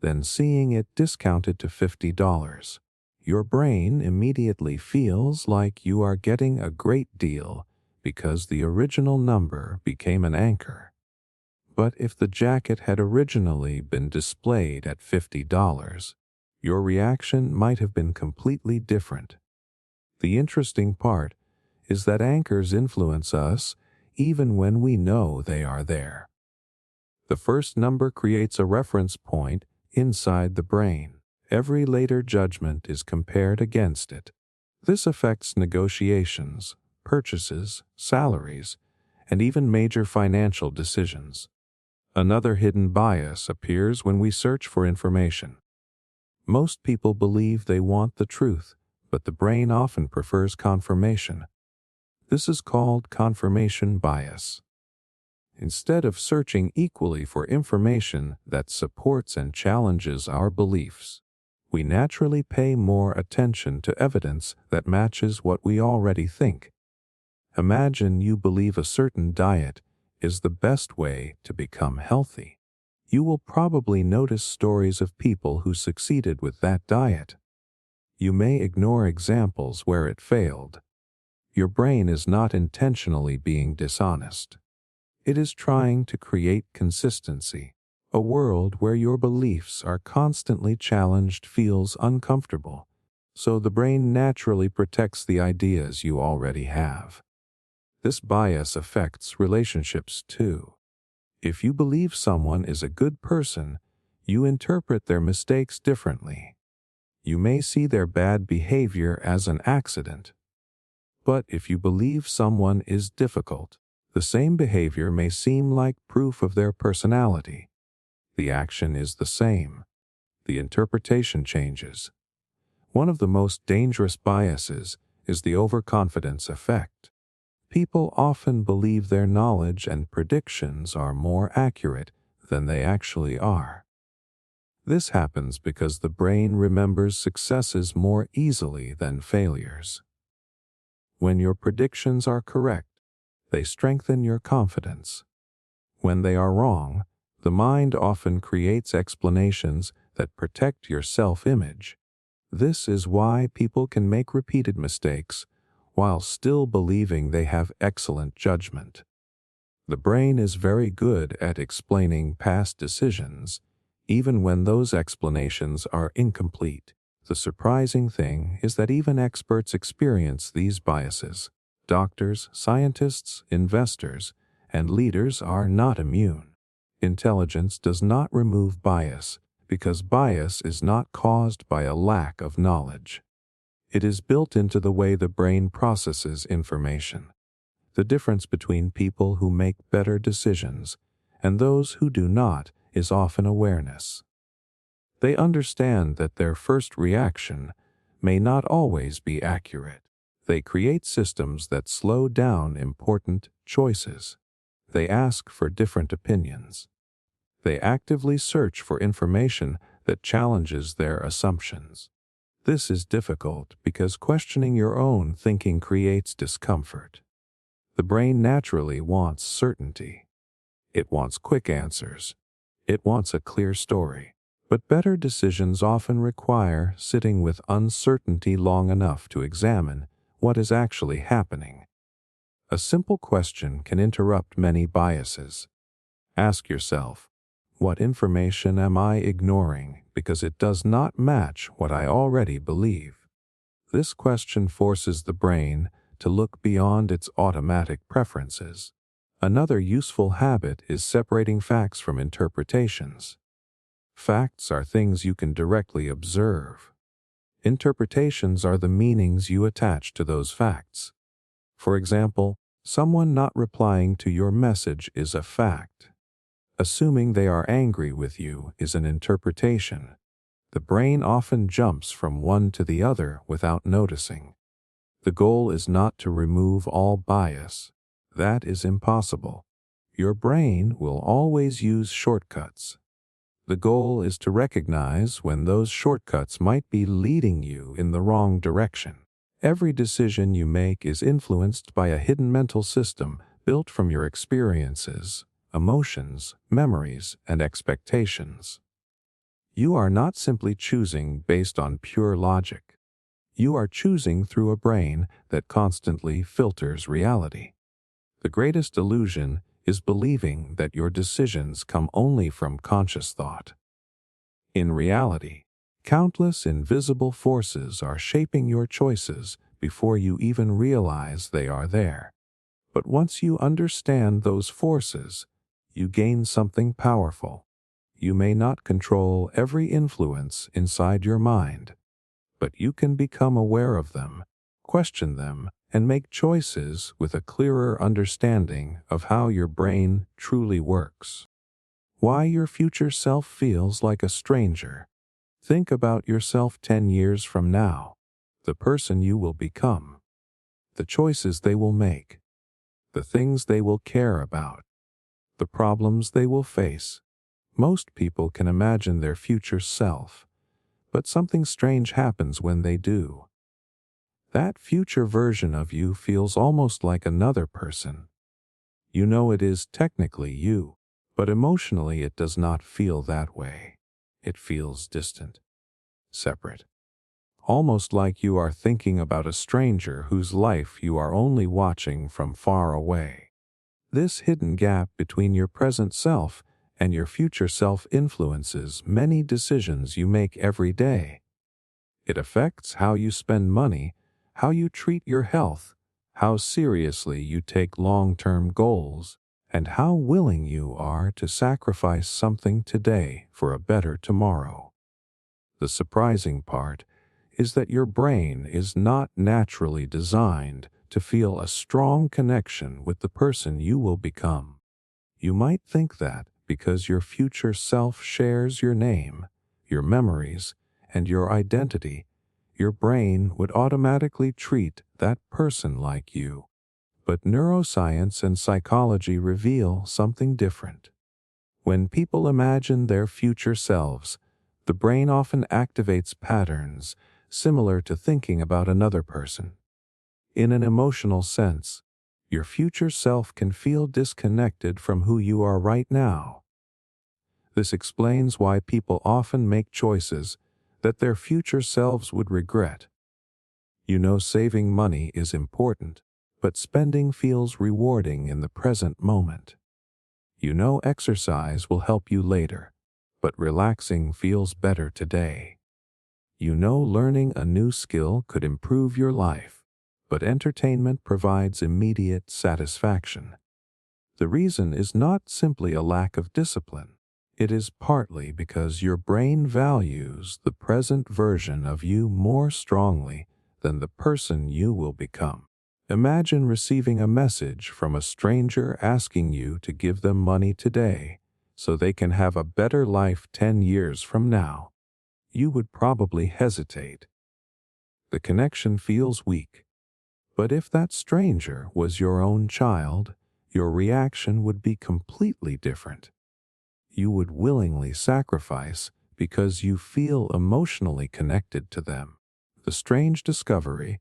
then seeing it discounted to $50. Your brain immediately feels like you are getting a great deal because the original number became an anchor. But if the jacket had originally been displayed at $50, your reaction might have been completely different. The interesting part is that anchors influence us even when we know they are there. The first number creates a reference point inside the brain. Every later judgment is compared against it. This affects negotiations, purchases, salaries, and even major financial decisions. Another hidden bias appears when we search for information. Most people believe they want the truth, but the brain often prefers confirmation. This is called confirmation bias. Instead of searching equally for information that supports and challenges our beliefs, we naturally pay more attention to evidence that matches what we already think. Imagine you believe a certain diet is the best way to become healthy. You will probably notice stories of people who succeeded with that diet. You may ignore examples where it failed. Your brain is not intentionally being dishonest. It is trying to create consistency. A world where your beliefs are constantly challenged feels uncomfortable, so the brain naturally protects the ideas you already have. This bias affects relationships too. If you believe someone is a good person, you interpret their mistakes differently. You may see their bad behavior as an accident. But if you believe someone is difficult, the same behavior may seem like proof of their personality. The action is the same. The interpretation changes. One of the most dangerous biases is the overconfidence effect. People often believe their knowledge and predictions are more accurate than they actually are. This happens because the brain remembers successes more easily than failures. When your predictions are correct, they strengthen your confidence. When they are wrong, the mind often creates explanations that protect your self-image. This is why people can make repeated mistakes while still believing they have excellent judgment. The brain is very good at explaining past decisions, even when those explanations are incomplete. The surprising thing is that even experts experience these biases. Doctors, scientists, investors, and leaders are not immune. Intelligence does not remove bias because bias is not caused by a lack of knowledge. It is built into the way the brain processes information. The difference between people who make better decisions and those who do not is often awareness. They understand that their first reaction may not always be accurate. They create systems that slow down important choices. They ask for different opinions. They actively search for information that challenges their assumptions. This is difficult because questioning your own thinking creates discomfort. The brain naturally wants certainty. It wants quick answers. It wants a clear story. But better decisions often require sitting with uncertainty long enough to examine what is actually happening. A simple question can interrupt many biases. Ask yourself, what information am I ignoring because it does not match what I already believe? This question forces the brain to look beyond its automatic preferences. Another useful habit is separating facts from interpretations. Facts are things you can directly observe. Interpretations are the meanings you attach to those facts. For example, someone not replying to your message is a fact. Assuming they are angry with you is an interpretation. The brain often jumps from one to the other without noticing. The goal is not to remove all bias. That is impossible. Your brain will always use shortcuts. The goal is to recognize when those shortcuts might be leading you in the wrong direction. Every decision you make is influenced by a hidden mental system built from your experiences, emotions, memories, and expectations. You are not simply choosing based on pure logic. You are choosing through a brain that constantly filters reality. The greatest illusion is believing that your decisions come only from conscious thought. In reality, countless invisible forces are shaping your choices before you even realize they are there. But once you understand those forces, you gain something powerful. You may not control every influence inside your mind, but you can become aware of them, question them, and make choices with a clearer understanding of how your brain truly works. Why your future self feels like a stranger. Think about yourself 10 years from now, the person you will become, the choices they will make, the things they will care about, the problems they will face. Most people can imagine their future self, but something strange happens when they do. That future version of you feels almost like another person. You know it is technically you, but emotionally it does not feel that way. It feels distant, separate. Almost like you are thinking about a stranger whose life you are only watching from far away. This hidden gap between your present self and your future self influences many decisions you make every day. It affects how you spend money, how you treat your health, how seriously you take long-term goals, and how willing you are to sacrifice something today for a better tomorrow. The surprising part is that your brain is not naturally designed to feel a strong connection with the person you will become. You might think that because your future self shares your name, your memories, and your identity, your brain would automatically treat that person like you. But neuroscience and psychology reveal something different. When people imagine their future selves, the brain often activates patterns similar to thinking about another person. In an emotional sense, your future self can feel disconnected from who you are right now. This explains why people often make choices that their future selves would regret. You know saving money is important, but spending feels rewarding in the present moment. You know exercise will help you later, but relaxing feels better today. You know learning a new skill could improve your life, but entertainment provides immediate satisfaction. The reason is not simply a lack of discipline. It is partly because your brain values the present version of you more strongly than the person you will become. Imagine receiving a message from a stranger asking you to give them money today so they can have a better life 10 years from now. You would probably hesitate. The connection feels weak. But if that stranger was your own child, your reaction would be completely different. You would willingly sacrifice because you feel emotionally connected to them. The strange discovery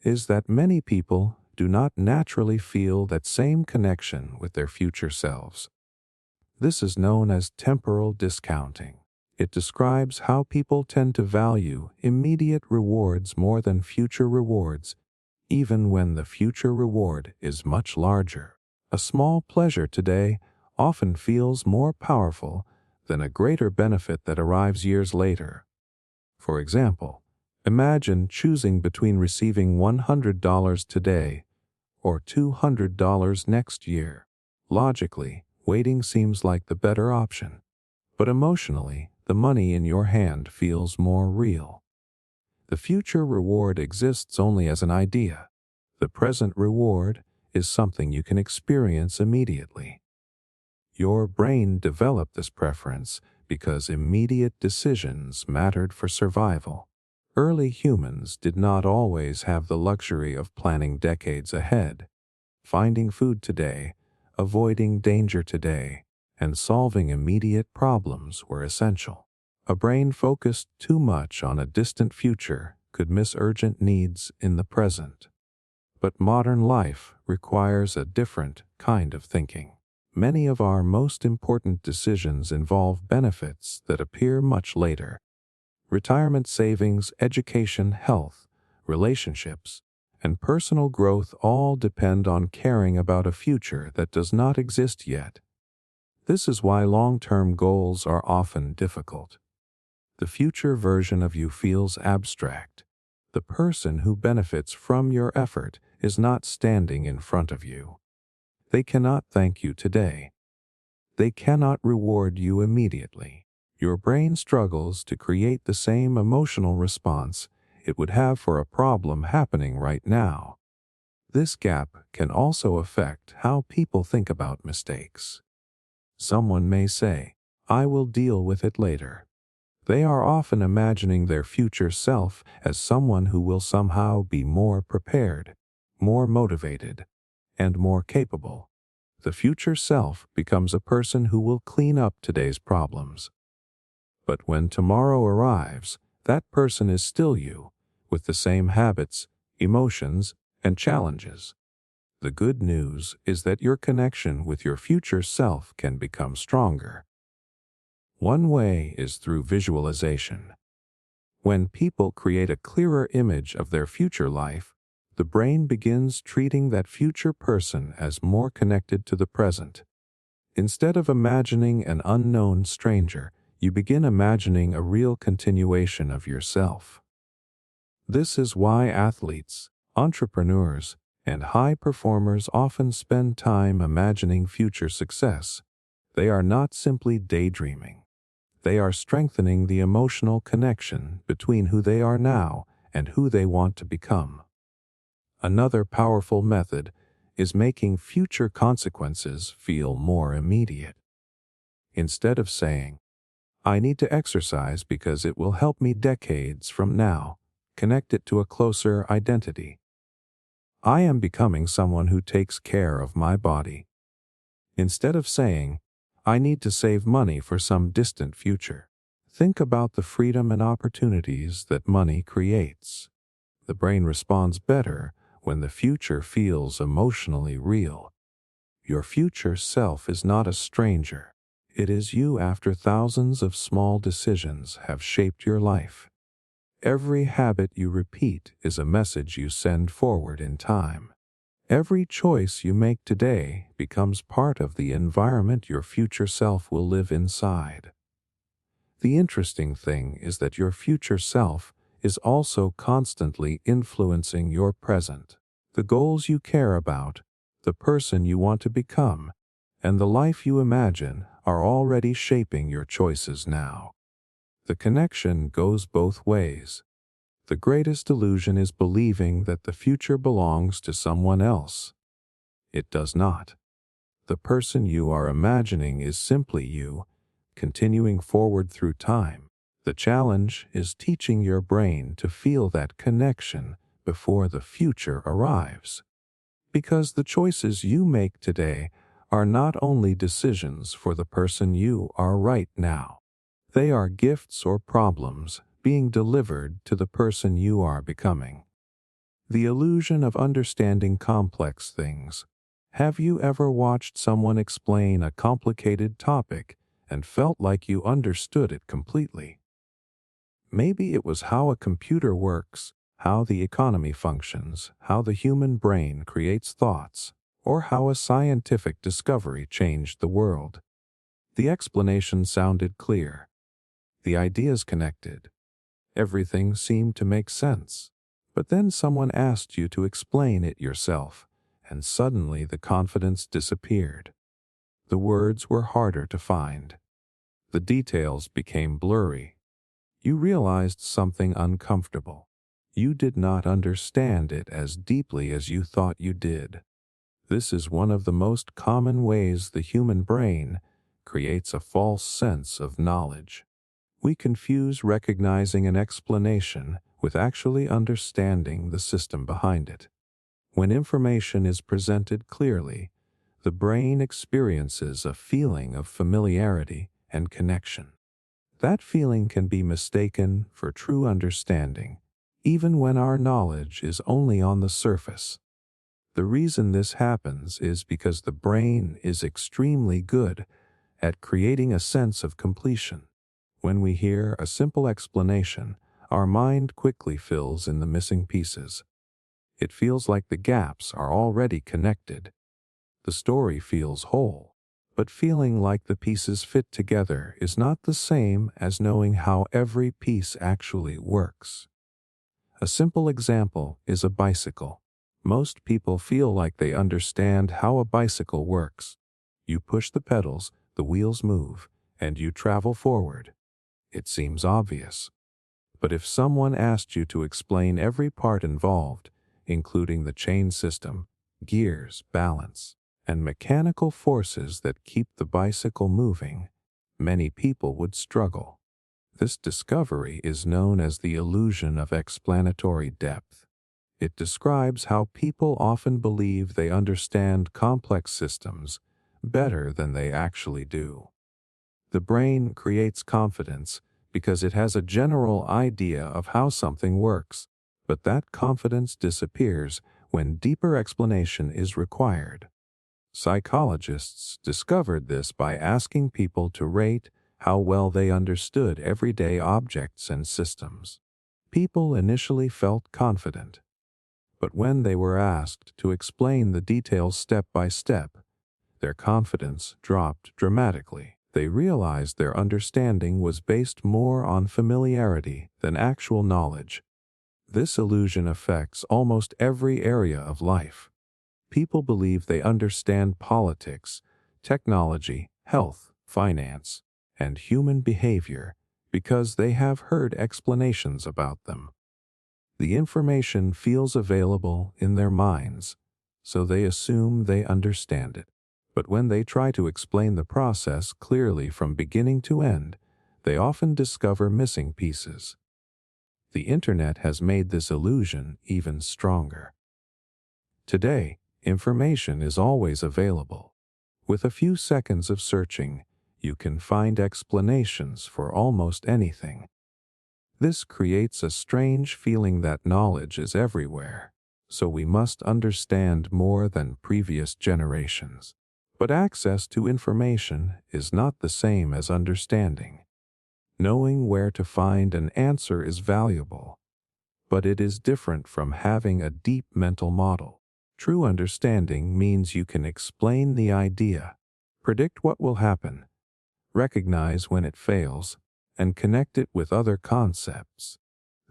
is that many people do not naturally feel that same connection with their future selves. This is known as temporal discounting. It describes how people tend to value immediate rewards more than future rewards, even when the future reward is much larger. A small pleasure today often feels more powerful than a greater benefit that arrives years later. For example, imagine choosing between receiving $100 today or $200 next year. Logically, waiting seems like the better option, but emotionally, the money in your hand feels more real. The future reward exists only as an idea. The present reward is something you can experience immediately. Your brain developed this preference because immediate decisions mattered for survival. Early humans did not always have the luxury of planning decades ahead. Finding food today, avoiding danger today, and solving immediate problems were essential. A brain focused too much on a distant future could miss urgent needs in the present. But modern life requires a different kind of thinking. Many of our most important decisions involve benefits that appear much later. Retirement savings, education, health, relationships, and personal growth all depend on caring about a future that does not exist yet. This is why long-term goals are often difficult. The future version of you feels abstract. The person who benefits from your effort is not standing in front of you. They cannot thank you today. They cannot reward you immediately. Your brain struggles to create the same emotional response it would have for a problem happening right now. This gap can also affect how people think about mistakes. Someone may say, "I will deal with it later." They are often imagining their future self as someone who will somehow be more prepared, more motivated, and more capable. The future self becomes a person who will clean up today's problems. But when tomorrow arrives, that person is still you, with the same habits, emotions, and challenges. The good news is that your connection with your future self can become stronger. One way is through visualization. When people create a clearer image of their future life, the brain begins treating that future person as more connected to the present. Instead of imagining an unknown stranger, you begin imagining a real continuation of yourself. This is why athletes, entrepreneurs, and high performers often spend time imagining future success. They are not simply daydreaming. They are strengthening the emotional connection between who they are now and who they want to become. Another powerful method is making future consequences feel more immediate. Instead of saying, "I need to exercise because it will help me decades from now," connect it to a closer identity. I am becoming someone who takes care of my body. Instead of saying, "I need to save money for some distant future," think about the freedom and opportunities that money creates. The brain responds better when the future feels emotionally real. Your future self is not a stranger. It is you after thousands of small decisions have shaped your life. Every habit you repeat is a message you send forward in time. Every choice you make today becomes part of the environment your future self will live inside. The interesting thing is that your future self is also constantly influencing your present. The goals you care about, the person you want to become, and the life you imagine are already shaping your choices now. The connection goes both ways. The greatest illusion is believing that the future belongs to someone else. It does not. The person you are imagining is simply you, continuing forward through time. The challenge is teaching your brain to feel that connection before the future arrives. Because the choices you make today are not only decisions for the person you are right now. They are gifts or problems being delivered to the person you are becoming. The illusion of understanding complex things. Have you ever watched someone explain a complicated topic and felt like you understood it completely? Maybe it was how a computer works, how the economy functions, how the human brain creates thoughts, or how a scientific discovery changed the world. The explanation sounded clear. The ideas connected. Everything seemed to make sense. But then someone asked you to explain it yourself, and suddenly the confidence disappeared. The words were harder to find. The details became blurry. You realized something uncomfortable. You did not understand it as deeply as you thought you did. This is one of the most common ways the human brain creates a false sense of knowledge. We confuse recognizing an explanation with actually understanding the system behind it. When information is presented clearly, the brain experiences a feeling of familiarity and connection. That feeling can be mistaken for true understanding, even when our knowledge is only on the surface. The reason this happens is because the brain is extremely good at creating a sense of completion. When we hear a simple explanation, our mind quickly fills in the missing pieces. It feels like the gaps are already connected. The story feels whole, but feeling like the pieces fit together is not the same as knowing how every piece actually works. A simple example is a bicycle. Most people feel like they understand how a bicycle works. You push the pedals, the wheels move, and you travel forward. It seems obvious. But if someone asked you to explain every part involved, including the chain system, gears, balance, and mechanical forces that keep the bicycle moving, many people would struggle. This discovery is known as the illusion of explanatory depth. It describes how people often believe they understand complex systems better than they actually do. The brain creates confidence because it has a general idea of how something works, but that confidence disappears when deeper explanation is required. Psychologists discovered this by asking people to rate how well they understood everyday objects and systems. People initially felt confident, but when they were asked to explain the details step by step, their confidence dropped dramatically. They realized their understanding was based more on familiarity than actual knowledge. This illusion affects almost every area of life. People believe they understand politics, technology, health, finance, and human behavior because they have heard explanations about them. The information feels available in their minds, so they assume they understand it. But when they try to explain the process clearly from beginning to end, they often discover missing pieces. The internet has made this illusion even stronger. Today, information is always available. With a few seconds of searching, you can find explanations for almost anything. This creates a strange feeling that knowledge is everywhere, so we must understand more than previous generations. But access to information is not the same as understanding. Knowing where to find an answer is valuable, but it is different from having a deep mental model. True understanding means you can explain the idea, predict what will happen, recognize when it fails, and connect it with other concepts.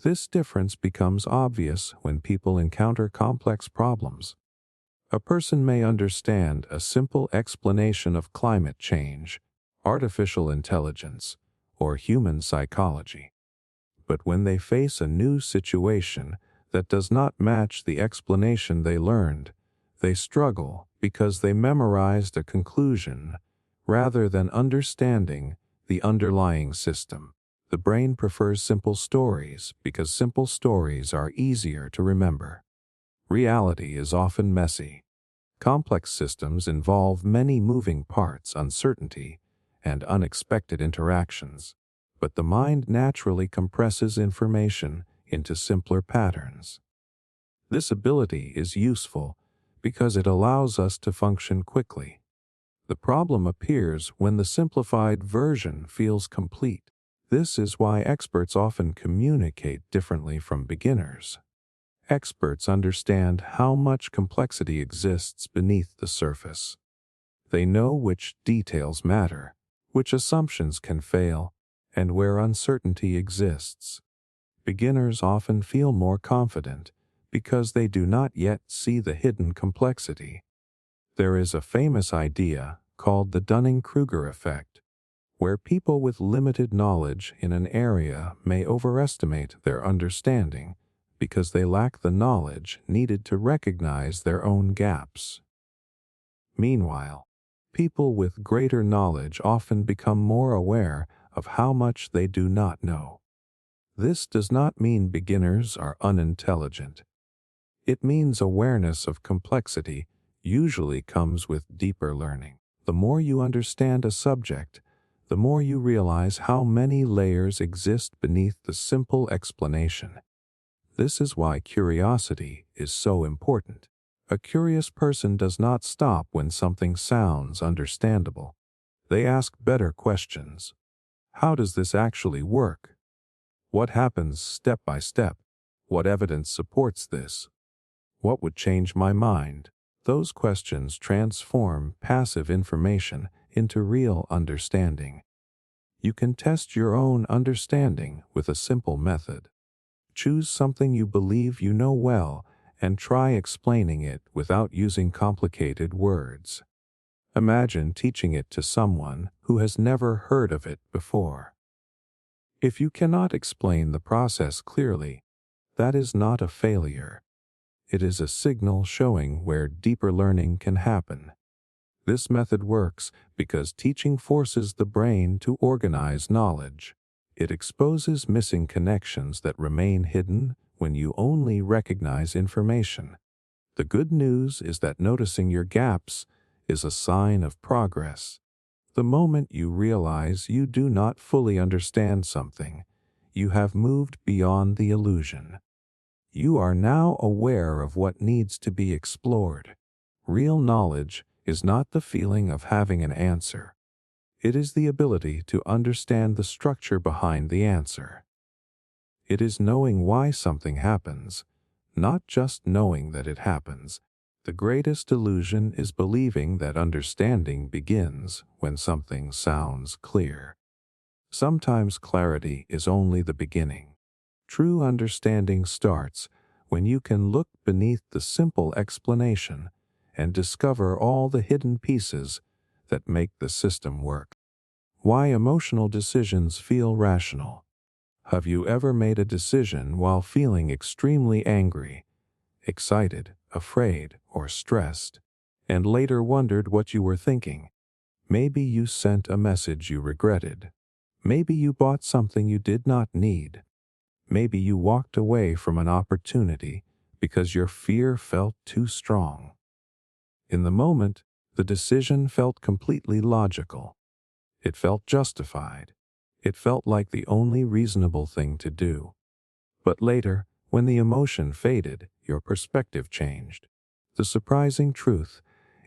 This difference becomes obvious when people encounter complex problems. A person may understand a simple explanation of climate change, artificial intelligence, or human psychology. But when they face a new situation that does not match the explanation they learned, they struggle because they memorized a conclusion rather than understanding the underlying system. The brain prefers simple stories because simple stories are easier to remember. Reality is often messy. Complex systems involve many moving parts, uncertainty, and unexpected interactions. But the mind naturally compresses information into simpler patterns. This ability is useful because it allows us to function quickly. The problem appears when the simplified version feels complete. This is why experts often communicate differently from beginners. Experts understand how much complexity exists beneath the surface. They know which details matter, which assumptions can fail, and where uncertainty exists. Beginners often feel more confident because they do not yet see the hidden complexity. There is a famous idea called the Dunning-Kruger effect, where people with limited knowledge in an area may overestimate their understanding because they lack the knowledge needed to recognize their own gaps. Meanwhile, people with greater knowledge often become more aware of how much they do not know. This does not mean beginners are unintelligent. It means awareness of complexity usually comes with deeper learning. The more you understand a subject, the more you realize how many layers exist beneath the simple explanation. This is why curiosity is so important. A curious person does not stop when something sounds understandable. They ask better questions. How does this actually work? What happens step by step? What evidence supports this? What would change my mind? Those questions transform passive information into real understanding. You can test your own understanding with a simple method. Choose something you believe you know well and try explaining it without using complicated words. Imagine teaching it to someone who has never heard of it before. If you cannot explain the process clearly, that is not a failure. It is a signal showing where deeper learning can happen. This method works because teaching forces the brain to organize knowledge. It exposes missing connections that remain hidden when you only recognize information. The good news is that noticing your gaps is a sign of progress. The moment you realize you do not fully understand something, you have moved beyond the illusion. You are now aware of what needs to be explored. Real knowledge is not the feeling of having an answer. It is the ability to understand the structure behind the answer. It is knowing why something happens, not just knowing that it happens. The greatest illusion is believing that understanding begins when something sounds clear. Sometimes clarity is only the beginning. True understanding starts when you can look beneath the simple explanation and discover all the hidden pieces that make the system work. Why emotional decisions feel rational. Have you ever made a decision while feeling extremely angry, excited, afraid, or stressed, and later wondered what you were thinking? Maybe you sent a message you regretted. Maybe you bought something you did not need. Maybe you walked away from an opportunity because your fear felt too strong. In the moment, the decision felt completely logical. It felt justified. It felt like the only reasonable thing to do. But later, when the emotion faded, your perspective changed. The surprising truth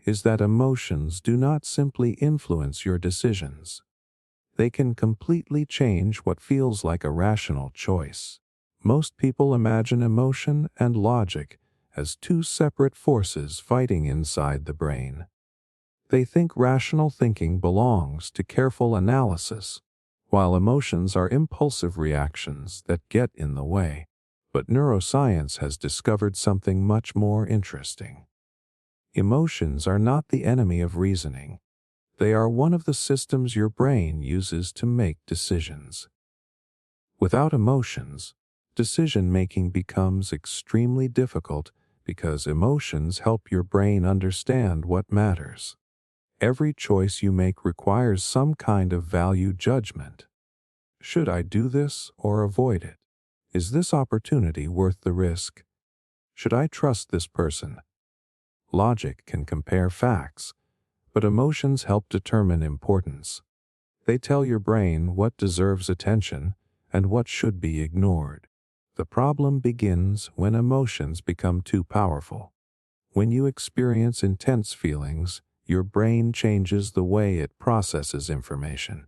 is that emotions do not simply influence your decisions. They can completely change what feels like a rational choice. Most people imagine emotion and logic as two separate forces fighting inside the brain. They think rational thinking belongs to careful analysis, while emotions are impulsive reactions that get in the way. But neuroscience has discovered something much more interesting. Emotions are not the enemy of reasoning. They are one of the systems your brain uses to make decisions. Without emotions, decision-making becomes extremely difficult because emotions help your brain understand what matters. Every choice you make requires some kind of value judgment. Should I do this or avoid it? Is this opportunity worth the risk? Should I trust this person? Logic can compare facts, but emotions help determine importance. They tell your brain what deserves attention and what should be ignored. The problem begins when emotions become too powerful. When you experience intense feelings, your brain changes the way it processes information.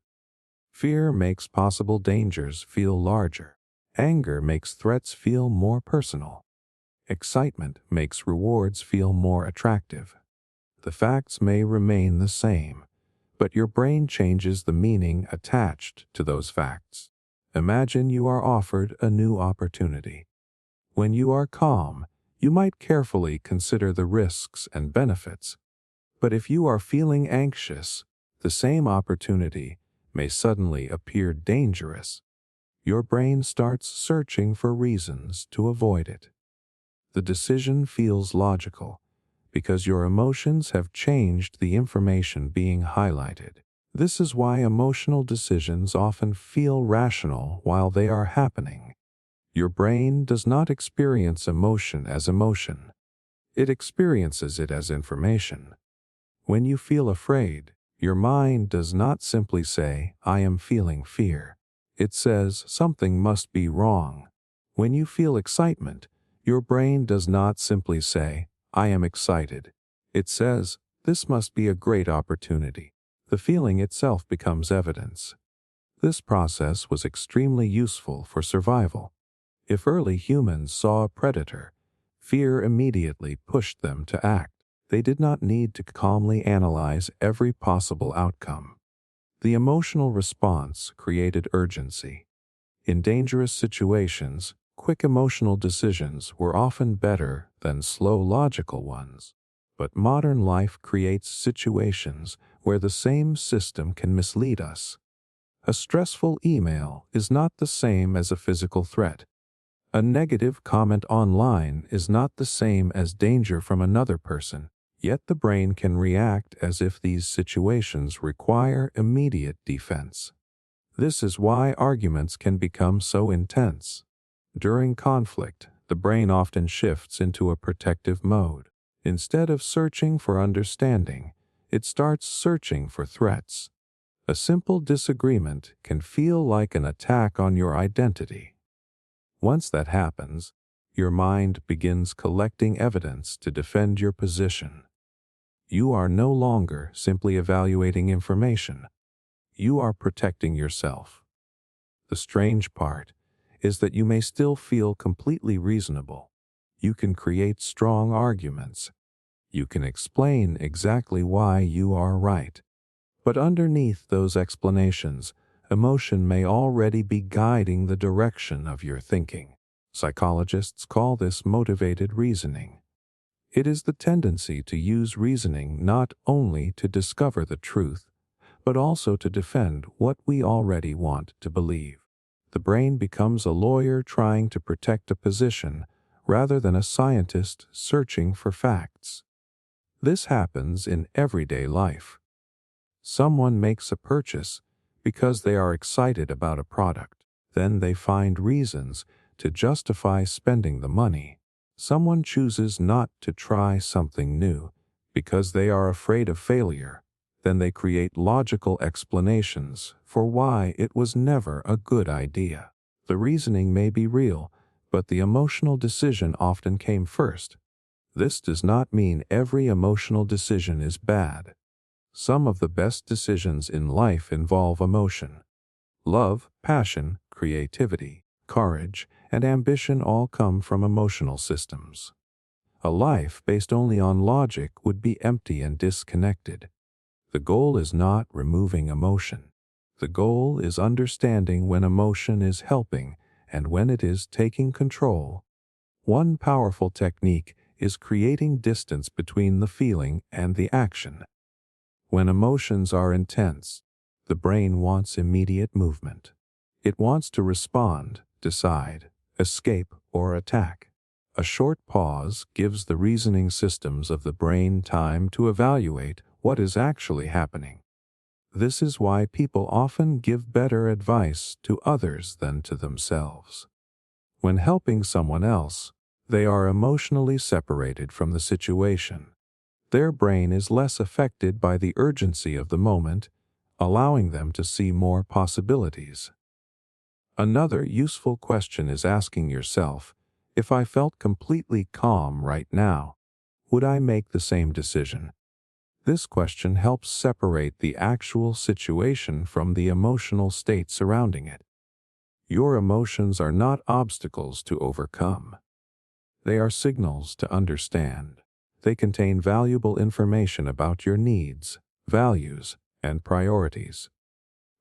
Fear makes possible dangers feel larger. Anger makes threats feel more personal. Excitement makes rewards feel more attractive. The facts may remain the same, but your brain changes the meaning attached to those facts. Imagine you are offered a new opportunity. When you are calm, you might carefully consider the risks and benefits. But if you are feeling anxious, the same opportunity may suddenly appear dangerous. Your brain starts searching for reasons to avoid it. The decision feels logical because your emotions have changed the information being highlighted. This is why emotional decisions often feel rational while they are happening. Your brain does not experience emotion as emotion. It experiences it as information. When you feel afraid, your mind does not simply say, "I am feeling fear." It says, "Something must be wrong." When you feel excitement, your brain does not simply say, "I am excited." It says, "This must be a great opportunity." The feeling itself becomes evidence. This process was extremely useful for survival. If early humans saw a predator, fear immediately pushed them to act. They did not need to calmly analyze every possible outcome. The emotional response created urgency. In dangerous situations, quick emotional decisions were often better than slow logical ones. But modern life creates situations where the same system can mislead us. A stressful email is not the same as a physical threat. A negative comment online is not the same as danger from another person. Yet the brain can react as if these situations require immediate defense. This is why arguments can become so intense. During conflict, the brain often shifts into a protective mode. Instead of searching for understanding, it starts searching for threats. A simple disagreement can feel like an attack on your identity. Once that happens, your mind begins collecting evidence to defend your position. You are no longer simply evaluating information. You are protecting yourself. The strange part is that you may still feel completely reasonable. You can create strong arguments. You can explain exactly why you are right. But underneath those explanations, emotion may already be guiding the direction of your thinking. Psychologists call this motivated reasoning. It is the tendency to use reasoning not only to discover the truth, but also to defend what we already want to believe. The brain becomes a lawyer trying to protect a position rather than a scientist searching for facts. This happens in everyday life. Someone makes a purchase because they are excited about a product. Then they find reasons to justify spending the money. Someone chooses not to try something new because they are afraid of failure. Then they create logical explanations for why it was never a good idea. The reasoning may be real, but the emotional decision often came first. This does not mean every emotional decision is bad. Some of the best decisions in life involve emotion. Love, passion, creativity, courage, and ambition all come from emotional systems. A life based only on logic would be empty and disconnected. The goal is not removing emotion. The goal is understanding when emotion is helping and when it is taking control. One powerful technique is creating distance between the feeling and the action. When emotions are intense, the brain wants immediate movement. It wants to respond, decide, escape, or attack. A short pause gives the reasoning systems of the brain time to evaluate what is actually happening. This is why people often give better advice to others than to themselves. When helping someone else, they are emotionally separated from the situation. Their brain is less affected by the urgency of the moment, allowing them to see more possibilities. Another useful question is asking yourself, if I felt completely calm right now, would I make the same decision? This question helps separate the actual situation from the emotional state surrounding it. Your emotions are not obstacles to overcome. They are signals to understand. They contain valuable information about your needs, values, and priorities.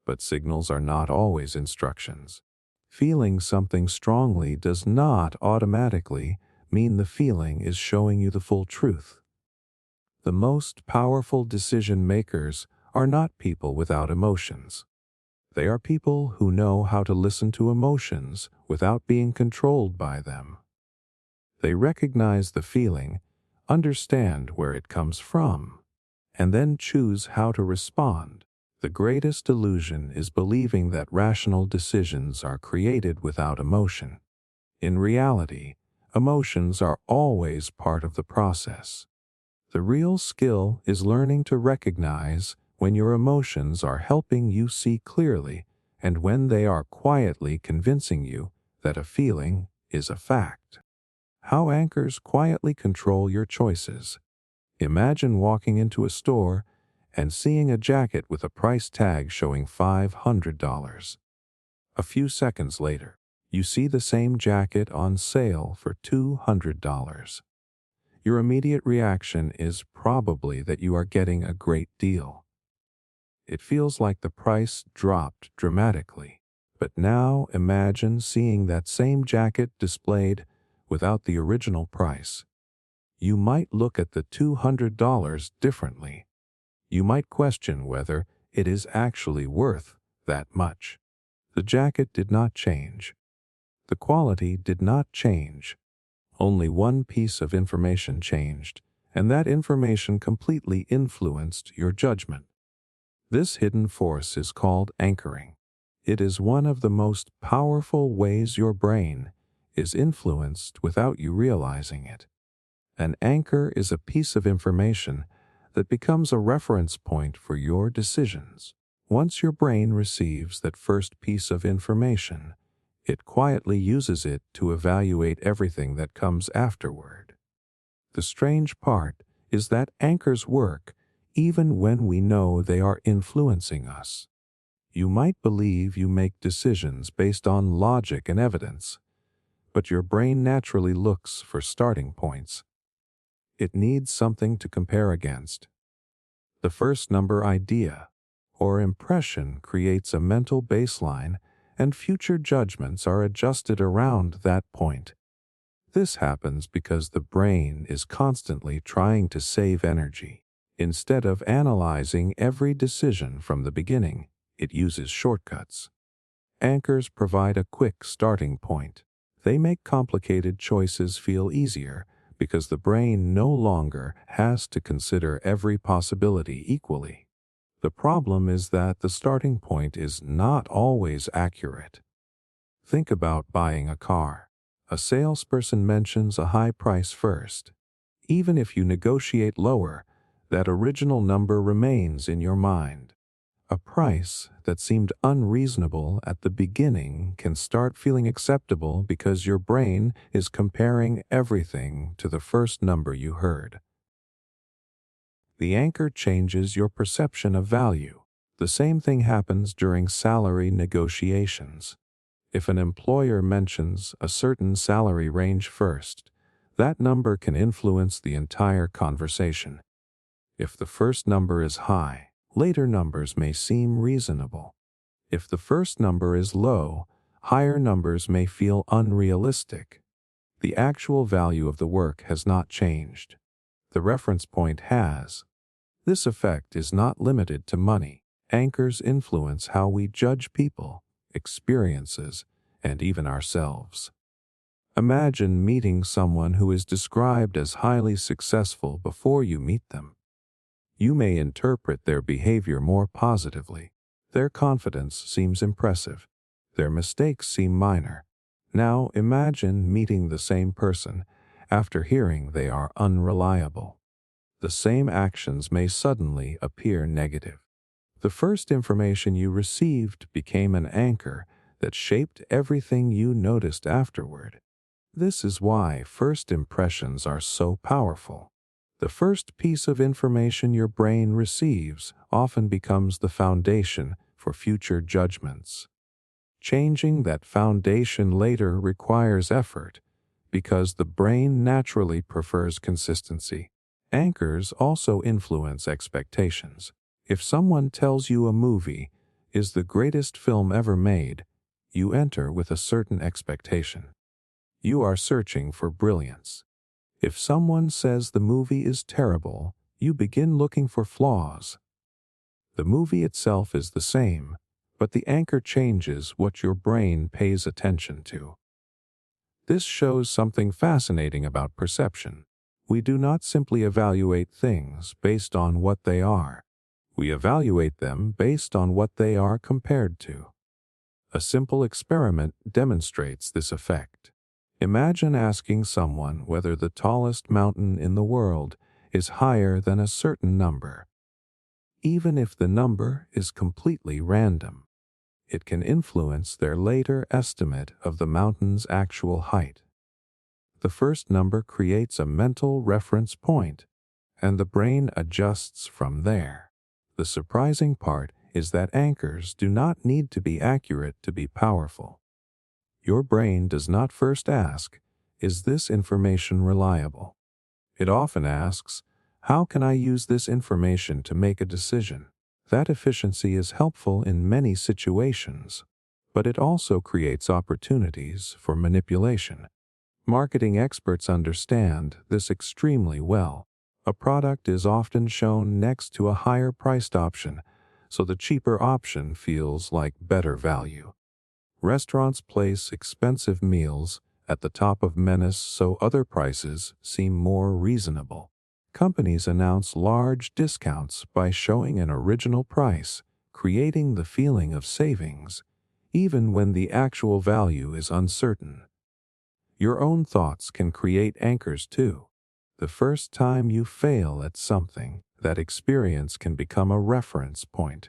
But signals are not always instructions. Feeling something strongly does not automatically mean the feeling is showing you the full truth. The most powerful decision makers are not people without emotions. They are people who know how to listen to emotions without being controlled by them. They recognize the feeling, understand where it comes from, and then choose how to respond. The greatest illusion is believing that rational decisions are created without emotion. In reality, emotions are always part of the process. The real skill is learning to recognize when your emotions are helping you see clearly and when they are quietly convincing you that a feeling is a fact. How anchors quietly control your choices. Imagine walking into a store and seeing a jacket with a price tag showing $500. A few seconds later, you see the same jacket on sale for $200. Your immediate reaction is probably that you are getting a great deal. It feels like the price dropped dramatically. But now imagine seeing that same jacket displayed without the original price. You might look at the $200 differently. You might question whether it is actually worth that much. The jacket did not change. The quality did not change. Only one piece of information changed, and that information completely influenced your judgment. This hidden force is called anchoring. It is one of the most powerful ways your brain is influenced without you realizing it. An anchor is a piece of information that becomes a reference point for your decisions. Once your brain receives that first piece of information, it quietly uses it to evaluate everything that comes afterward. The strange part is that anchors work even when we know they are influencing us. You might believe you make decisions based on logic and evidence, but your brain naturally looks for starting points. It needs something to compare against. The first number idea or impression creates a mental baseline, and future judgments are adjusted around that point. This happens because the brain is constantly trying to save energy. Instead of analyzing every decision from the beginning, it uses shortcuts. Anchors provide a quick starting point. They make complicated choices feel easier because the brain no longer has to consider every possibility equally. The problem is that the starting point is not always accurate. Think about buying a car. A salesperson mentions a high price first. Even if you negotiate lower, that original number remains in your mind. A price that seemed unreasonable at the beginning can start feeling acceptable because your brain is comparing everything to the first number you heard. The anchor changes your perception of value. The same thing happens during salary negotiations. If an employer mentions a certain salary range first, that number can influence the entire conversation. If the first number is high, later numbers may seem reasonable. If the first number is low, higher numbers may feel unrealistic. The actual value of the work has not changed. The reference point has. This effect is not limited to money. Anchors influence how we judge people, experiences, and even ourselves. Imagine meeting someone who is described as highly successful before you meet them. You may interpret their behavior more positively. Their confidence seems impressive. Their mistakes seem minor. Now imagine meeting the same person after hearing they are unreliable. The same actions may suddenly appear negative. The first information you received became an anchor that shaped everything you noticed afterward. This is why first impressions are so powerful. The first piece of information your brain receives often becomes the foundation for future judgments. Changing that foundation later requires effort because the brain naturally prefers consistency. Anchors also influence expectations. If someone tells you a movie is the greatest film ever made, you enter with a certain expectation. You are searching for brilliance. If someone says the movie is terrible, you begin looking for flaws. The movie itself is the same, but the anchor changes what your brain pays attention to. This shows something fascinating about perception. We do not simply evaluate things based on what they are. We evaluate them based on what they are compared to. A simple experiment demonstrates this effect. Imagine asking someone whether the tallest mountain in the world is higher than a certain number. Even if the number is completely random, it can influence their later estimate of the mountain's actual height. The first number creates a mental reference point, and the brain adjusts from there. The surprising part is that anchors do not need to be accurate to be powerful. Your brain does not first ask, "Is this information reliable?" It often asks, "How can I use this information to make a decision?" That efficiency is helpful in many situations, but it also creates opportunities for manipulation. Marketing experts understand this extremely well. A product is often shown next to a higher priced option, so the cheaper option feels like better value. Restaurants place expensive meals at the top of menus so other prices seem more reasonable. Companies announce large discounts by showing an original price, creating the feeling of savings, even when the actual value is uncertain. Your own thoughts can create anchors too. The first time you fail at something, that experience can become a reference point.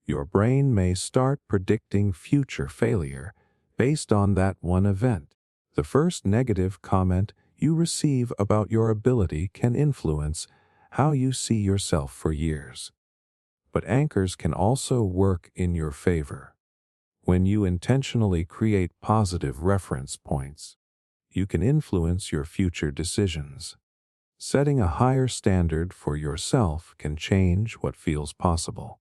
Your brain may start predicting future failure based on that one event. The first negative comment you receive about your ability can influence how you see yourself for years. But anchors can also work in your favor. When you intentionally create positive reference points, you can influence your future decisions. Setting a higher standard for yourself can change what feels possible.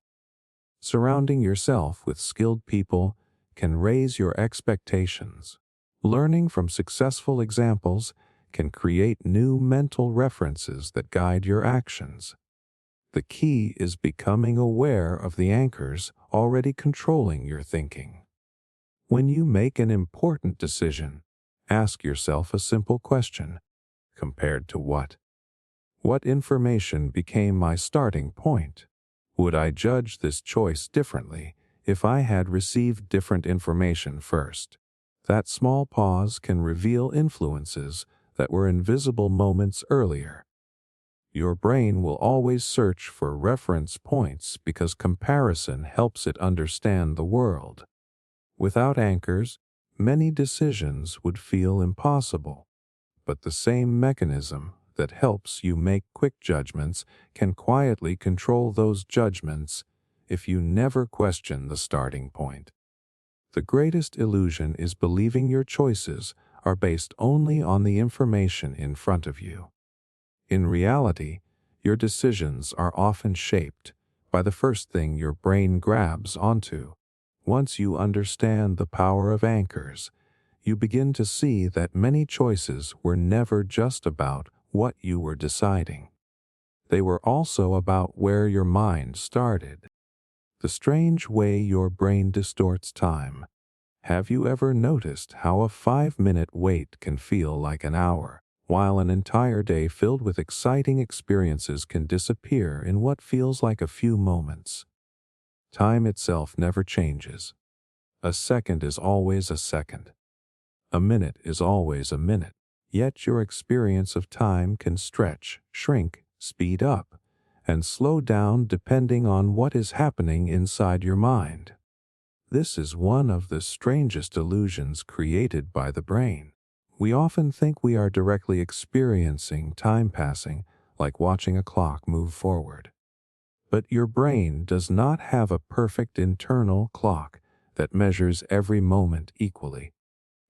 Surrounding yourself with skilled people can raise your expectations. Learning from successful examples can create new mental references that guide your actions. The key is becoming aware of the anchors already controlling your thinking. When you make an important decision, ask yourself a simple question: compared to what? What information became my starting point? Would I judge this choice differently if I had received different information first? That small pause can reveal influences that were invisible moments earlier. Your brain will always search for reference points because comparison helps it understand the world. Without anchors, many decisions would feel impossible. But the same mechanism that helps you make quick judgments can quietly control those judgments if you never question the starting point. The greatest illusion is believing your choices are based only on the information in front of you. In reality, your decisions are often shaped by the first thing your brain grabs onto. Once you understand the power of anchors, you begin to see that many choices were never just about what you were deciding. They were also about where your mind started. The strange way your brain distorts time. Have you ever noticed how a 5-minute wait can feel like an hour, while an entire day filled with exciting experiences can disappear in what feels like a few moments? Time itself never changes. A second is always a second. A minute is always a minute. Yet your experience of time can stretch, shrink, speed up, and slow down depending on what is happening inside your mind. This is one of the strangest illusions created by the brain. We often think we are directly experiencing time passing, like watching a clock move forward. But your brain does not have a perfect internal clock that measures every moment equally.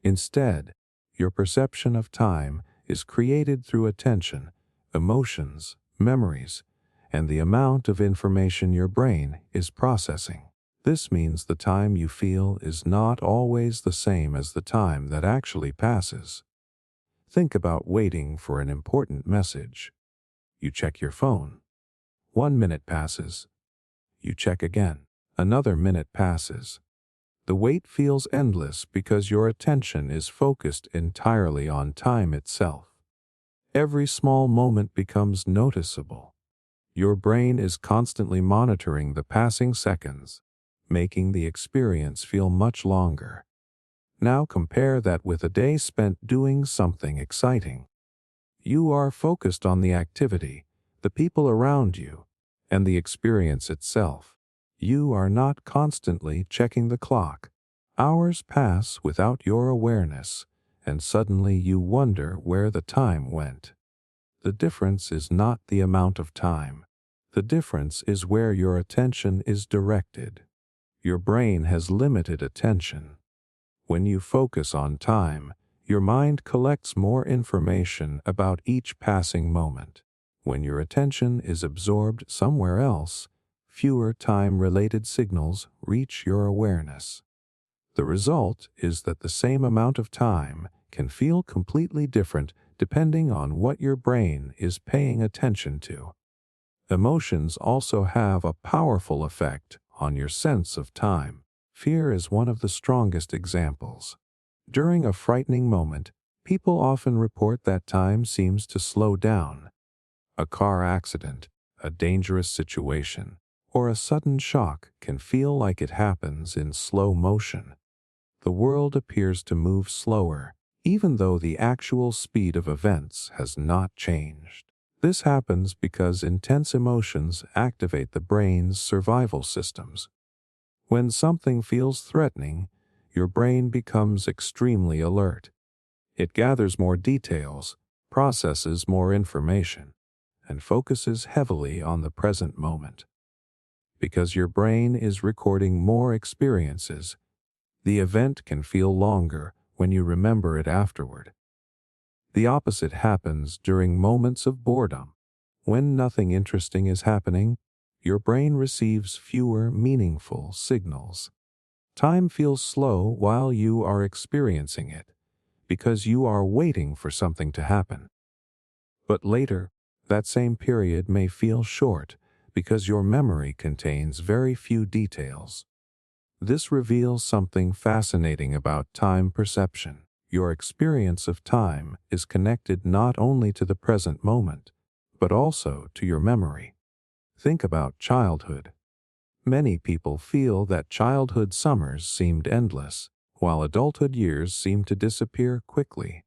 Instead, Your perception of time is created through attention, emotions, memories, and the amount of information your brain is processing. This means the time you feel is not always the same as the time that actually passes. Think about waiting for an important message. You check your phone. 1 minute passes. You check again. Another minute passes. The wait feels endless because your attention is focused entirely on time itself. Every small moment becomes noticeable. Your brain is constantly monitoring the passing seconds, making the experience feel much longer. Now compare that with a day spent doing something exciting. You are focused on the activity, the people around you, and the experience itself. You are not constantly checking the clock. Hours pass without your awareness, and suddenly you wonder where the time went. The difference is not the amount of time. The difference is where your attention is directed. Your brain has limited attention. When you focus on time, your mind collects more information about each passing moment. When your attention is absorbed somewhere else, fewer time-related signals reach your awareness. The result is that the same amount of time can feel completely different depending on what your brain is paying attention to. Emotions also have a powerful effect on your sense of time. Fear is one of the strongest examples. During a frightening moment, people often report that time seems to slow down. A car accident, a dangerous situation, or a sudden shock can feel like it happens in slow motion. The world appears to move slower, even though the actual speed of events has not changed. This happens because intense emotions activate the brain's survival systems. When something feels threatening, your brain becomes extremely alert. It gathers more details, processes more information, and focuses heavily on the present moment. Because your brain is recording more experiences, the event can feel longer when you remember it afterward. The opposite happens during moments of boredom. When nothing interesting is happening, your brain receives fewer meaningful signals. Time feels slow while you are experiencing it, because you are waiting for something to happen. But later, that same period may feel short because your memory contains very few details. This reveals something fascinating about time perception. Your experience of time is connected not only to the present moment, but also to your memory. Think about childhood. Many people feel that childhood summers seemed endless, while adulthood years seem to disappear quickly.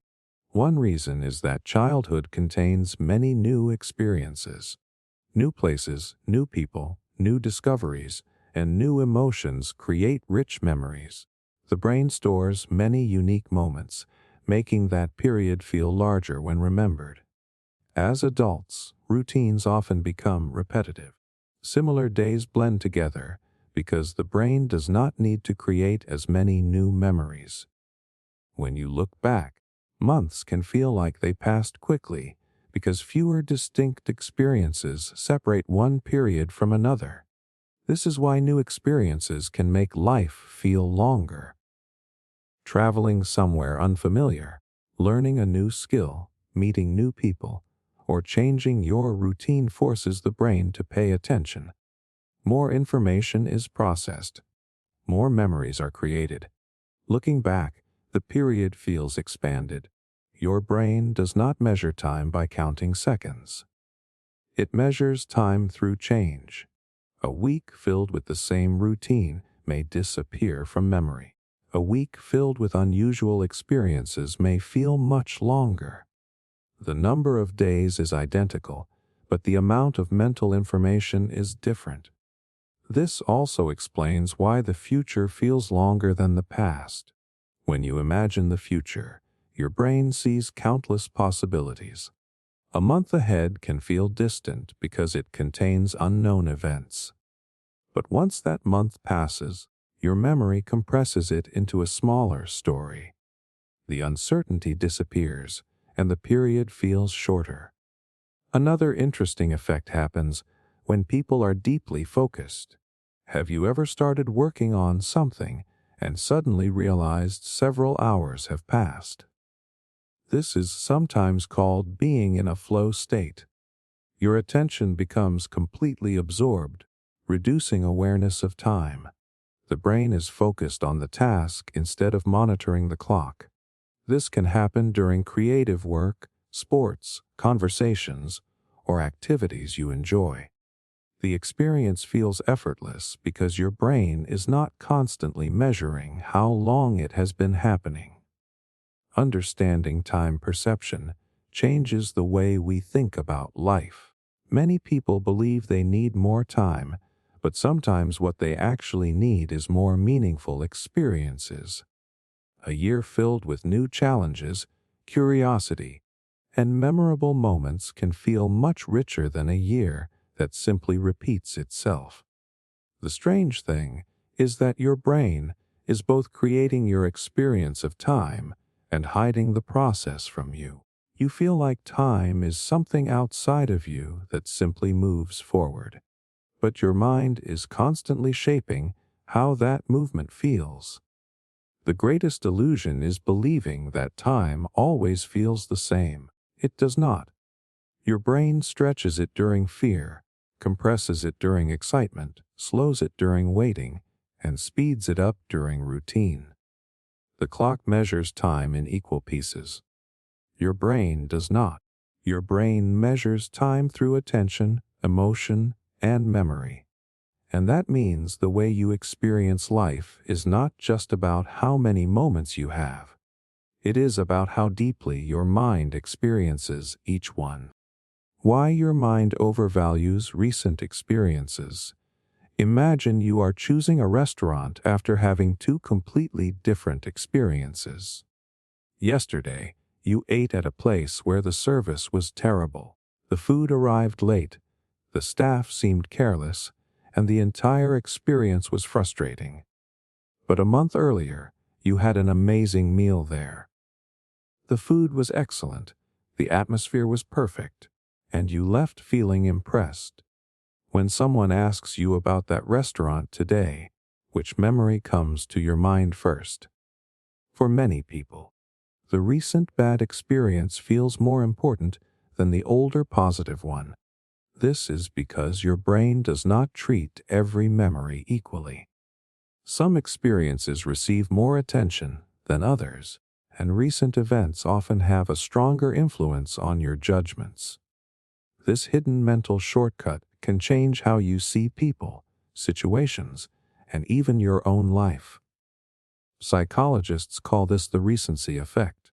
One reason is that childhood contains many new experiences. New places, new people, new discoveries, and new emotions create rich memories. The brain stores many unique moments, making that period feel larger when remembered. As adults, routines often become repetitive. Similar days blend together because the brain does not need to create as many new memories. When you look back, months can feel like they passed quickly because fewer distinct experiences separate one period from another. This is why new experiences can make life feel longer. Traveling somewhere unfamiliar, learning a new skill, meeting new people, or changing your routine forces the brain to pay attention. More information is processed. More memories are created. Looking back, the period feels expanded. Your brain does not measure time by counting seconds. It measures time through change. A week filled with the same routine may disappear from memory. A week filled with unusual experiences may feel much longer. The number of days is identical, but the amount of mental information is different. This also explains why the future feels longer than the past. When you imagine the future, your brain sees countless possibilities. A month ahead can feel distant because it contains unknown events. But once that month passes, your memory compresses it into a smaller story. The uncertainty disappears, and the period feels shorter. Another interesting effect happens when people are deeply focused. Have you ever started working on something and suddenly realized several hours have passed? This is sometimes called being in a flow state. Your attention becomes completely absorbed, reducing awareness of time. The brain is focused on the task instead of monitoring the clock. This can happen during creative work, sports, conversations, or activities you enjoy. The experience feels effortless because your brain is not constantly measuring how long it has been happening. Understanding time perception changes the way we think about life. Many people believe they need more time, but sometimes what they actually need is more meaningful experiences. A year filled with new challenges, curiosity, and memorable moments can feel much richer than a year that simply repeats itself. The strange thing is that your brain is both creating your experience of time and hiding the process from you. You feel like time is something outside of you that simply moves forward. But your mind is constantly shaping how that movement feels. The greatest illusion is believing that time always feels the same. It does not. Your brain stretches it during fear, compresses it during excitement, slows it during waiting, and speeds it up during routine. The clock measures time in equal pieces. Your brain does not. Your brain measures time through attention, emotion, and memory. And that means the way you experience life is not just about how many moments you have. It is about how deeply your mind experiences each one. Why your mind overvalues recent experiences. Imagine you are choosing a restaurant after having two completely different experiences. Yesterday, you ate at a place where the service was terrible. The food arrived late, the staff seemed careless, and the entire experience was frustrating. But a month earlier, you had an amazing meal there. The food was excellent, the atmosphere was perfect, and you left feeling impressed. When someone asks you about that restaurant today, which memory comes to your mind first? For many people, the recent bad experience feels more important than the older positive one. This is because your brain does not treat every memory equally. Some experiences receive more attention than others, and recent events often have a stronger influence on your judgments. This hidden mental shortcut can change how you see people, situations, and even your own life. Psychologists call this the recency effect.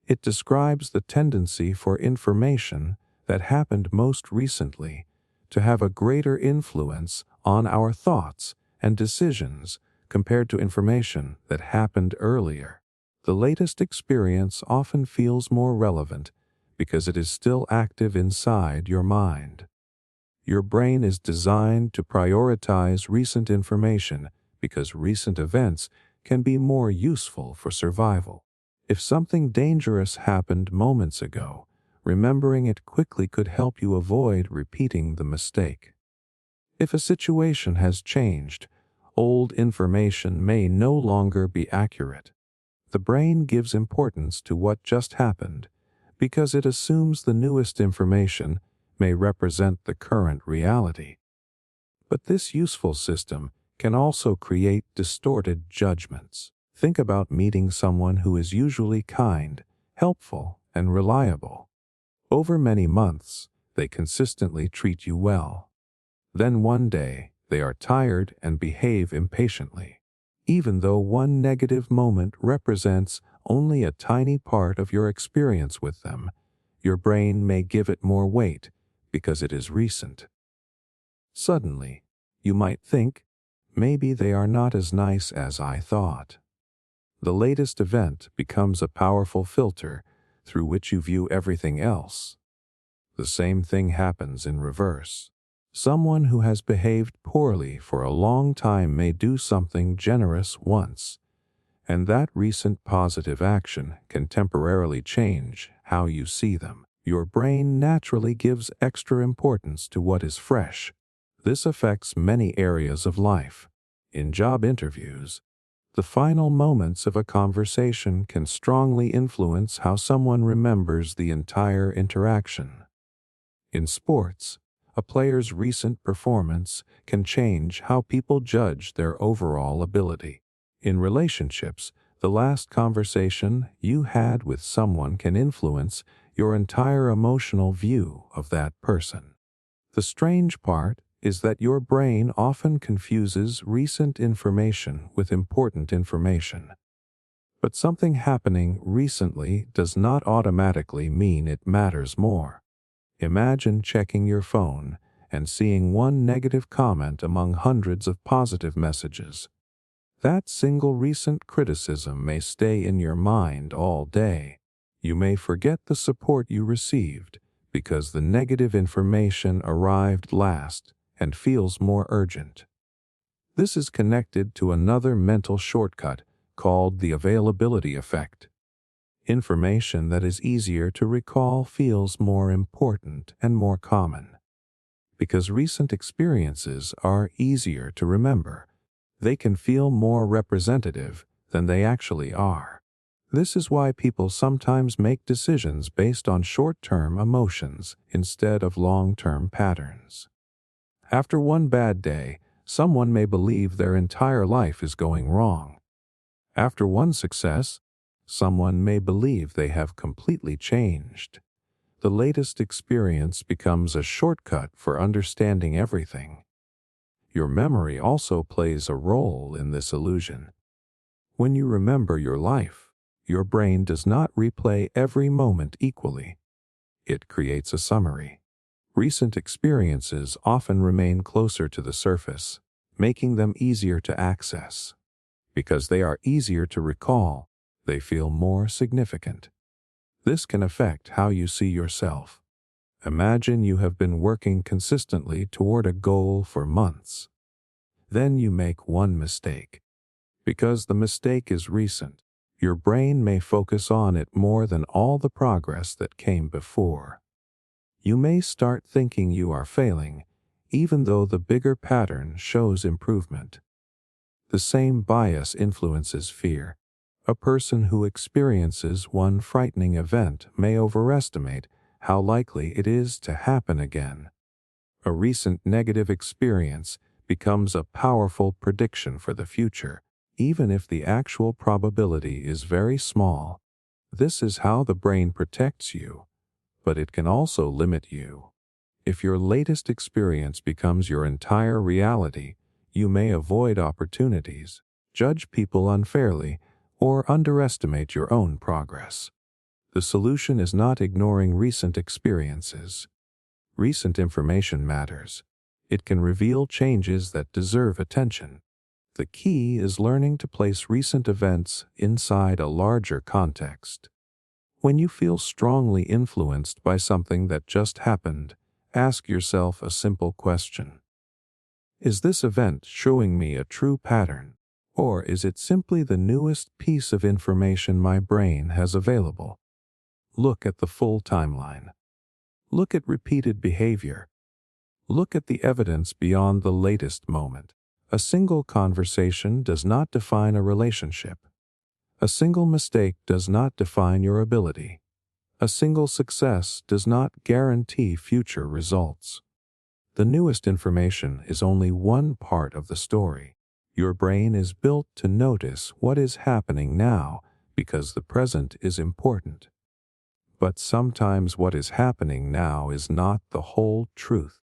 It describes the tendency for information that happened most recently to have a greater influence on our thoughts and decisions compared to information that happened earlier. The latest experience often feels more relevant because it is still active inside your mind. Your brain is designed to prioritize recent information because recent events can be more useful for survival. If something dangerous happened moments ago, remembering it quickly could help you avoid repeating the mistake. If a situation has changed, old information may no longer be accurate. The brain gives importance to what just happened because it assumes the newest information may represent the current reality. But this useful system can also create distorted judgments. Think about meeting someone who is usually kind, helpful, and reliable. Over many months, they consistently treat you well. Then one day, they are tired and behave impatiently. Even though one negative moment represents only a tiny part of your experience with them, your brain may give it more weight because it is recent. Suddenly, you might think, maybe they are not as nice as I thought. The latest event becomes a powerful filter through which you view everything else. The same thing happens in reverse. Someone who has behaved poorly for a long time may do something generous once, and that recent positive action can temporarily change how you see them. Your brain naturally gives extra importance to what is fresh. This affects many areas of life. In job interviews, the final moments of a conversation can strongly influence how someone remembers the entire interaction. In sports, a player's recent performance can change how people judge their overall ability. In relationships, the last conversation you had with someone can influence your entire emotional view of that person. The strange part is that your brain often confuses recent information with important information. But something happening recently does not automatically mean it matters more. Imagine checking your phone and seeing one negative comment among hundreds of positive messages. That single recent criticism may stay in your mind all day. You may forget the support you received because the negative information arrived last and feels more urgent. This is connected to another mental shortcut called the availability effect. Information that is easier to recall feels more important and more common. Because recent experiences are easier to remember, they can feel more representative than they actually are. This is why people sometimes make decisions based on short-term emotions instead of long-term patterns. After one bad day, someone may believe their entire life is going wrong. After one success, someone may believe they have completely changed. The latest experience becomes a shortcut for understanding everything. Your memory also plays a role in this illusion. When you remember your life, your brain does not replay every moment equally. It creates a summary. Recent experiences often remain closer to the surface, making them easier to access. Because they are easier to recall, they feel more significant. This can affect how you see yourself. Imagine you have been working consistently toward a goal for months. Then you make one mistake. Because the mistake is recent, your brain may focus on it more than all the progress that came before. You may start thinking you are failing, even though the bigger pattern shows improvement. The same bias influences fear. A person who experiences one frightening event may overestimate how likely it is to happen again. A recent negative experience becomes a powerful prediction for the future, even if the actual probability is very small. This is how the brain protects you, but it can also limit you. If your latest experience becomes your entire reality, you may avoid opportunities, judge people unfairly, or underestimate your own progress. The solution is not ignoring recent experiences. Recent information matters. It can reveal changes that deserve attention. The key is learning to place recent events inside a larger context. When you feel strongly influenced by something that just happened, ask yourself a simple question. Is this event showing me a true pattern, or is it simply the newest piece of information my brain has available? Look at the full timeline. Look at repeated behavior. Look at the evidence beyond the latest moment. A single conversation does not define a relationship. A single mistake does not define your ability. A single success does not guarantee future results. The newest information is only one part of the story. Your brain is built to notice what is happening now because the present is important. But sometimes what is happening now is not the whole truth.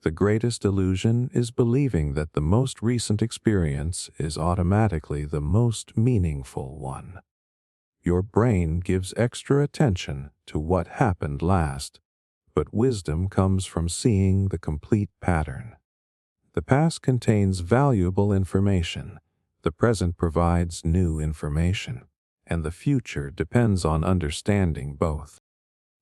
The greatest illusion is believing that the most recent experience is automatically the most meaningful one. Your brain gives extra attention to what happened last, but wisdom comes from seeing the complete pattern. The past contains valuable information, the present provides new information, and the future depends on understanding both.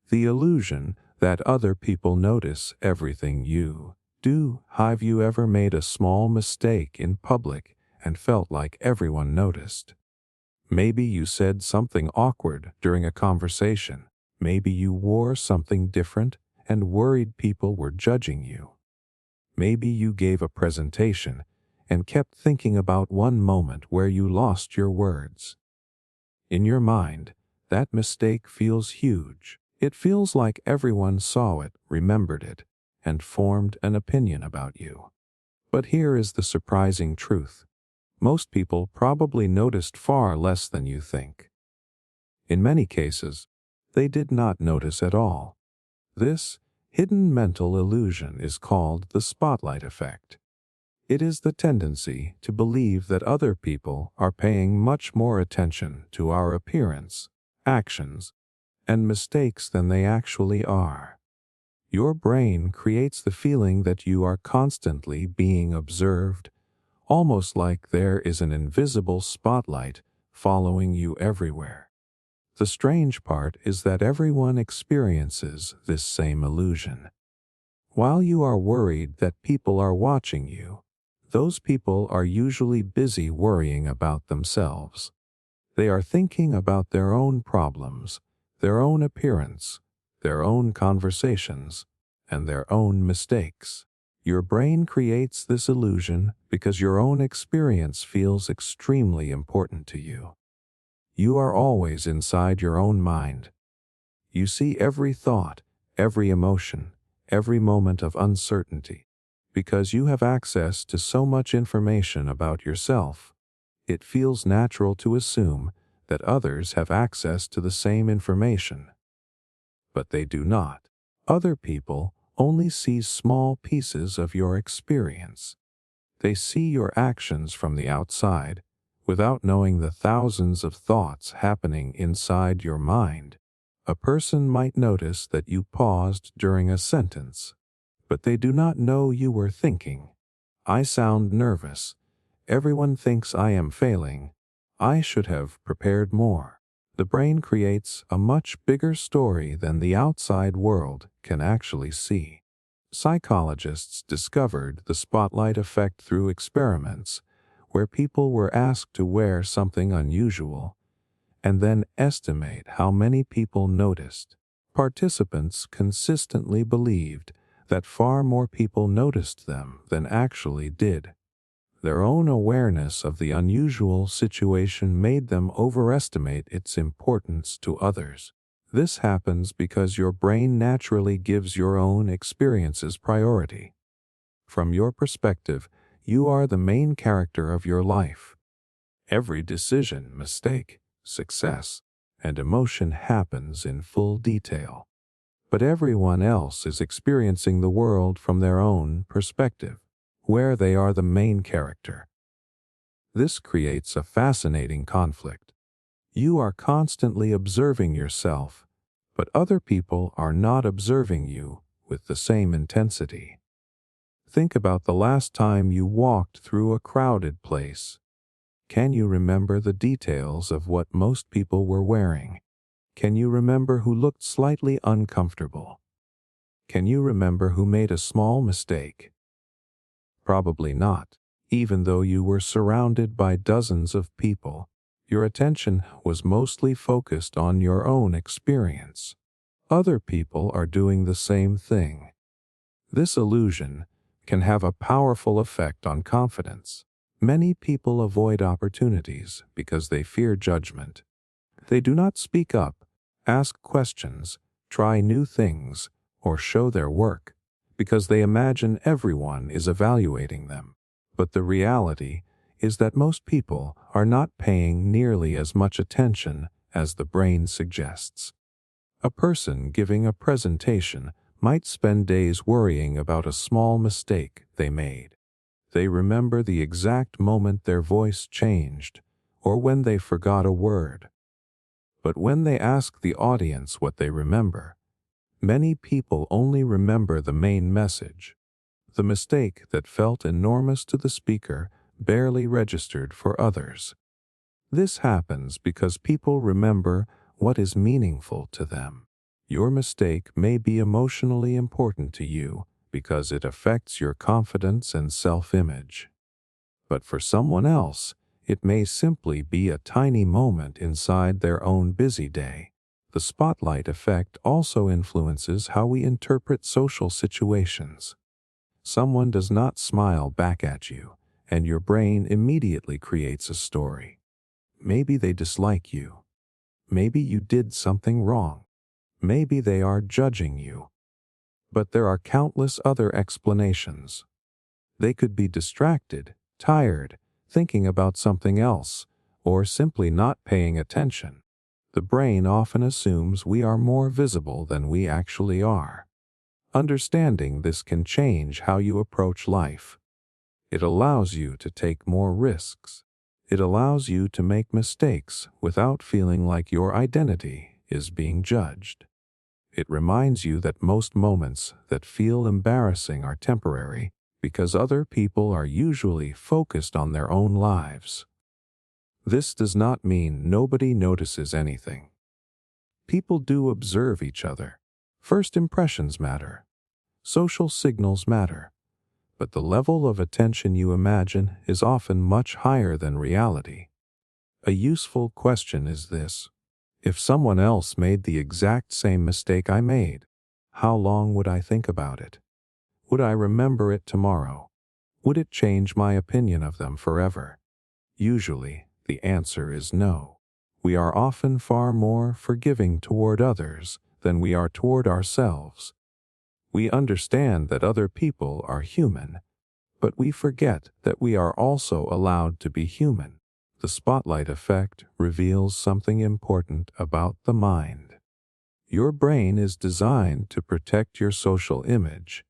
The illusion that other people notice everything you do. Have you ever made a small mistake in public and felt like everyone noticed? Maybe you said something awkward during a conversation. Maybe you wore something different and worried people were judging you. Maybe you gave a presentation and kept thinking about one moment where you lost your words. In your mind, that mistake feels huge. It feels like everyone saw it, remembered it, and formed an opinion about you. But here is the surprising truth. Most people probably noticed far less than you think. In many cases, they did not notice at all. This hidden mental illusion is called the spotlight effect. It is the tendency to believe that other people are paying much more attention to our appearance, actions, and mistakes than they actually are. Your brain creates the feeling that you are constantly being observed, almost like there is an invisible spotlight following you everywhere. The strange part is that everyone experiences this same illusion. While you are worried that people are watching you, those people are usually busy worrying about themselves. They are thinking about their own problems, their own appearance, their own conversations, and their own mistakes. Your brain creates this illusion because your own experience feels extremely important to you. You are always inside your own mind. You see every thought, every emotion, every moment of uncertainty. Because you have access to so much information about yourself, it feels natural to assume that others have access to the same information. But they do not. Other people only see small pieces of your experience. They see your actions from the outside, without knowing the thousands of thoughts happening inside your mind. A person might notice that you paused during a sentence, but they do not know you were thinking, "I sound nervous. Everyone thinks I am failing. I should have prepared more." The brain creates a much bigger story than the outside world can actually see. Psychologists discovered the spotlight effect through experiments where people were asked to wear something unusual and then estimate how many people noticed. Participants consistently believed that far more people noticed them than actually did. Their own awareness of the unusual situation made them overestimate its importance to others. This happens because your brain naturally gives your own experiences priority. From your perspective, you are the main character of your life. Every decision, mistake, success, and emotion happens in full detail. But everyone else is experiencing the world from their own perspective, where they are the main character. This creates a fascinating conflict. You are constantly observing yourself, but other people are not observing you with the same intensity. Think about the last time you walked through a crowded place. Can you remember the details of what most people were wearing? Can you remember who looked slightly uncomfortable? Can you remember who made a small mistake? Probably not. Even though you were surrounded by dozens of people, your attention was mostly focused on your own experience. Other people are doing the same thing. This illusion can have a powerful effect on confidence. Many people avoid opportunities because they fear judgment. They do not speak up, ask questions, try new things, or show their work because they imagine everyone is evaluating them. But the reality is that most people are not paying nearly as much attention as the brain suggests. A person giving a presentation might spend days worrying about a small mistake they made. They remember the exact moment their voice changed or when they forgot a word. But when they ask the audience what they remember, many people only remember the main message. The mistake that felt enormous to the speaker barely registered for others. This happens because people remember what is meaningful to them. Your mistake may be emotionally important to you because it affects your confidence and self-image. But for someone else, It may simply be a tiny moment inside their own busy day. The spotlight effect also influences how we interpret social situations. Someone does not smile back at you, and your brain immediately creates a story. Maybe they dislike you. Maybe you did something wrong. Maybe they are judging you. But there are countless other explanations. They could be distracted, tired, thinking about something else, or simply not paying attention. The brain often assumes we are more visible than we actually are. Understanding this can change how you approach life. It allows you to take more risks. It allows you to make mistakes without feeling like your identity is being judged. It reminds you that most moments that feel embarrassing are temporary because other people are usually focused on their own lives. This does not mean nobody notices anything. People do observe each other. First impressions matter. Social signals matter. But the level of attention you imagine is often much higher than reality. A useful question is this: if someone else made the exact same mistake I made, how long would I think about it? Would I remember it tomorrow? Would it change my opinion of them forever? Usually, the answer is no. We are often far more forgiving toward others than we are toward ourselves. We understand that other people are human, but we forget that we are also allowed to be human. The spotlight effect reveals something important about the mind. Your brain is designed to protect your social image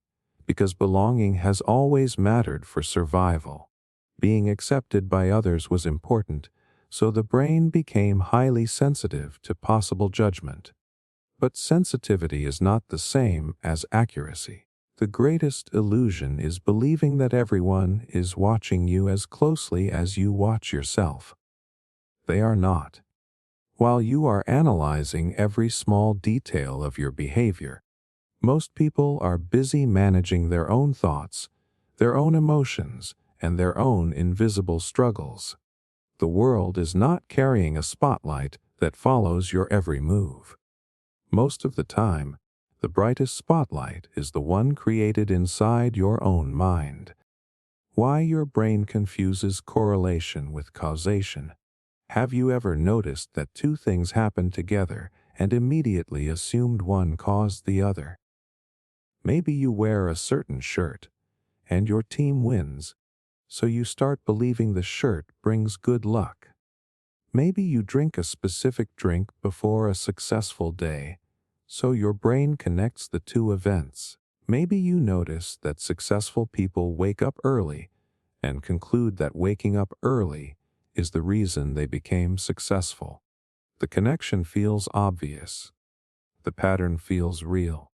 because belonging has always mattered for survival. Being accepted by others was important, so the brain became highly sensitive to possible judgment. But sensitivity is not the same as accuracy. The greatest illusion is believing that everyone is watching you as closely as you watch yourself. They are not. While you are analyzing every small detail of your behavior, most people are busy managing their own thoughts, their own emotions, and their own invisible struggles. The world is not carrying a spotlight that follows your every move. Most of the time, the brightest spotlight is the one created inside your own mind. Why your brain confuses correlation with causation. Have you ever noticed that two things happened together and immediately assumed one caused the other? Maybe you wear a certain shirt, and your team wins, so you start believing the shirt brings good luck. Maybe you drink a specific drink before a successful day, so your brain connects the two events. Maybe you notice that successful people wake up early and conclude that waking up early is the reason they became successful. The connection feels obvious. The pattern feels real.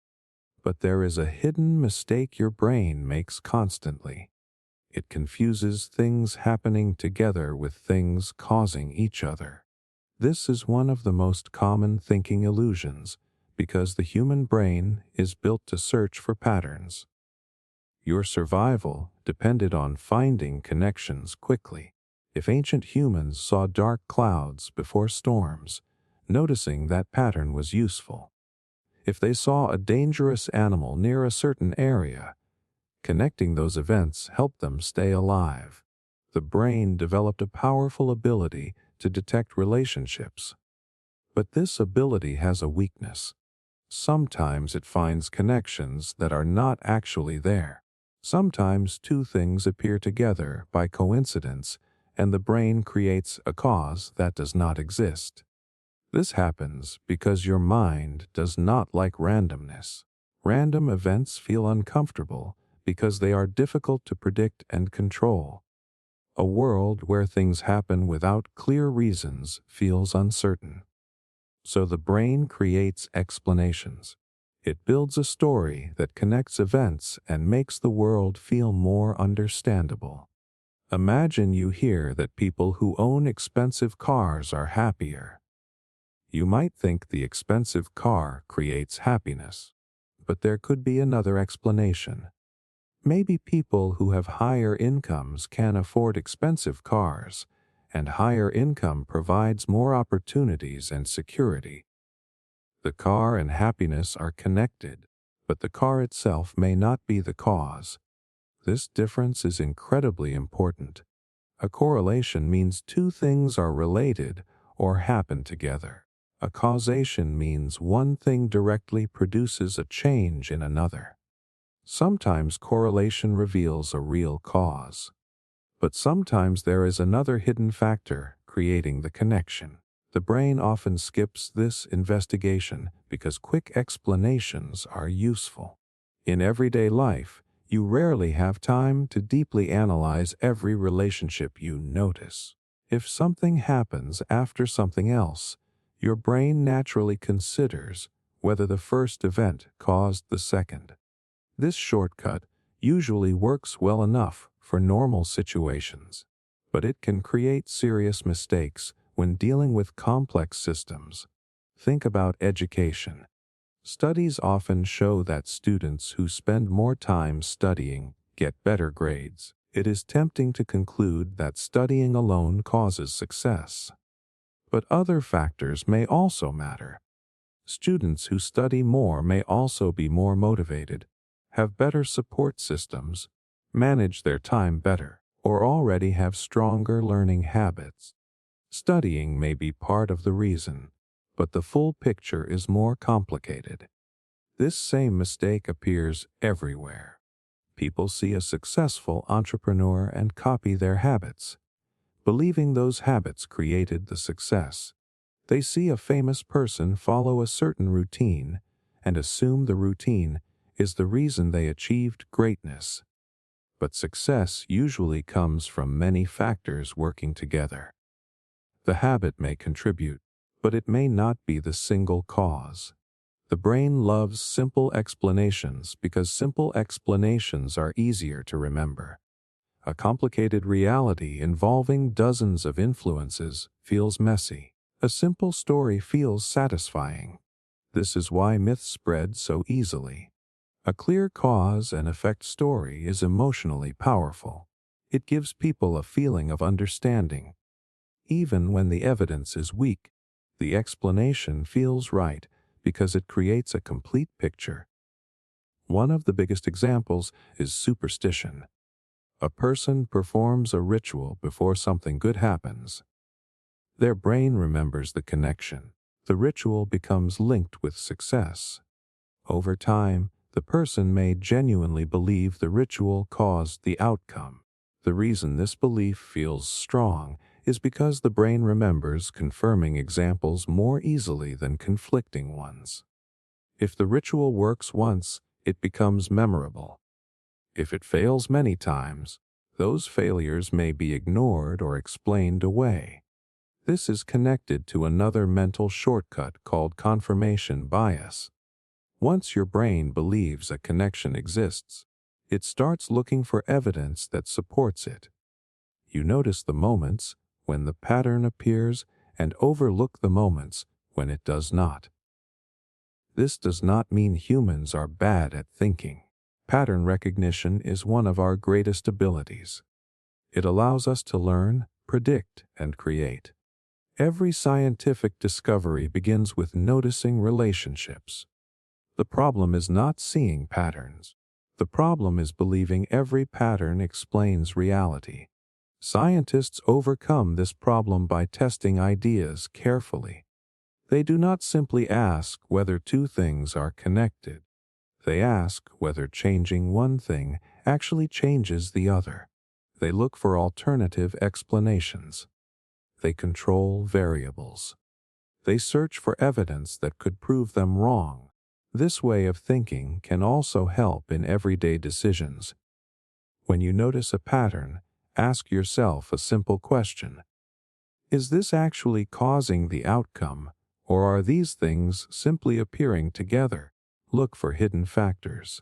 But there is a hidden mistake your brain makes constantly. It confuses things happening together with things causing each other. This is one of the most common thinking illusions, because the human brain is built to search for patterns. Your survival depended on finding connections quickly. If ancient humans saw dark clouds before storms, noticing that pattern was useful. If they saw a dangerous animal near a certain area, connecting those events helped them stay alive. The brain developed a powerful ability to detect relationships. But this ability has a weakness. Sometimes it finds connections that are not actually there. Sometimes two things appear together by coincidence, and the brain creates a cause that does not exist. This happens because your mind does not like randomness. Random events feel uncomfortable because they are difficult to predict and control. A world where things happen without clear reasons feels uncertain. So the brain creates explanations. It builds a story that connects events and makes the world feel more understandable. Imagine you hear that people who own expensive cars are happier. You might think the expensive car creates happiness, but there could be another explanation. Maybe people who have higher incomes can afford expensive cars, and higher income provides more opportunities and security. The car and happiness are connected, but the car itself may not be the cause. This difference is incredibly important. A correlation means two things are related or happen together. A causation means one thing directly produces a change in another. Sometimes correlation reveals a real cause, but sometimes there is another hidden factor creating the connection. The brain often skips this investigation because quick explanations are useful. In everyday life, you rarely have time to deeply analyze every relationship you notice. If something happens after something else, your brain naturally considers whether the first event caused the second. This shortcut usually works well enough for normal situations, but it can create serious mistakes when dealing with complex systems. Think about education. Studies often show that students who spend more time studying get better grades. It is tempting to conclude that studying alone causes success. But other factors may also matter. Students who study more may also be more motivated, have better support systems, manage their time better, or already have stronger learning habits. Studying may be part of the reason, but the full picture is more complicated. This same mistake appears everywhere. People see a successful entrepreneur and copy their habits, believing those habits created the success. They see a famous person follow a certain routine and assume the routine is the reason they achieved greatness. But success usually comes from many factors working together. The habit may contribute, but it may not be the single cause. The brain loves simple explanations because simple explanations are easier to remember. A complicated reality involving dozens of influences feels messy. A simple story feels satisfying. This is why myths spread so easily. A clear cause and effect story is emotionally powerful. It gives people a feeling of understanding. Even when the evidence is weak, the explanation feels right because it creates a complete picture. One of the biggest examples is superstition. A person performs a ritual before something good happens. Their brain remembers the connection. The ritual becomes linked with success. Over time, the person may genuinely believe the ritual caused the outcome. The reason this belief feels strong is because the brain remembers confirming examples more easily than conflicting ones. If the ritual works once, it becomes memorable. If it fails many times, those failures may be ignored or explained away. This is connected to another mental shortcut called confirmation bias. Once your brain believes a connection exists, it starts looking for evidence that supports it. You notice the moments when the pattern appears and overlook the moments when it does not. This does not mean humans are bad at thinking. Pattern recognition is one of our greatest abilities. It allows us to learn, predict, and create. Every scientific discovery begins with noticing relationships. The problem is not seeing patterns. The problem is believing every pattern explains reality. Scientists overcome this problem by testing ideas carefully. They do not simply ask whether two things are connected. They ask whether changing one thing actually changes the other. They look for alternative explanations. They control variables. They search for evidence that could prove them wrong. This way of thinking can also help in everyday decisions. When you notice a pattern, ask yourself a simple question. Is this actually causing the outcome, or are these things simply appearing together? Look for hidden factors.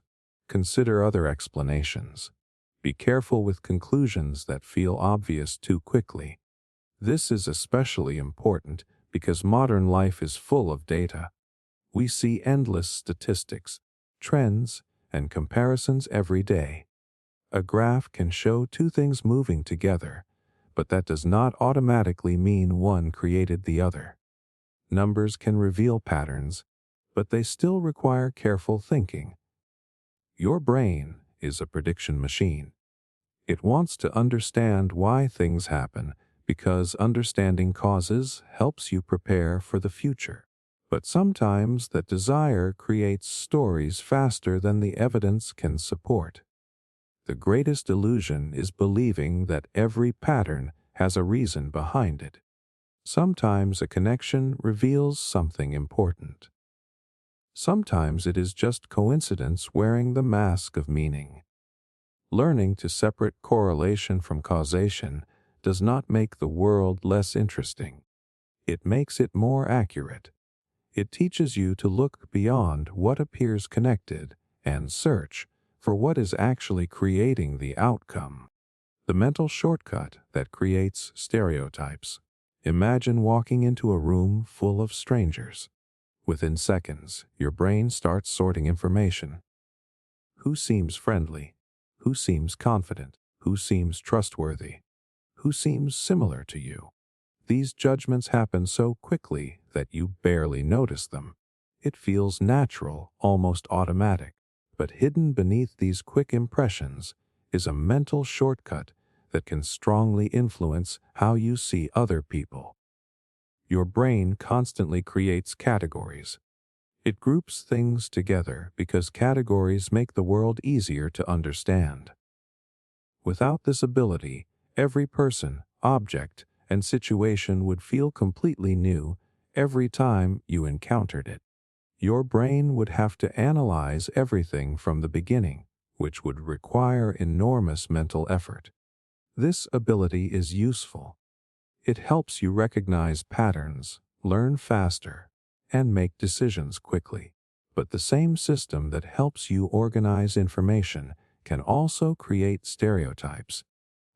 Consider other explanations. Be careful with conclusions that feel obvious too quickly. This is especially important because modern life is full of data. We see endless statistics, trends, and comparisons every day. A graph can show two things moving together, but that does not automatically mean one created the other. Numbers can reveal patterns, but they still require careful thinking. Your brain is a prediction machine. It wants to understand why things happen because understanding causes helps you prepare for the future. But sometimes that desire creates stories faster than the evidence can support. The greatest illusion is believing that every pattern has a reason behind it. Sometimes a connection reveals something important. Sometimes it is just coincidence wearing the mask of meaning. Learning to separate correlation from causation does not make the world less interesting. It makes it more accurate. It teaches you to look beyond what appears connected and search for what is actually creating the outcome. The mental shortcut that creates stereotypes. Imagine walking into a room full of strangers. Within seconds, your brain starts sorting information. Who seems friendly? Who seems confident? Who seems trustworthy? Who seems similar to you? These judgments happen so quickly that you barely notice them. It feels natural, almost automatic. But hidden beneath these quick impressions is a mental shortcut that can strongly influence how you see other people. Your brain constantly creates categories. It groups things together because categories make the world easier to understand. Without this ability, every person, object, and situation would feel completely new every time you encountered it. Your brain would have to analyze everything from the beginning, which would require enormous mental effort. This ability is useful. It helps you recognize patterns, learn faster, and make decisions quickly. But the same system that helps you organize information can also create stereotypes.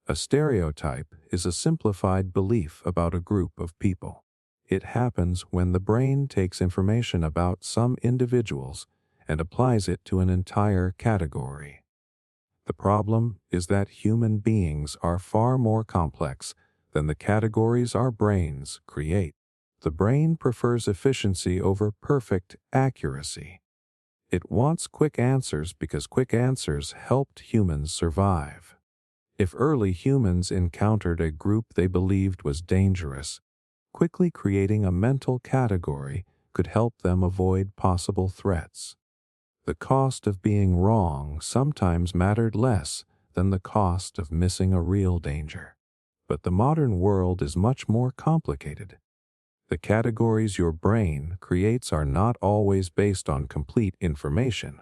A stereotype is a simplified belief about a group of people. It happens when the brain takes information about some individuals and applies it to an entire category. The problem is that human beings are far more complex than the categories our brains create. The brain prefers efficiency over perfect accuracy. It wants quick answers because quick answers helped humans survive. If early humans encountered a group they believed was dangerous, quickly creating a mental category could help them avoid possible threats. The cost of being wrong sometimes mattered less than the cost of missing a real danger. But the modern world is much more complicated. The categories your brain creates are not always based on complete information.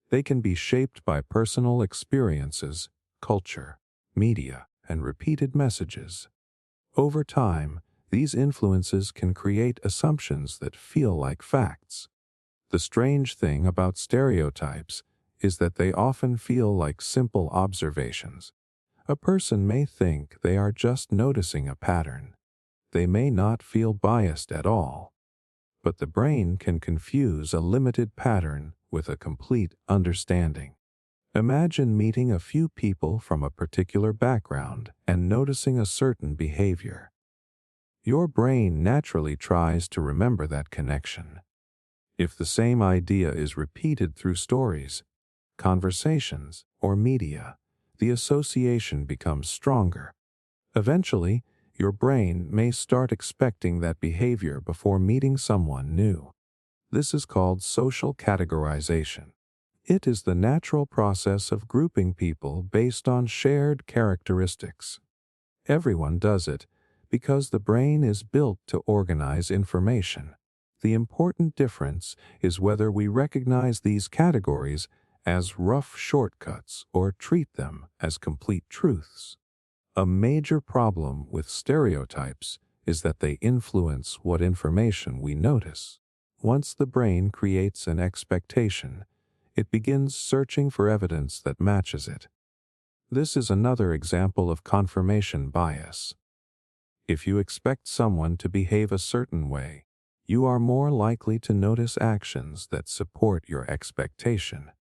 They can be shaped by personal experiences, culture, media, and repeated messages. Over time, these influences can create assumptions that feel like facts. The strange thing about stereotypes is that they often feel like simple observations. A person may think they are just noticing a pattern. They may not feel biased at all. But the brain can confuse a limited pattern with a complete understanding. Imagine meeting a few people from a particular background and noticing a certain behavior. Your brain naturally tries to remember that connection. If the same idea is repeated through stories, conversations, or media, the association becomes stronger. Eventually, your brain may start expecting that behavior before meeting someone new. This is called social categorization. It is the natural process of grouping people based on shared characteristics. Everyone does it because the brain is built to organize information. The important difference is whether we recognize these categories as rough shortcuts or treat them as complete truths. A major problem with stereotypes is that they influence what information we notice. Once the brain creates an expectation, it begins searching for evidence that matches it. This is another example of confirmation bias. If you expect someone to behave a certain way, you are more likely to notice actions that support your expectation.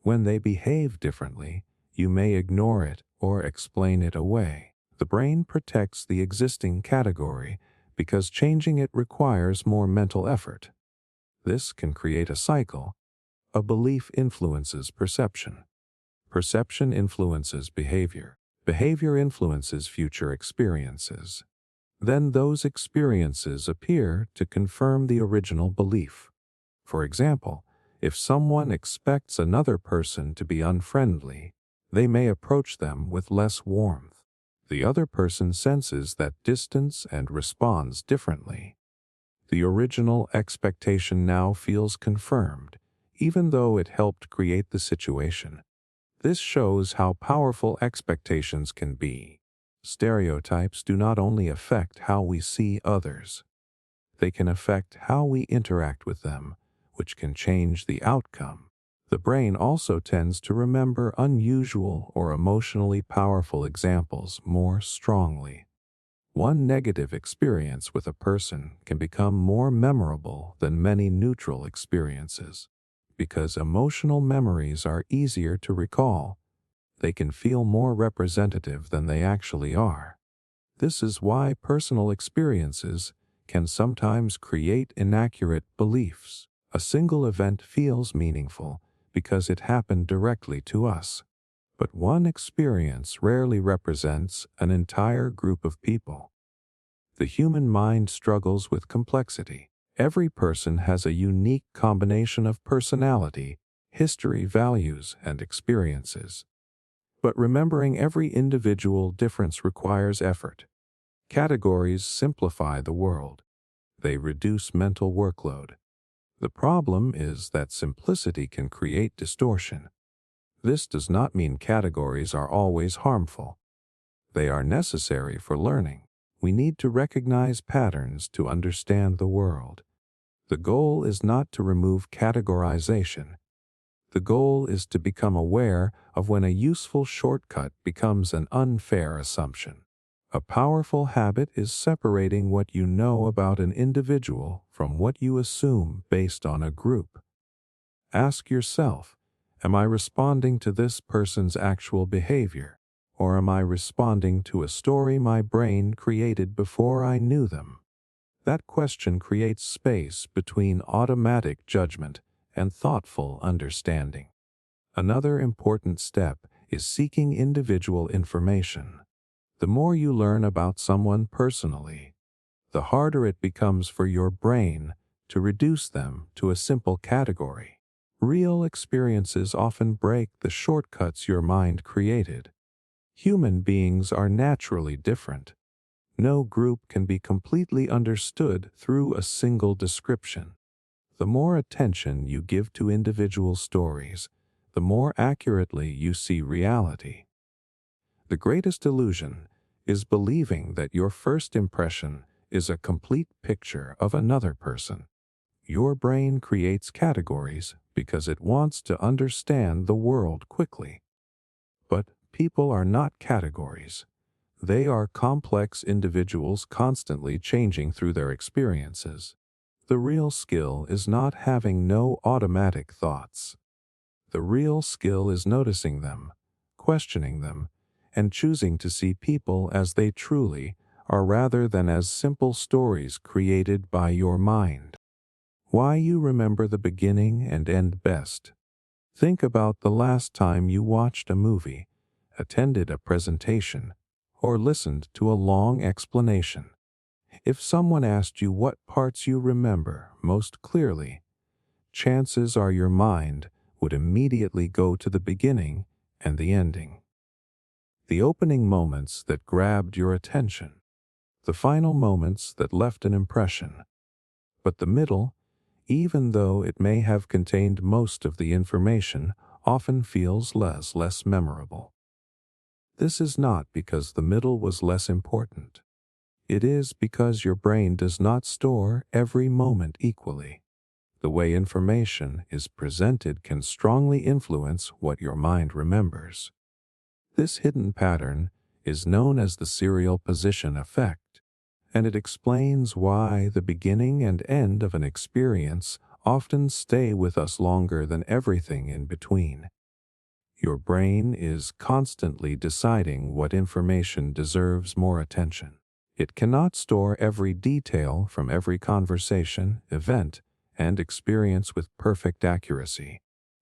When they behave differently, you may ignore it or explain it away. The brain protects the existing category because changing it requires more mental effort. This can create a cycle. A belief influences perception. Perception influences behavior. Behavior influences future experiences. Then those experiences appear to confirm the original belief. For example, if someone expects another person to be unfriendly, they may approach them with less warmth. The other person senses that distance and responds differently. The original expectation now feels confirmed, even though it helped create the situation. This shows how powerful expectations can be. Stereotypes do not only affect how we see others, they can affect how we interact with them, which can change the outcome. The brain also tends to remember unusual or emotionally powerful examples more strongly. One negative experience with a person can become more memorable than many neutral experiences. Because emotional memories are easier to recall, they can feel more representative than they actually are. This is why personal experiences can sometimes create inaccurate beliefs. A single event feels meaningful because it happened directly to us. But one experience rarely represents an entire group of people. The human mind struggles with complexity. Every person has a unique combination of personality, history, values, and experiences. But remembering every individual difference requires effort. Categories simplify the world. They reduce mental workload. The problem is that simplicity can create distortion. This does not mean categories are always harmful. They are necessary for learning. We need to recognize patterns to understand the world. The goal is not to remove categorization. The goal is to become aware of when a useful shortcut becomes an unfair assumption. A powerful habit is separating what you know about an individual from what you assume based on a group. Ask yourself, am I responding to this person's actual behavior, or am I responding to a story my brain created before I knew them? That question creates space between automatic judgment and thoughtful understanding. Another important step is seeking individual information. The more you learn about someone personally, the harder it becomes for your brain to reduce them to a simple category. Real experiences often break the shortcuts your mind created. Human beings are naturally different. No group can be completely understood through a single description. The more attention you give to individual stories, the more accurately you see reality. The greatest illusion is believing that your first impression is a complete picture of another person. Your brain creates categories because it wants to understand the world quickly. But people are not categories. They are complex individuals constantly changing through their experiences. The real skill is not having no automatic thoughts. The real skill is noticing them, questioning them, and choosing to see people as they truly are rather than as simple stories created by your mind. Why you remember the beginning and end best. Think about the last time you watched a movie, attended a presentation, or listened to a long explanation. If someone asked you what parts you remember most clearly, chances are your mind would immediately go to the beginning and the ending. The opening moments that grabbed your attention, the final moments that left an impression. But the middle, even though it may have contained most of the information, often feels less memorable. This is not because the middle was less important. It is because your brain does not store every moment equally. The way information is presented can strongly influence what your mind remembers. This hidden pattern is known as the serial position effect, and it explains why the beginning and end of an experience often stay with us longer than everything in between. Your brain is constantly deciding what information deserves more attention. It cannot store every detail from every conversation, event, and experience with perfect accuracy.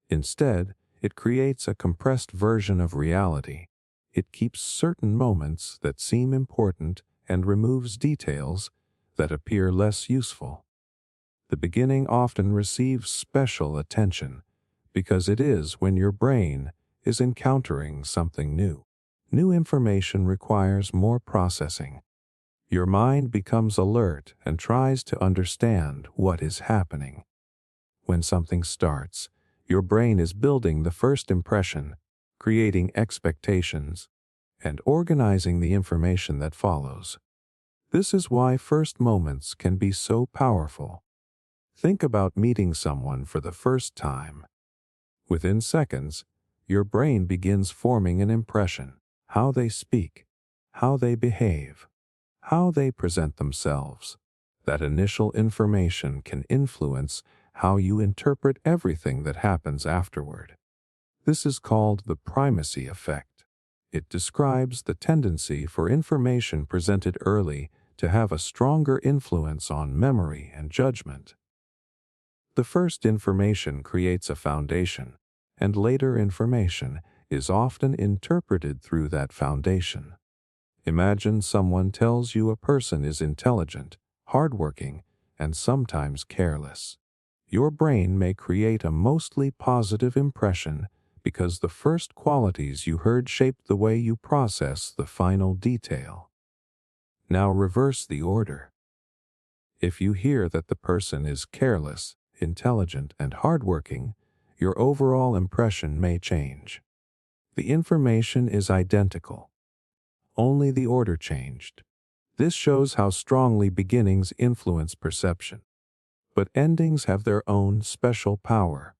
Instead, it creates a compressed version of reality. It keeps certain moments that seem important and removes details that appear less useful. The beginning often receives special attention because it is when your brain is encountering something new. New information requires more processing. Your mind becomes alert and tries to understand what is happening. When something starts, your brain is building the first impression, creating expectations, and organizing the information that follows. This is why first moments can be so powerful. Think about meeting someone for the first time. Within seconds, your brain begins forming an impression: how they speak, how they behave, how they present themselves. That initial information can influence how you interpret everything that happens afterward. This is called the primacy effect. It describes the tendency for information presented early to have a stronger influence on memory and judgment. The first information creates a foundation, and later information is often interpreted through that foundation. Imagine someone tells you a person is intelligent, hardworking, and sometimes careless. Your brain may create a mostly positive impression because the first qualities you heard shaped the way you process the final detail. Now reverse the order. If you hear that the person is careless, intelligent, and hardworking, your overall impression may change. The information is identical. Only the order changed. This shows how strongly beginnings influence perception. But endings have their own special power.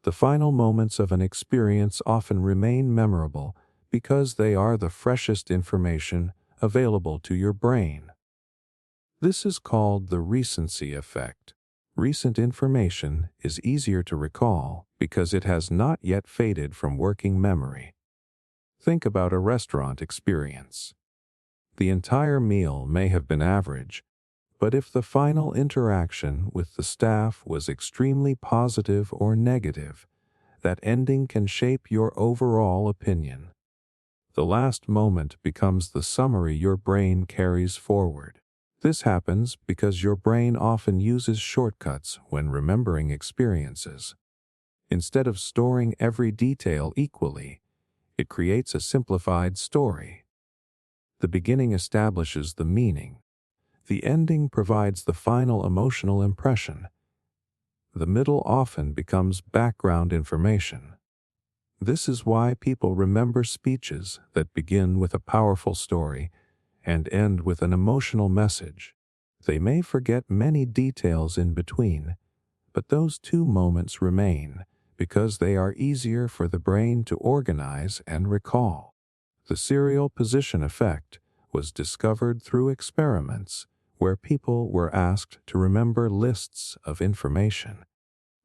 The final moments of an experience often remain memorable because they are the freshest information available to your brain. This is called the recency effect. Recent information is easier to recall because it has not yet faded from working memory. Think about a restaurant experience. The entire meal may have been average, but if the final interaction with the staff was extremely positive or negative, that ending can shape your overall opinion. The last moment becomes the summary your brain carries forward. This happens because your brain often uses shortcuts when remembering experiences. Instead of storing every detail equally, it creates a simplified story. The beginning establishes the meaning. The ending provides the final emotional impression. The middle often becomes background information. This is why people remember speeches that begin with a powerful story and end with an emotional message. They may forget many details in between, but those two moments remain because they are easier for the brain to organize and recall. The serial position effect was discovered through experiments where people were asked to remember lists of information.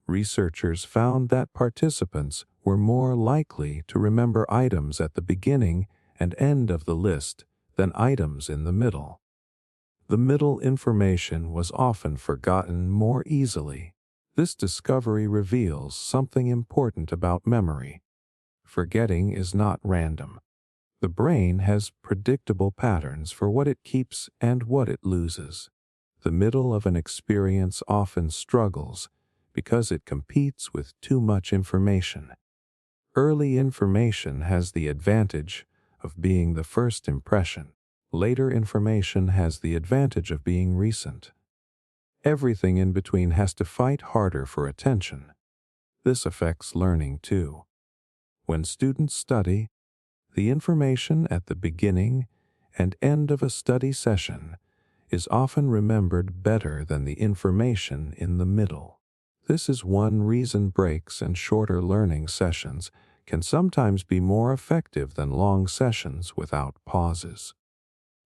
Researchers found that participants were more likely to remember items at the beginning and end of the list than items in the middle. The middle information was often forgotten more easily. This discovery reveals something important about memory. Forgetting is not random. The brain has predictable patterns for what it keeps and what it loses. The middle of an experience often struggles because it competes with too much information. Early information has the advantage of being the first impression. Later information has the advantage of being recent. Everything in between has to fight harder for attention. This affects learning too. When students study, the information at the beginning and end of a study session is often remembered better than the information in the middle. This is one reason breaks and shorter learning sessions can sometimes be more effective than long sessions without pauses.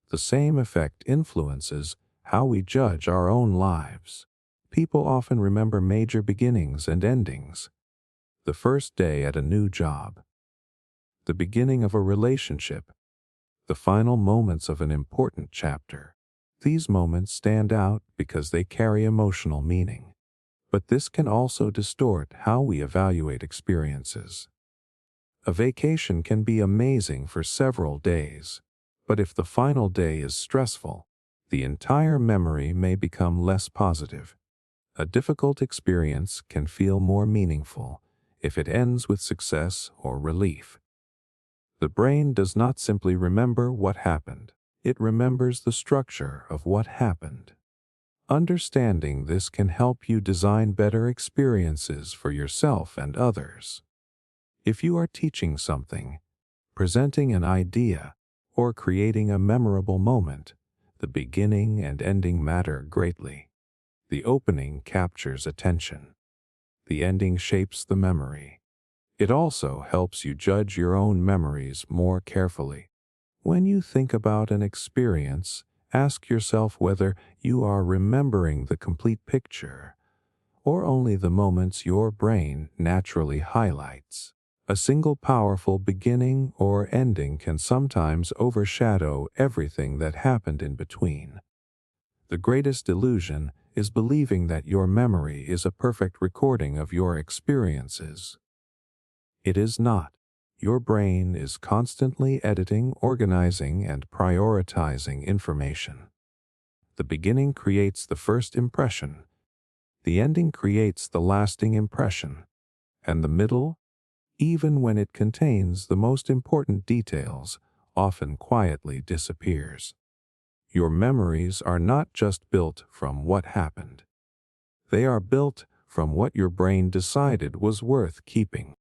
The same effect influences how we judge our own lives. People often remember major beginnings and endings. The first day at a new job, the beginning of a relationship, the final moments of an important chapter. These moments stand out because they carry emotional meaning. But this can also distort how we evaluate experiences. A vacation can be amazing for several days, but if the final day is stressful, the entire memory may become less positive. A difficult experience can feel more meaningful if it ends with success or relief. The brain does not simply remember what happened, it remembers the structure of what happened. Understanding this can help you design better experiences for yourself and others. If you are teaching something, presenting an idea, or creating a memorable moment, the beginning and ending matter greatly. The opening captures attention. The ending shapes the memory. It also helps you judge your own memories more carefully. When you think about an experience, ask yourself whether you are remembering the complete picture or only the moments your brain naturally highlights. A single powerful beginning or ending can sometimes overshadow everything that happened in between. The greatest illusion is believing that your memory is a perfect recording of your experiences. It is not. Your brain is constantly editing, organizing, and prioritizing information. The beginning creates the first impression, the ending creates the lasting impression, and the middle, even when it contains the most important details, often quietly disappears. Your memories are not just built from what happened. They are built from what your brain decided was worth keeping.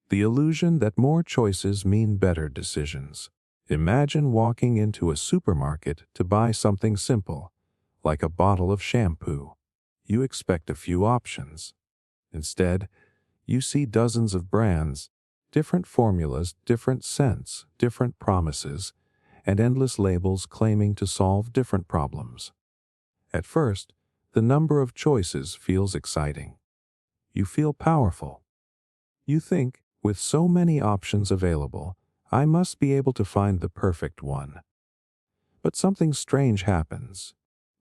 The illusion that more choices mean better decisions. Imagine walking into a supermarket to buy something simple, like a bottle of shampoo. You expect a few options. Instead, you see dozens of brands, different formulas, different scents, different promises, and endless labels claiming to solve different problems. At first, the number of choices feels exciting. You feel powerful. You think, with so many options available, I must be able to find the perfect one. But something strange happens.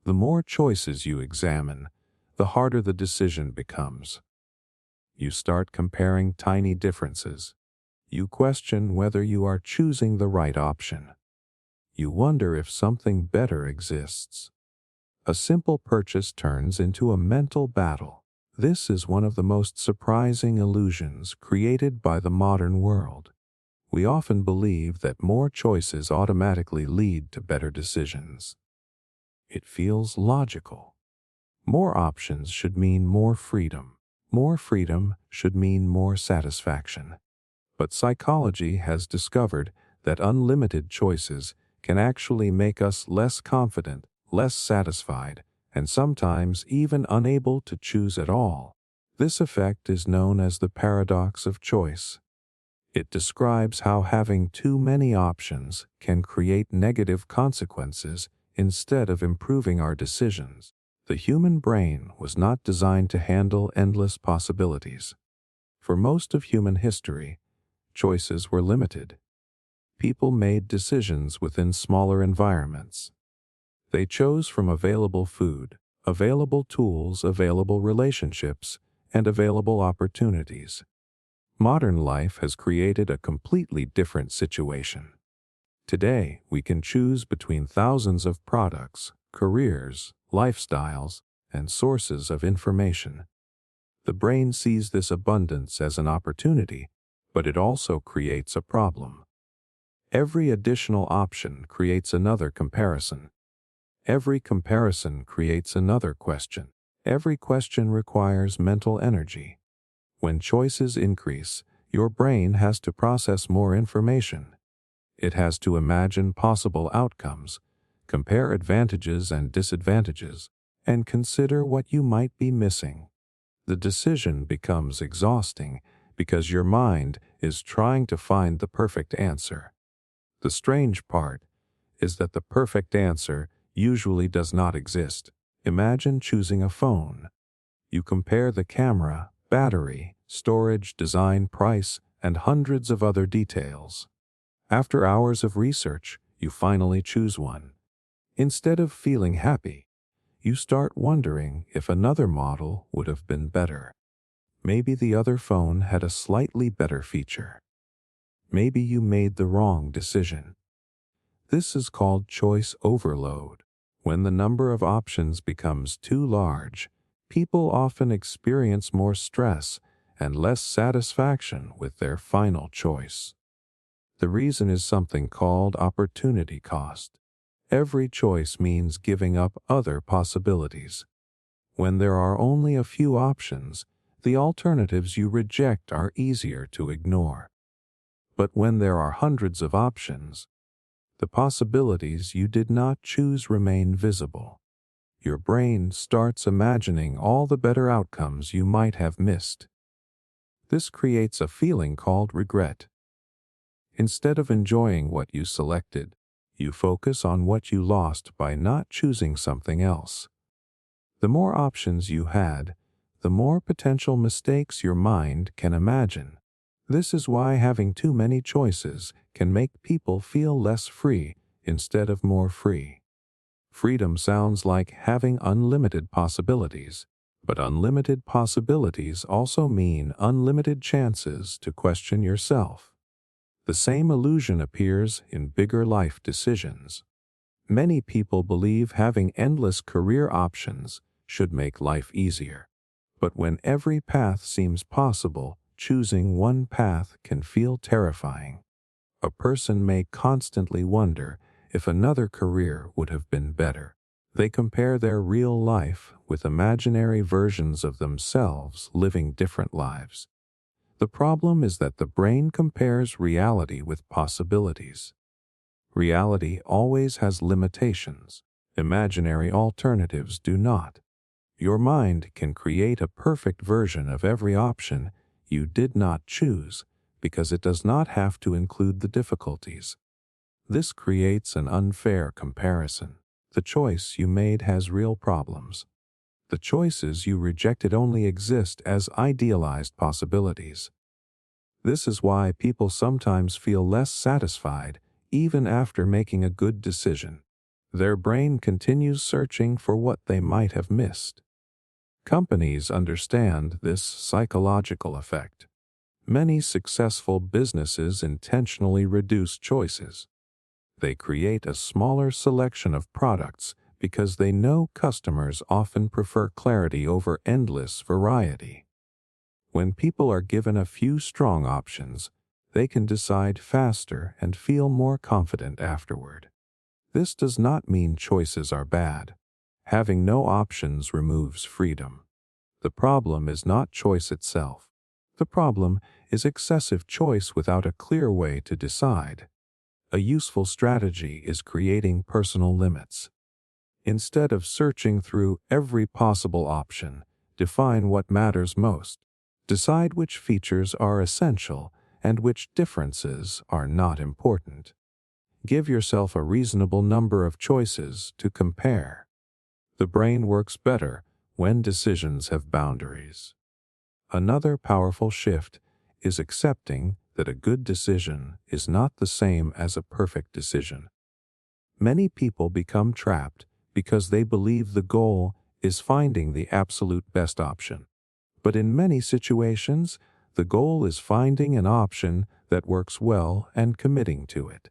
The more choices you examine, the harder the decision becomes. You start comparing tiny differences. You question whether you are choosing the right option. You wonder if something better exists. A simple purchase turns into a mental battle. This is one of the most surprising illusions created by the modern world. We often believe that more choices automatically lead to better decisions. It feels logical. More options should mean more freedom. More freedom should mean more satisfaction. But psychology has discovered that unlimited choices can actually make us less confident, less satisfied, and sometimes even unable to choose at all. This effect is known as the paradox of choice. It describes how having too many options can create negative consequences instead of improving our decisions. The human brain was not designed to handle endless possibilities. For most of human history, choices were limited. People made decisions within smaller environments. They chose from available food, available tools, available relationships, and available opportunities. Modern life has created a completely different situation. Today, we can choose between thousands of products, careers, lifestyles, and sources of information. The brain sees this abundance as an opportunity, but it also creates a problem. Every additional option creates another comparison. Every comparison creates another question. Every question requires mental energy. When choices increase, your brain has to process more information. It has to imagine possible outcomes, compare advantages and disadvantages, and consider what you might be missing. The decision becomes exhausting because your mind is trying to find the perfect answer. The strange part is that the perfect answer usually does not exist. Imagine choosing a phone. You compare the camera, battery, storage, design, price, and hundreds of other details. After hours of research, you finally choose one. Instead of feeling happy, you start wondering if another model would have been better. Maybe the other phone had a slightly better feature. Maybe you made the wrong decision. This is called choice overload. When the number of options becomes too large, people often experience more stress and less satisfaction with their final choice. The reason is something called opportunity cost. Every choice means giving up other possibilities. When there are only a few options, the alternatives you reject are easier to ignore. But when there are hundreds of options, the possibilities you did not choose remain visible. Your brain starts imagining all the better outcomes you might have missed. This creates a feeling called regret. Instead of enjoying what you selected, you focus on what you lost by not choosing something else. The more options you had, the more potential mistakes your mind can imagine. This is why having too many choices can make people feel less free instead of more free. Freedom sounds like having unlimited possibilities, but unlimited possibilities also mean unlimited chances to question yourself. The same illusion appears in bigger life decisions. Many people believe having endless career options should make life easier. But when every path seems possible, choosing one path can feel terrifying. A person may constantly wonder if another career would have been better. They compare their real life with imaginary versions of themselves living different lives. The problem is that the brain compares reality with possibilities. Reality always has limitations. Imaginary alternatives do not. Your mind can create a perfect version of every option you did not choose because it does not have to include the difficulties. This creates an unfair comparison. The choice you made has real problems. The choices you rejected only exist as idealized possibilities. This is why people sometimes feel less satisfied even after making a good decision. Their brain continues searching for what they might have missed. Companies understand this psychological effect. Many successful businesses intentionally reduce choices. They create a smaller selection of products because they know customers often prefer clarity over endless variety. When people are given a few strong options, they can decide faster and feel more confident afterward. This does not mean choices are bad. Having no options removes freedom. The problem is not choice itself. The problem is excessive choice without a clear way to decide. A useful strategy is creating personal limits. Instead of searching through every possible option, define what matters most. Decide which features are essential and which differences are not important. Give yourself a reasonable number of choices to compare. The brain works better when decisions have boundaries. Another powerful shift is accepting that a good decision is not the same as a perfect decision. Many people become trapped because they believe the goal is finding the absolute best option. But in many situations, the goal is finding an option that works well and committing to it.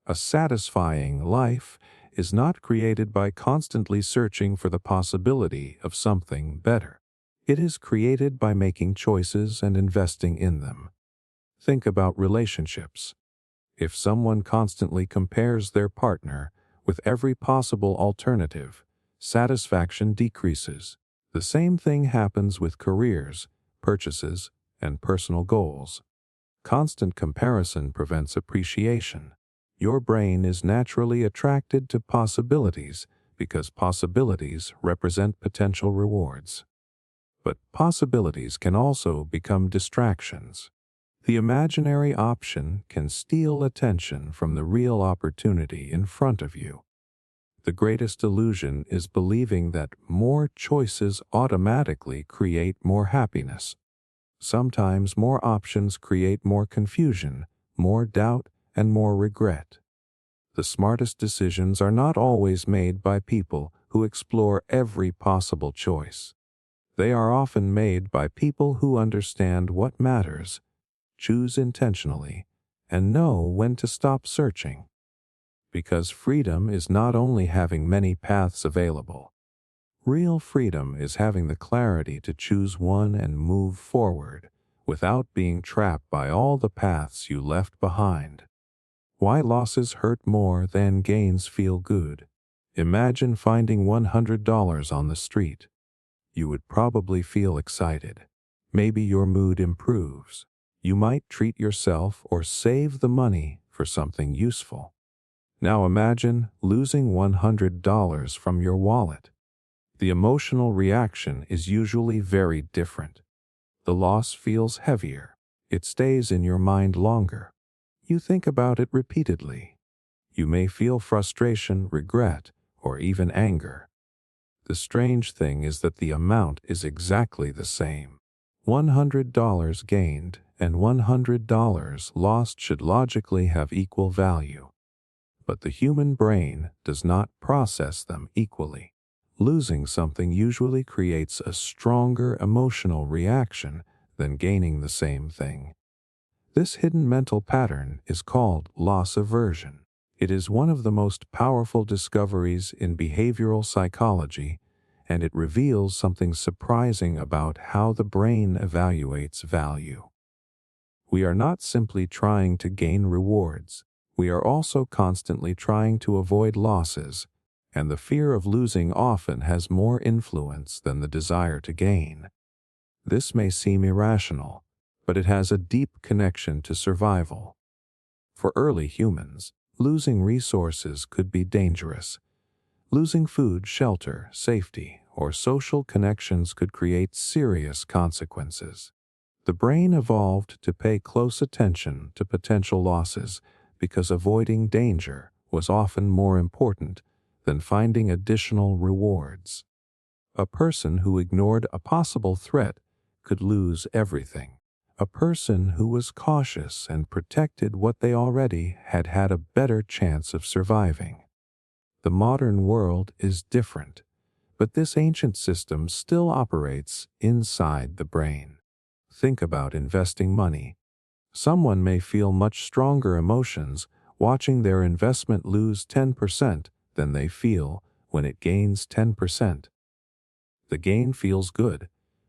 A satisfying life is not created by constantly searching for the possibility of something better. It is created by making choices and investing in them. Think about relationships. If someone constantly compares their partner with every possible alternative, satisfaction decreases. The same thing happens with careers, purchases, and personal goals. Constant comparison prevents appreciation. Your brain is naturally attracted to possibilities because possibilities represent potential rewards. But possibilities can also become distractions. The imaginary option can steal attention from the real opportunity in front of you. The greatest illusion is believing that more choices automatically create more happiness. Sometimes more options create more confusion, more doubt, and more regret. The smartest decisions are not always made by people who explore every possible choice. They are often made by people who understand what matters, choose intentionally, and know when to stop searching. Because freedom is not only having many paths available. Real freedom is having the clarity to choose one and move forward without being trapped by all the paths you left behind. Why losses hurt more than gains feel good. Imagine finding $100 on the street. You would probably feel excited. Maybe your mood improves. You might treat yourself or save the money for something useful. Now imagine losing $100 from your wallet. The emotional reaction is usually very different. The loss feels heavier. It stays in your mind longer. You think about it repeatedly. You may feel frustration, regret, or even anger. The strange thing is that the amount is exactly the same. $100 gained and $100 lost should logically have equal value. But the human brain does not process them equally. Losing something usually creates a stronger emotional reaction than gaining the same thing. This hidden mental pattern is called loss aversion. It is one of the most powerful discoveries in behavioral psychology, and it reveals something surprising about how the brain evaluates value. We are not simply trying to gain rewards. We are also constantly trying to avoid losses, and the fear of losing often has more influence than the desire to gain. This may seem irrational, but it has a deep connection to survival. For early humans, losing resources could be dangerous. Losing food, shelter, safety, or social connections could create serious consequences. The brain evolved to pay close attention to potential losses because avoiding danger was often more important than finding additional rewards. A person who ignored a possible threat could lose everything. A person who was cautious and protected what they already had a better chance of surviving. The modern world is different, but this ancient system still operates inside the brain. Think about investing money. Someone may feel much stronger emotions watching their investment lose 10% than they feel when it gains 10%. The gain feels good,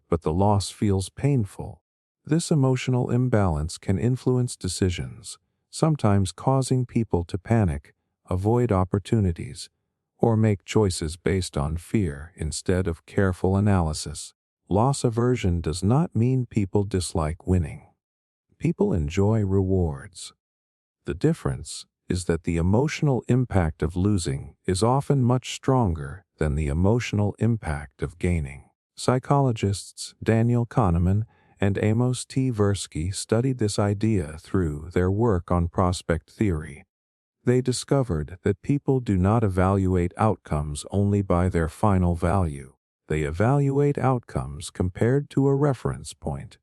but the loss feels painful. This emotional imbalance can influence decisions, sometimes causing people to panic, avoid opportunities, or make choices based on fear instead of careful analysis. Loss aversion does not mean people dislike winning. People enjoy rewards. The difference is that the emotional impact of losing is often much stronger than the emotional impact of gaining. Psychologists Daniel Kahneman and Amos Tversky studied this idea through their work on prospect theory. They discovered that people do not evaluate outcomes only by their final value. They evaluate outcomes compared to a reference point.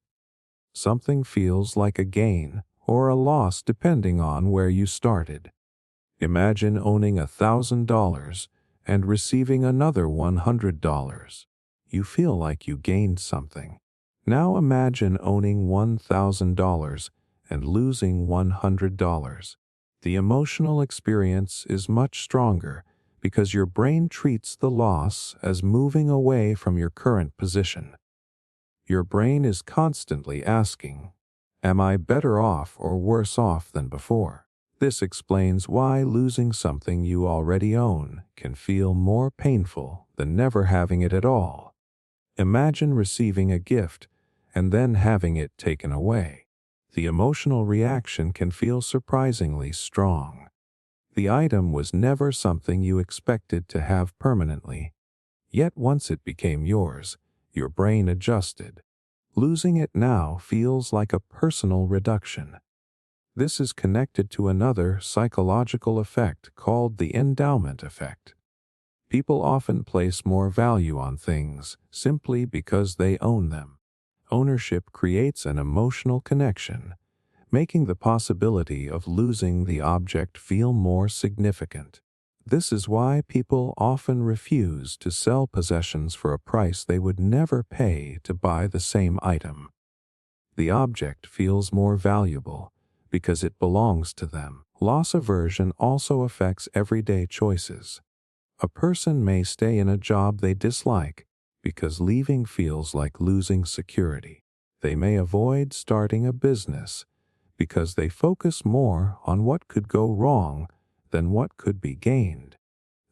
Something feels like a gain or a loss depending on where you started. Imagine owning $1,000 and receiving another $100. You feel like you gained something. Now imagine owning $1,000 and losing $100. The emotional experience is much stronger because your brain treats the loss as moving away from your current position. Your brain is constantly asking, am I better off or worse off than before? This explains why losing something you already own can feel more painful than never having it at all. Imagine receiving a gift and then having it taken away. The emotional reaction can feel surprisingly strong. The item was never something you expected to have permanently, yet once it became yours, your brain adjusted. Losing it now feels like a personal reduction. This is connected to another psychological effect called the endowment effect. People often place more value on things simply because they own them. Ownership creates an emotional connection, making the possibility of losing the object feel more significant. This is why people often refuse to sell possessions for a price they would never pay to buy the same item. The object feels more valuable because it belongs to them. Loss aversion also affects everyday choices. A person may stay in a job they dislike because leaving feels like losing security. They may avoid starting a business because they focus more on what could go wrong than what could be gained.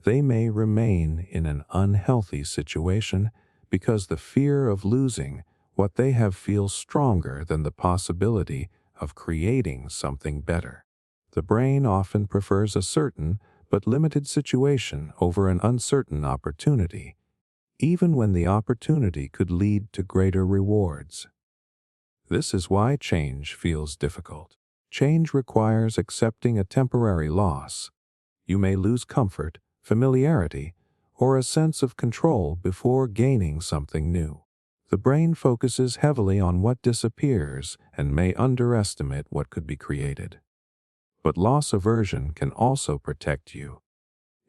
They may remain in an unhealthy situation because the fear of losing what they have feels stronger than the possibility of creating something better. The brain often prefers a certain but limited situation over an uncertain opportunity, even when the opportunity could lead to greater rewards. This is why change feels difficult. Change requires accepting a temporary loss. You may lose comfort, familiarity, or a sense of control before gaining something new. The brain focuses heavily on what disappears and may underestimate what could be created. But loss aversion can also protect you.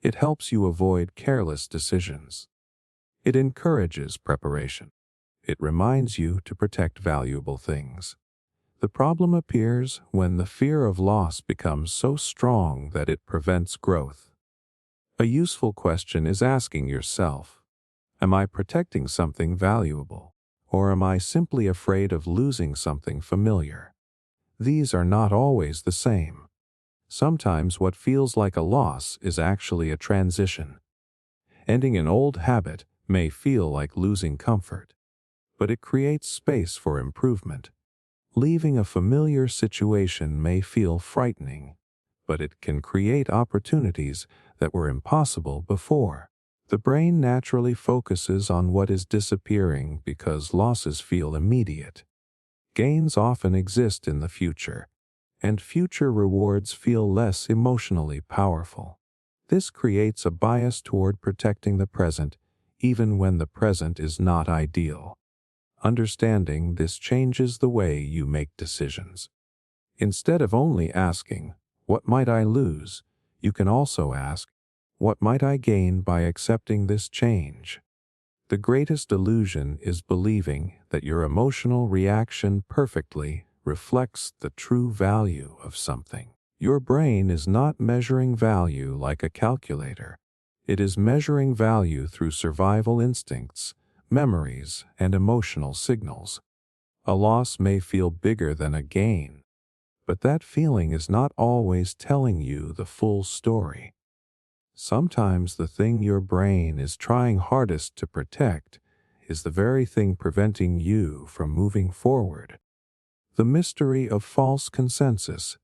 It helps you avoid careless decisions. It encourages preparation. It reminds you to protect valuable things. The problem appears when the fear of loss becomes so strong that it prevents growth. A useful question is asking yourself, am I protecting something valuable, or am I simply afraid of losing something familiar? These are not always the same. Sometimes what feels like a loss is actually a transition. Ending an old habit may feel like losing comfort, but it creates space for improvement. Leaving a familiar situation may feel frightening, but it can create opportunities that were impossible before. The brain naturally focuses on what is disappearing because losses feel immediate. Gains often exist in the future, and future rewards feel less emotionally powerful. This creates a bias toward protecting the present, even when the present is not ideal. Understanding this changes the way you make decisions. Instead of only asking, "What might I lose?" you can also ask, "What might I gain by accepting this change?" The greatest illusion is believing that your emotional reaction perfectly reflects the true value of something. Your brain is not measuring value like a calculator. It is measuring value through survival instincts, memories, and emotional signals. A loss may feel bigger than a gain, but that feeling is not always telling you the full story. Sometimes the thing your brain is trying hardest to protect is the very thing preventing you from moving forward. The mystery of false consensus.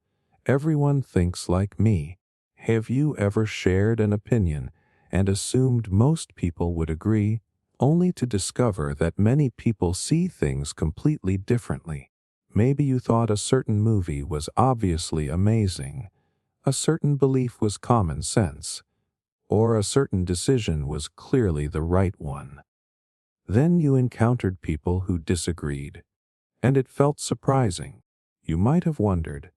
Everyone thinks like me. Have you ever shared an opinion and assumed most people would agree, only to discover that many people see things completely differently? Maybe you thought a certain movie was obviously amazing, a certain belief was common sense, or a certain decision was clearly the right one. Then you encountered people who disagreed, and it felt surprising. You might have wondered,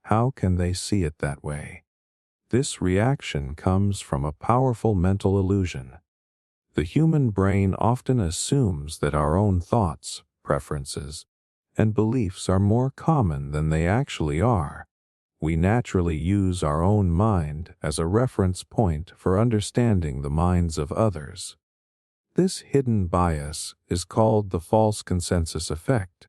how can they see it that way? This reaction comes from a powerful mental illusion. The human brain often assumes that our own thoughts, preferences, and beliefs are more common than they actually are. We naturally use our own mind as a reference point for understanding the minds of others. This hidden bias is called the false consensus effect.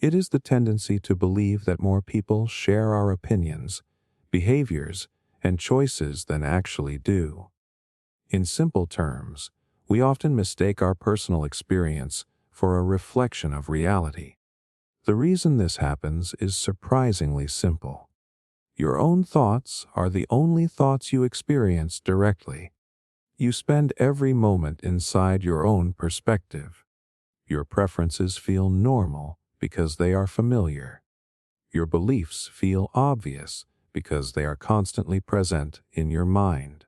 It is the tendency to believe that more people share our opinions, behaviors, and choices than actually do. In simple terms, we often mistake our personal experience for a reflection of reality. The reason this happens is surprisingly simple. Your own thoughts are the only thoughts you experience directly. You spend every moment inside your own perspective. Your preferences feel normal because they are familiar. Your beliefs feel obvious because they are constantly present in your mind.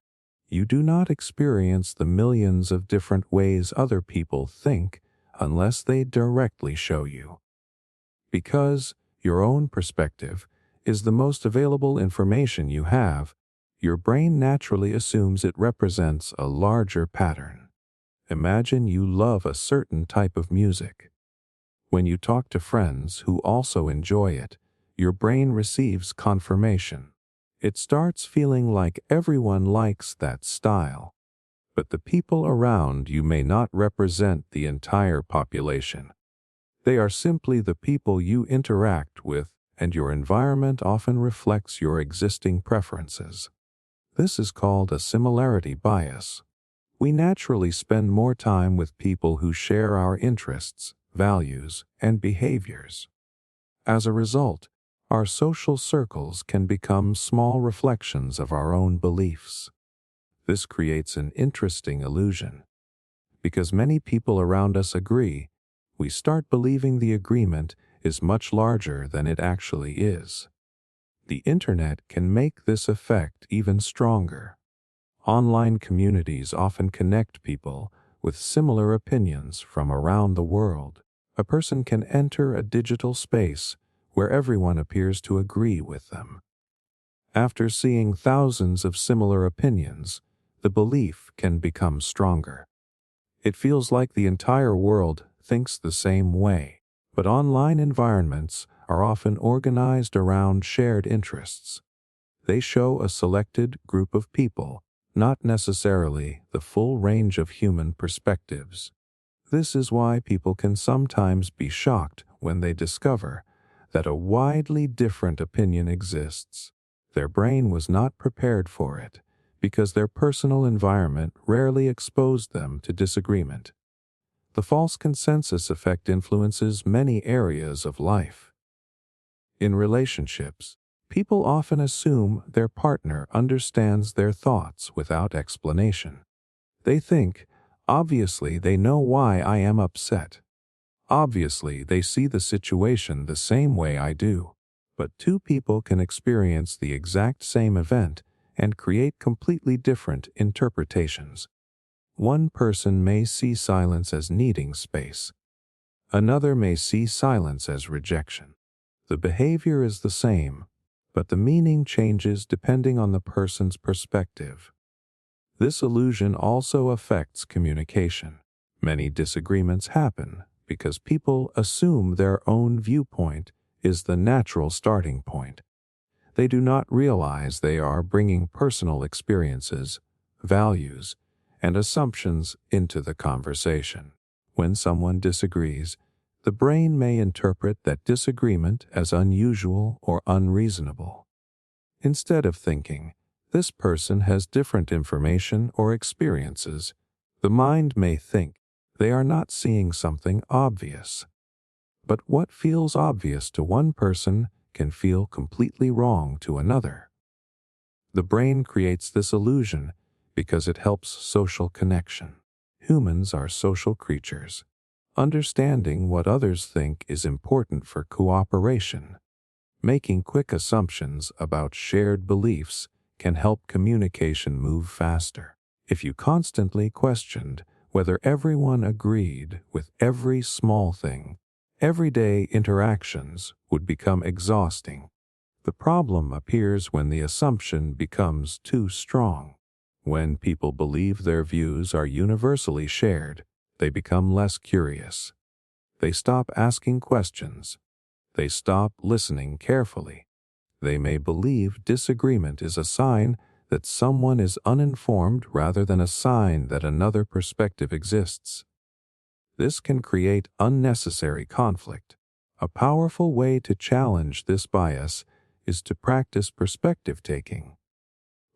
You do not experience the millions of different ways other people think unless they directly show you. Because your own perspective is the most available information you have, your brain naturally assumes it represents a larger pattern. Imagine you love a certain type of music. When you talk to friends who also enjoy it, your brain receives confirmation. It starts feeling like everyone likes that style. But the people around you may not represent the entire population. They are simply the people you interact with, and your environment often reflects your existing preferences. This is called a similarity bias. We naturally spend more time with people who share our interests, values, and behaviors. As a result, our social circles can become small reflections of our own beliefs. This creates an interesting illusion. Because many people around us agree, we start believing the agreement is much larger than it actually is. The internet can make this effect even stronger. Online communities often connect people with similar opinions from around the world. A person can enter a digital space where everyone appears to agree with them. After seeing thousands of similar opinions, the belief can become stronger. It feels like the entire world thinks the same way, but online environments are often organized around shared interests. They show a selected group of people, not necessarily the full range of human perspectives. This is why people can sometimes be shocked when they discover that a widely different opinion exists. Their brain was not prepared for it, because their personal environment rarely exposed them to disagreement. The false consensus effect influences many areas of life. In relationships, people often assume their partner understands their thoughts without explanation. They think, obviously they know why I am upset. Obviously they see the situation the same way I do. But two people can experience the exact same event and create completely different interpretations. One person may see silence as needing space. Another may see silence as rejection. The behavior is the same, but the meaning changes depending on the person's perspective. This illusion also affects communication. Many disagreements happen because people assume their own viewpoint is the natural starting point. They do not realize they are bringing personal experiences, values, and assumptions into the conversation. When someone disagrees, the brain may interpret that disagreement as unusual or unreasonable. Instead of thinking, this person has different information or experiences, the mind may think they are not seeing something obvious. But what feels obvious to one person can feel completely wrong to another. The brain creates this illusion because it helps social connection. Humans are social creatures. Understanding what others think is important for cooperation. Making quick assumptions about shared beliefs can help communication move faster. If you constantly questioned whether everyone agreed with every small thing, everyday interactions would become exhausting. The problem appears when the assumption becomes too strong. When people believe their views are universally shared, they become less curious. They stop asking questions. They stop listening carefully. They may believe disagreement is a sign that someone is uninformed rather than a sign that another perspective exists. This can create unnecessary conflict. A powerful way to challenge this bias is to practice perspective taking.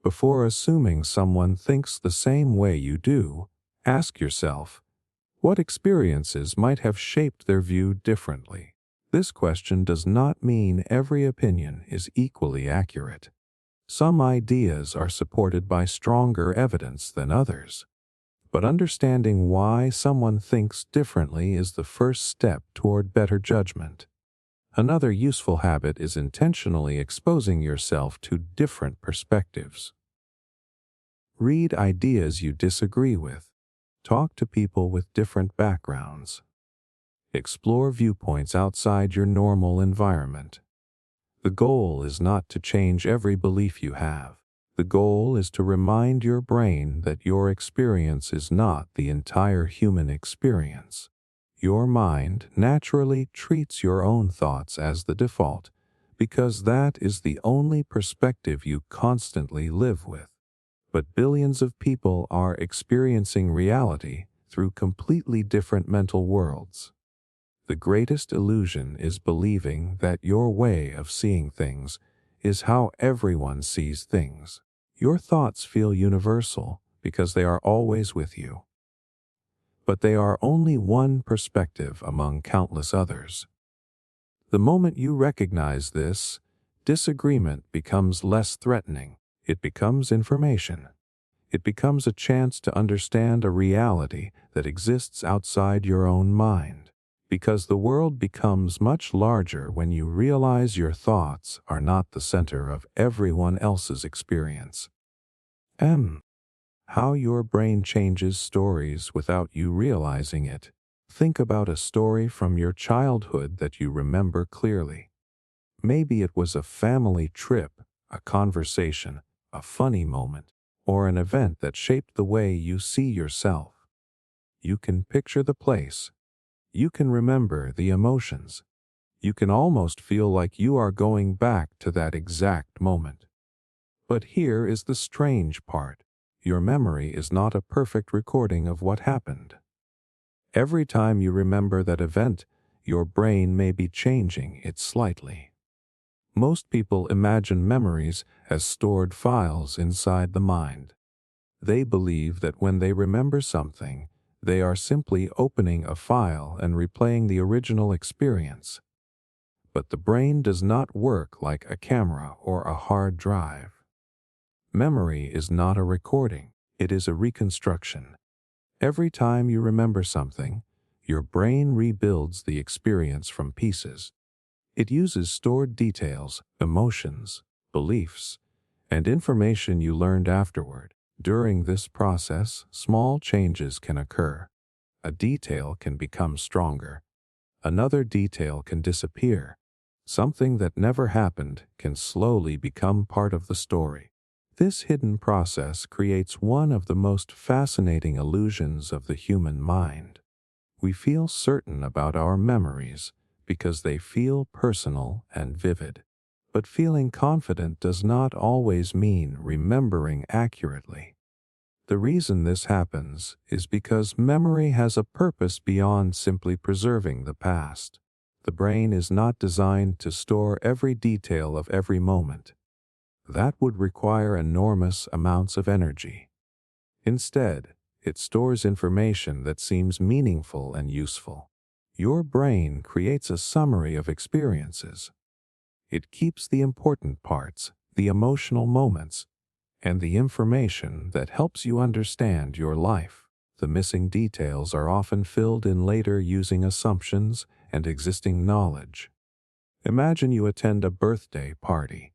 Before assuming someone thinks the same way you do, ask yourself, what experiences might have shaped their view differently? This question does not mean every opinion is equally accurate. Some ideas are supported by stronger evidence than others. But understanding why someone thinks differently is the first step toward better judgment. Another useful habit is intentionally exposing yourself to different perspectives. Read ideas you disagree with. Talk to people with different backgrounds. Explore viewpoints outside your normal environment. The goal is not to change every belief you have. The goal is to remind your brain that your experience is not the entire human experience. Your mind naturally treats your own thoughts as the default because that is the only perspective you constantly live with. But billions of people are experiencing reality through completely different mental worlds. The greatest illusion is believing that your way of seeing things is how everyone sees things. Your thoughts feel universal because they are always with you. But they are only one perspective among countless others. The moment you recognize this, disagreement becomes less threatening. It becomes information. It becomes a chance to understand a reality that exists outside your own mind. Because the world becomes much larger when you realize your thoughts are not the center of everyone else's experience. How your brain changes stories without you realizing it. Think about a story from your childhood that you remember clearly. Maybe it was a family trip, a conversation, a funny moment, or an event that shaped the way you see yourself. You can picture the place. You can remember the emotions. You can almost feel like you are going back to that exact moment. But here is the strange part. Your memory is not a perfect recording of what happened. Every time you remember that event, your brain may be changing it slightly. Most people imagine memories as stored files inside the mind. They believe that when they remember something, they are simply opening a file and replaying the original experience. But the brain does not work like a camera or a hard drive. Memory is not a recording, it is a reconstruction. Every time you remember something, your brain rebuilds the experience from pieces. It uses stored details, emotions, beliefs, and information you learned afterward. During this process, small changes can occur. A detail can become stronger. Another detail can disappear. Something that never happened can slowly become part of the story. This hidden process creates one of the most fascinating illusions of the human mind. We feel certain about our memories because they feel personal and vivid. But feeling confident does not always mean remembering accurately. The reason this happens is because memory has a purpose beyond simply preserving the past. The brain is not designed to store every detail of every moment. That would require enormous amounts of energy. Instead, it stores information that seems meaningful and useful. Your brain creates a summary of experiences. It keeps the important parts, the emotional moments, and the information that helps you understand your life. The missing details are often filled in later using assumptions and existing knowledge. Imagine you attend a birthday party.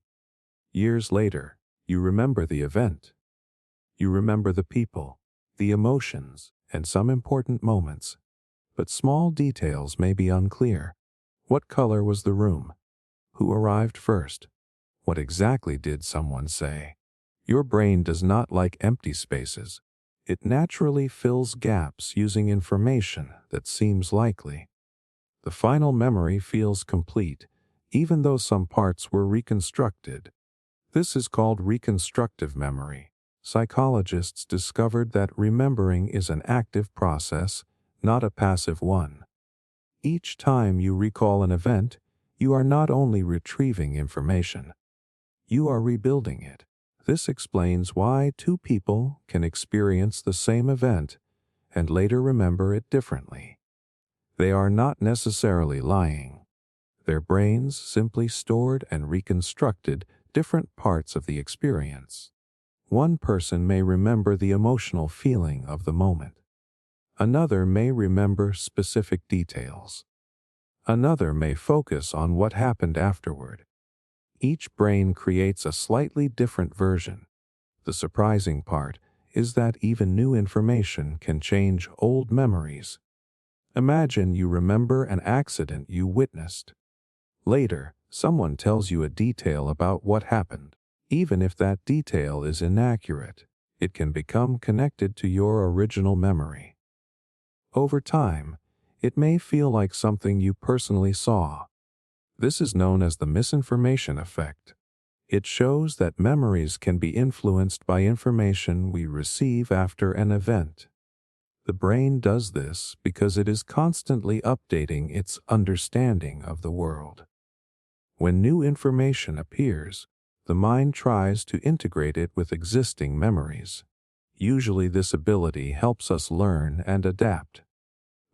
Years later, you remember the event. You remember the people, the emotions, and some important moments. But small details may be unclear. What color was the room? Who arrived first? What exactly did someone say? Your brain does not like empty spaces. It naturally fills gaps using information that seems likely. The final memory feels complete, even though some parts were reconstructed. This is called reconstructive memory. Psychologists discovered that remembering is an active process, not a passive one. Each time you recall an event, you are not only retrieving information, you are rebuilding it. This explains why two people can experience the same event and later remember it differently. They are not necessarily lying. Their brains simply stored and reconstructed different parts of the experience. One person may remember the emotional feeling of the moment. Another may remember specific details. Another may focus on what happened afterward. Each brain creates a slightly different version. The surprising part is that even new information can change old memories. Imagine you remember an accident you witnessed. Later, someone tells you a detail about what happened. Even if that detail is inaccurate, it can become connected to your original memory. Over time, it may feel like something you personally saw. This is known as the misinformation effect. It shows that memories can be influenced by information we receive after an event. The brain does this because it is constantly updating its understanding of the world. When new information appears, the mind tries to integrate it with existing memories. Usually this ability helps us learn and adapt.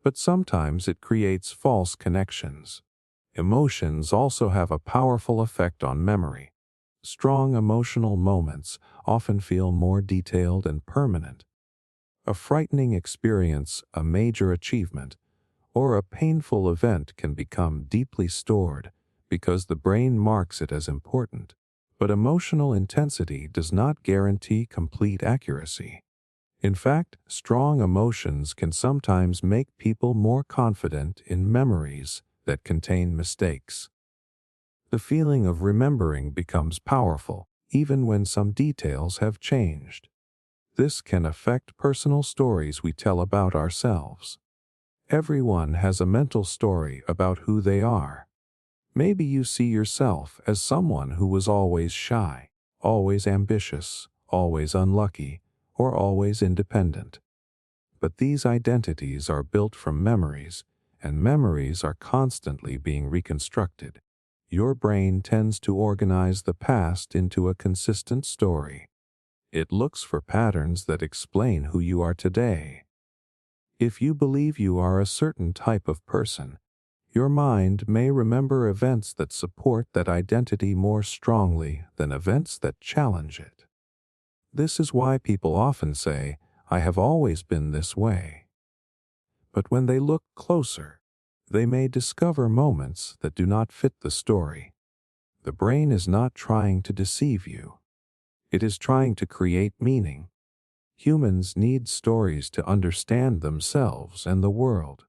But sometimes it creates false connections. Emotions also have a powerful effect on memory. Strong emotional moments often feel more detailed and permanent. A frightening experience, a major achievement, or a painful event can become deeply stored because the brain marks it as important. But emotional intensity does not guarantee complete accuracy. In fact, strong emotions can sometimes make people more confident in memories that contain mistakes. The feeling of remembering becomes powerful, even when some details have changed. This can affect personal stories we tell about ourselves. Everyone has a mental story about who they are. Maybe you see yourself as someone who was always shy, always ambitious, always unlucky, or always independent. But these identities are built from memories, and memories are constantly being reconstructed. Your brain tends to organize the past into a consistent story. It looks for patterns that explain who you are today. If you believe you are a certain type of person, your mind may remember events that support that identity more strongly than events that challenge it. This is why people often say, "I have always been this way." But when they look closer, they may discover moments that do not fit the story. The brain is not trying to deceive you. It is trying to create meaning. Humans need stories to understand themselves and the world.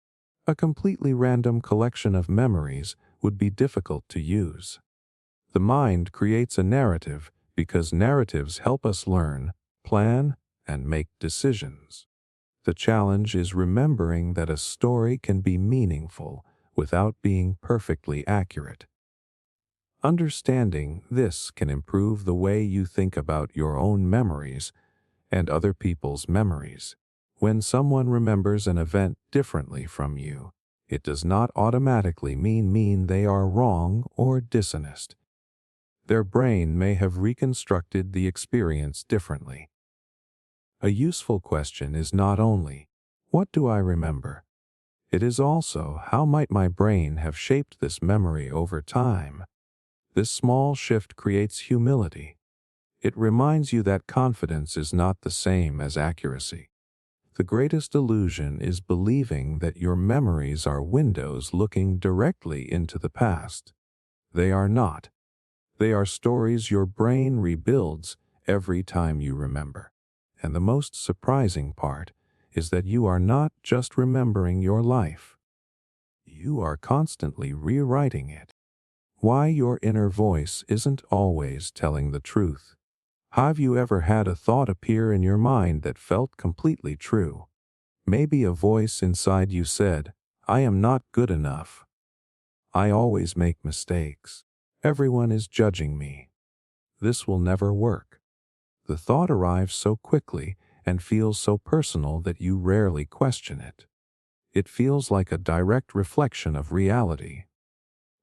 A completely random collection of memories would be difficult to use. The mind creates a narrative because narratives help us learn, plan, and make decisions. The challenge is remembering that a story can be meaningful without being perfectly accurate. Understanding this can improve the way you think about your own memories and other people's memories. When someone remembers an event differently from you, it does not automatically mean they are wrong or dishonest. Their brain may have reconstructed the experience differently. A useful question is not only, "What do I remember?" It is also, "How might my brain have shaped this memory over time?" This small shift creates humility. It reminds you that confidence is not the same as accuracy. The greatest illusion is believing that your memories are windows looking directly into the past. They are not. They are stories your brain rebuilds every time you remember. And the most surprising part is that you are not just remembering your life. You are constantly rewriting it. Why your inner voice isn't always telling the truth. Have you ever had a thought appear in your mind that felt completely true? Maybe a voice inside you said, "I am not good enough. I always make mistakes. Everyone is judging me. This will never work." The thought arrives so quickly and feels so personal that you rarely question it. It feels like a direct reflection of reality.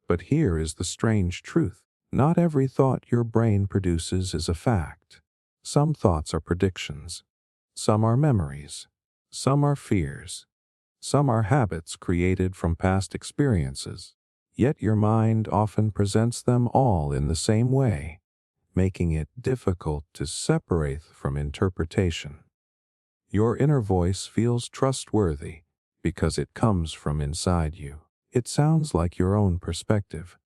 But here is the strange truth. Not every thought your brain produces is a fact. Some thoughts are predictions. Some are memories. Some are fears. Some are habits created from past experiences. Yet your mind often presents them all in the same way, making it difficult to separate from interpretation. Your inner voice feels trustworthy because it comes from inside you. It sounds like your own perspective.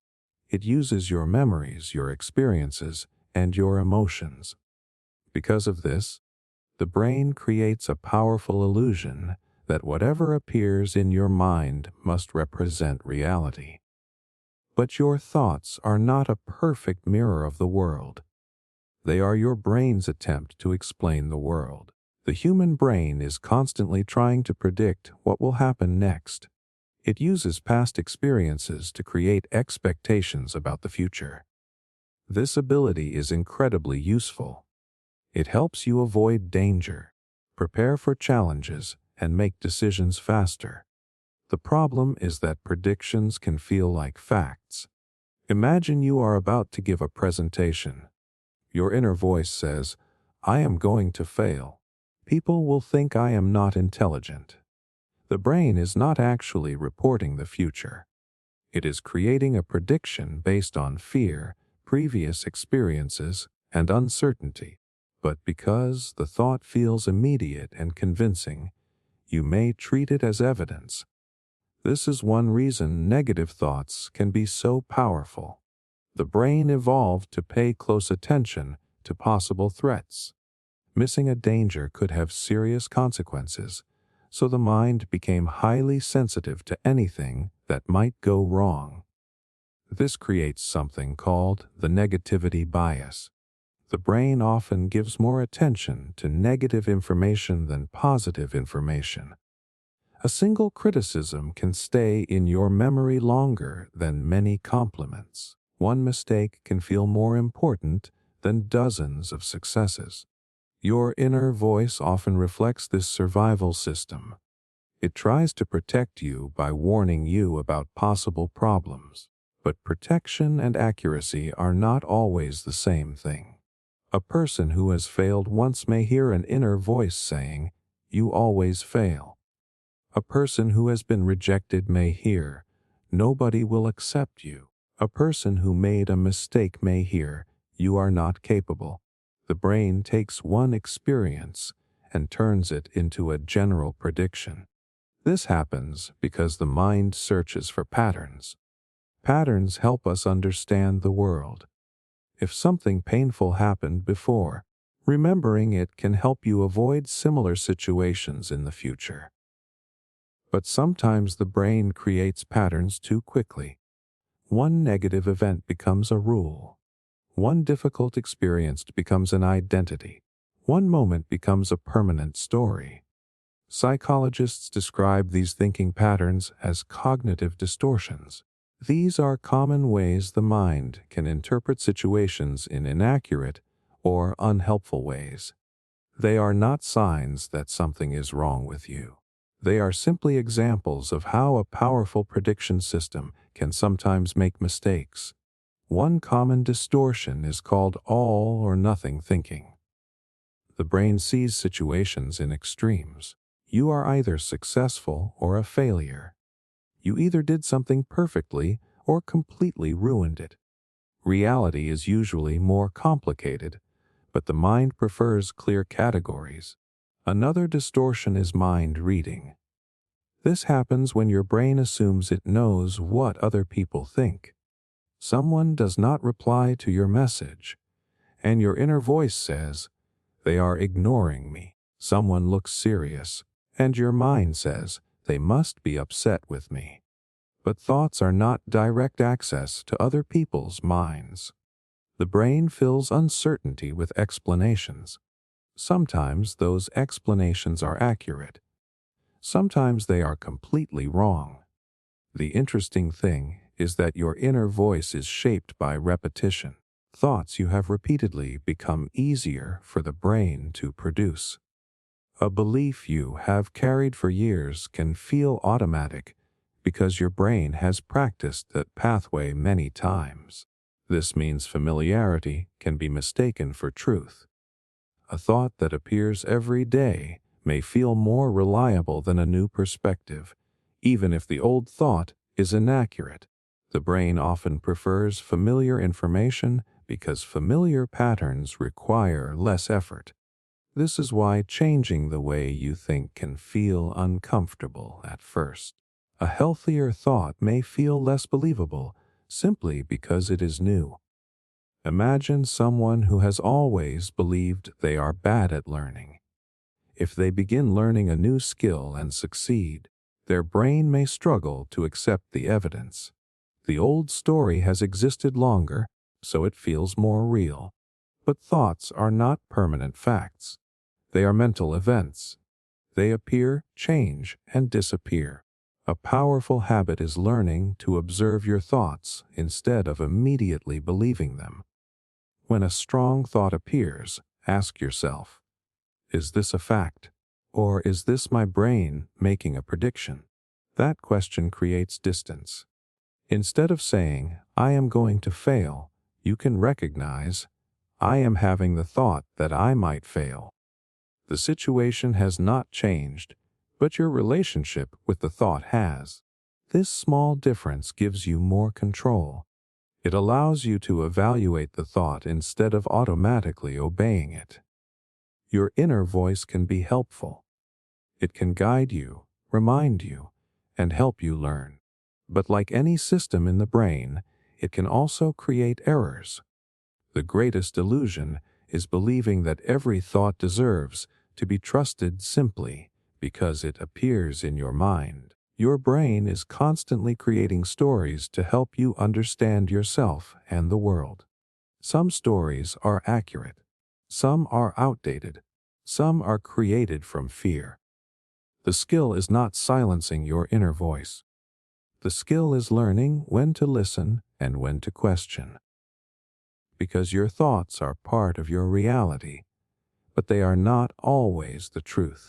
It uses your memories, your experiences, and your emotions. Because of this, the brain creates a powerful illusion that whatever appears in your mind must represent reality. But your thoughts are not a perfect mirror of the world. They are your brain's attempt to explain the world. The human brain is constantly trying to predict what will happen next. It uses past experiences to create expectations about the future. This ability is incredibly useful. It helps you avoid danger, prepare for challenges, and make decisions faster. The problem is that predictions can feel like facts. Imagine you are about to give a presentation. Your inner voice says, "I am going to fail. People will think I am not intelligent." The brain is not actually reporting the future. It is creating a prediction based on fear, previous experiences, and uncertainty. But because the thought feels immediate and convincing, you may treat it as evidence. This is one reason negative thoughts can be so powerful. The brain evolved to pay close attention to possible threats. Missing a danger could have serious consequences, so the mind became highly sensitive to anything that might go wrong. This creates something called the negativity bias. The brain often gives more attention to negative information than positive information. A single criticism can stay in your memory longer than many compliments. One mistake can feel more important than dozens of successes. Your inner voice often reflects this survival system. It tries to protect you by warning you about possible problems. But protection and accuracy are not always the same thing. A person who has failed once may hear an inner voice saying, "You always fail." A person who has been rejected may hear, "Nobody will accept you." A person who made a mistake may hear, "You are not capable." The brain takes one experience and turns it into a general prediction. This happens because the mind searches for patterns. Patterns help us understand the world. If something painful happened before, remembering it can help you avoid similar situations in the future. But sometimes the brain creates patterns too quickly. One negative event becomes a rule. One difficult experience becomes an identity. One moment becomes a permanent story. Psychologists describe these thinking patterns as cognitive distortions. These are common ways the mind can interpret situations in inaccurate or unhelpful ways. They are not signs that something is wrong with you. They are simply examples of how a powerful prediction system can sometimes make mistakes. One common distortion is called all or nothing thinking. The brain sees situations in extremes. You are either successful or a failure. You either did something perfectly or completely ruined it. Reality is usually more complicated, but the mind prefers clear categories. Another distortion is mind reading. This happens when your brain assumes it knows what other people think. Someone does not reply to your message, and your inner voice says, "They are ignoring me." Someone looks serious, and your mind says, "They must be upset with me." But thoughts are not direct access to other people's minds. The brain fills uncertainty with explanations. Sometimes those explanations are accurate. Sometimes they are completely wrong. The interesting thing is that your inner voice is shaped by repetition. Thoughts you have repeatedly become easier for the brain to produce. A belief you have carried for years can feel automatic because your brain has practiced that pathway many times. This means familiarity can be mistaken for truth. A thought that appears every day may feel more reliable than a new perspective, even if the old thought is inaccurate. The brain often prefers familiar information because familiar patterns require less effort. This is why changing the way you think can feel uncomfortable at first. A healthier thought may feel less believable simply because it is new. Imagine someone who has always believed they are bad at learning. If they begin learning a new skill and succeed, their brain may struggle to accept the evidence. The old story has existed longer, so it feels more real. But thoughts are not permanent facts. They are mental events. They appear, change, and disappear. A powerful habit is learning to observe your thoughts instead of immediately believing them. When a strong thought appears, ask yourself, is this a fact? Or is this my brain making a prediction? That question creates distance. Instead of saying, I am going to fail, you can recognize, I am having the thought that I might fail. The situation has not changed, but your relationship with the thought has. This small difference gives you more control. It allows you to evaluate the thought instead of automatically obeying it. Your inner voice can be helpful. It can guide you, remind you, and help you learn. But like any system in the brain, it can also create errors. The greatest illusion is believing that every thought deserves to be trusted simply because it appears in your mind. Your brain is constantly creating stories to help you understand yourself and the world. Some stories are accurate. Some are outdated. Some are created from fear. The skill is not silencing your inner voice. The skill is learning when to listen and when to question. Because your thoughts are part of your reality, but they are not always the truth.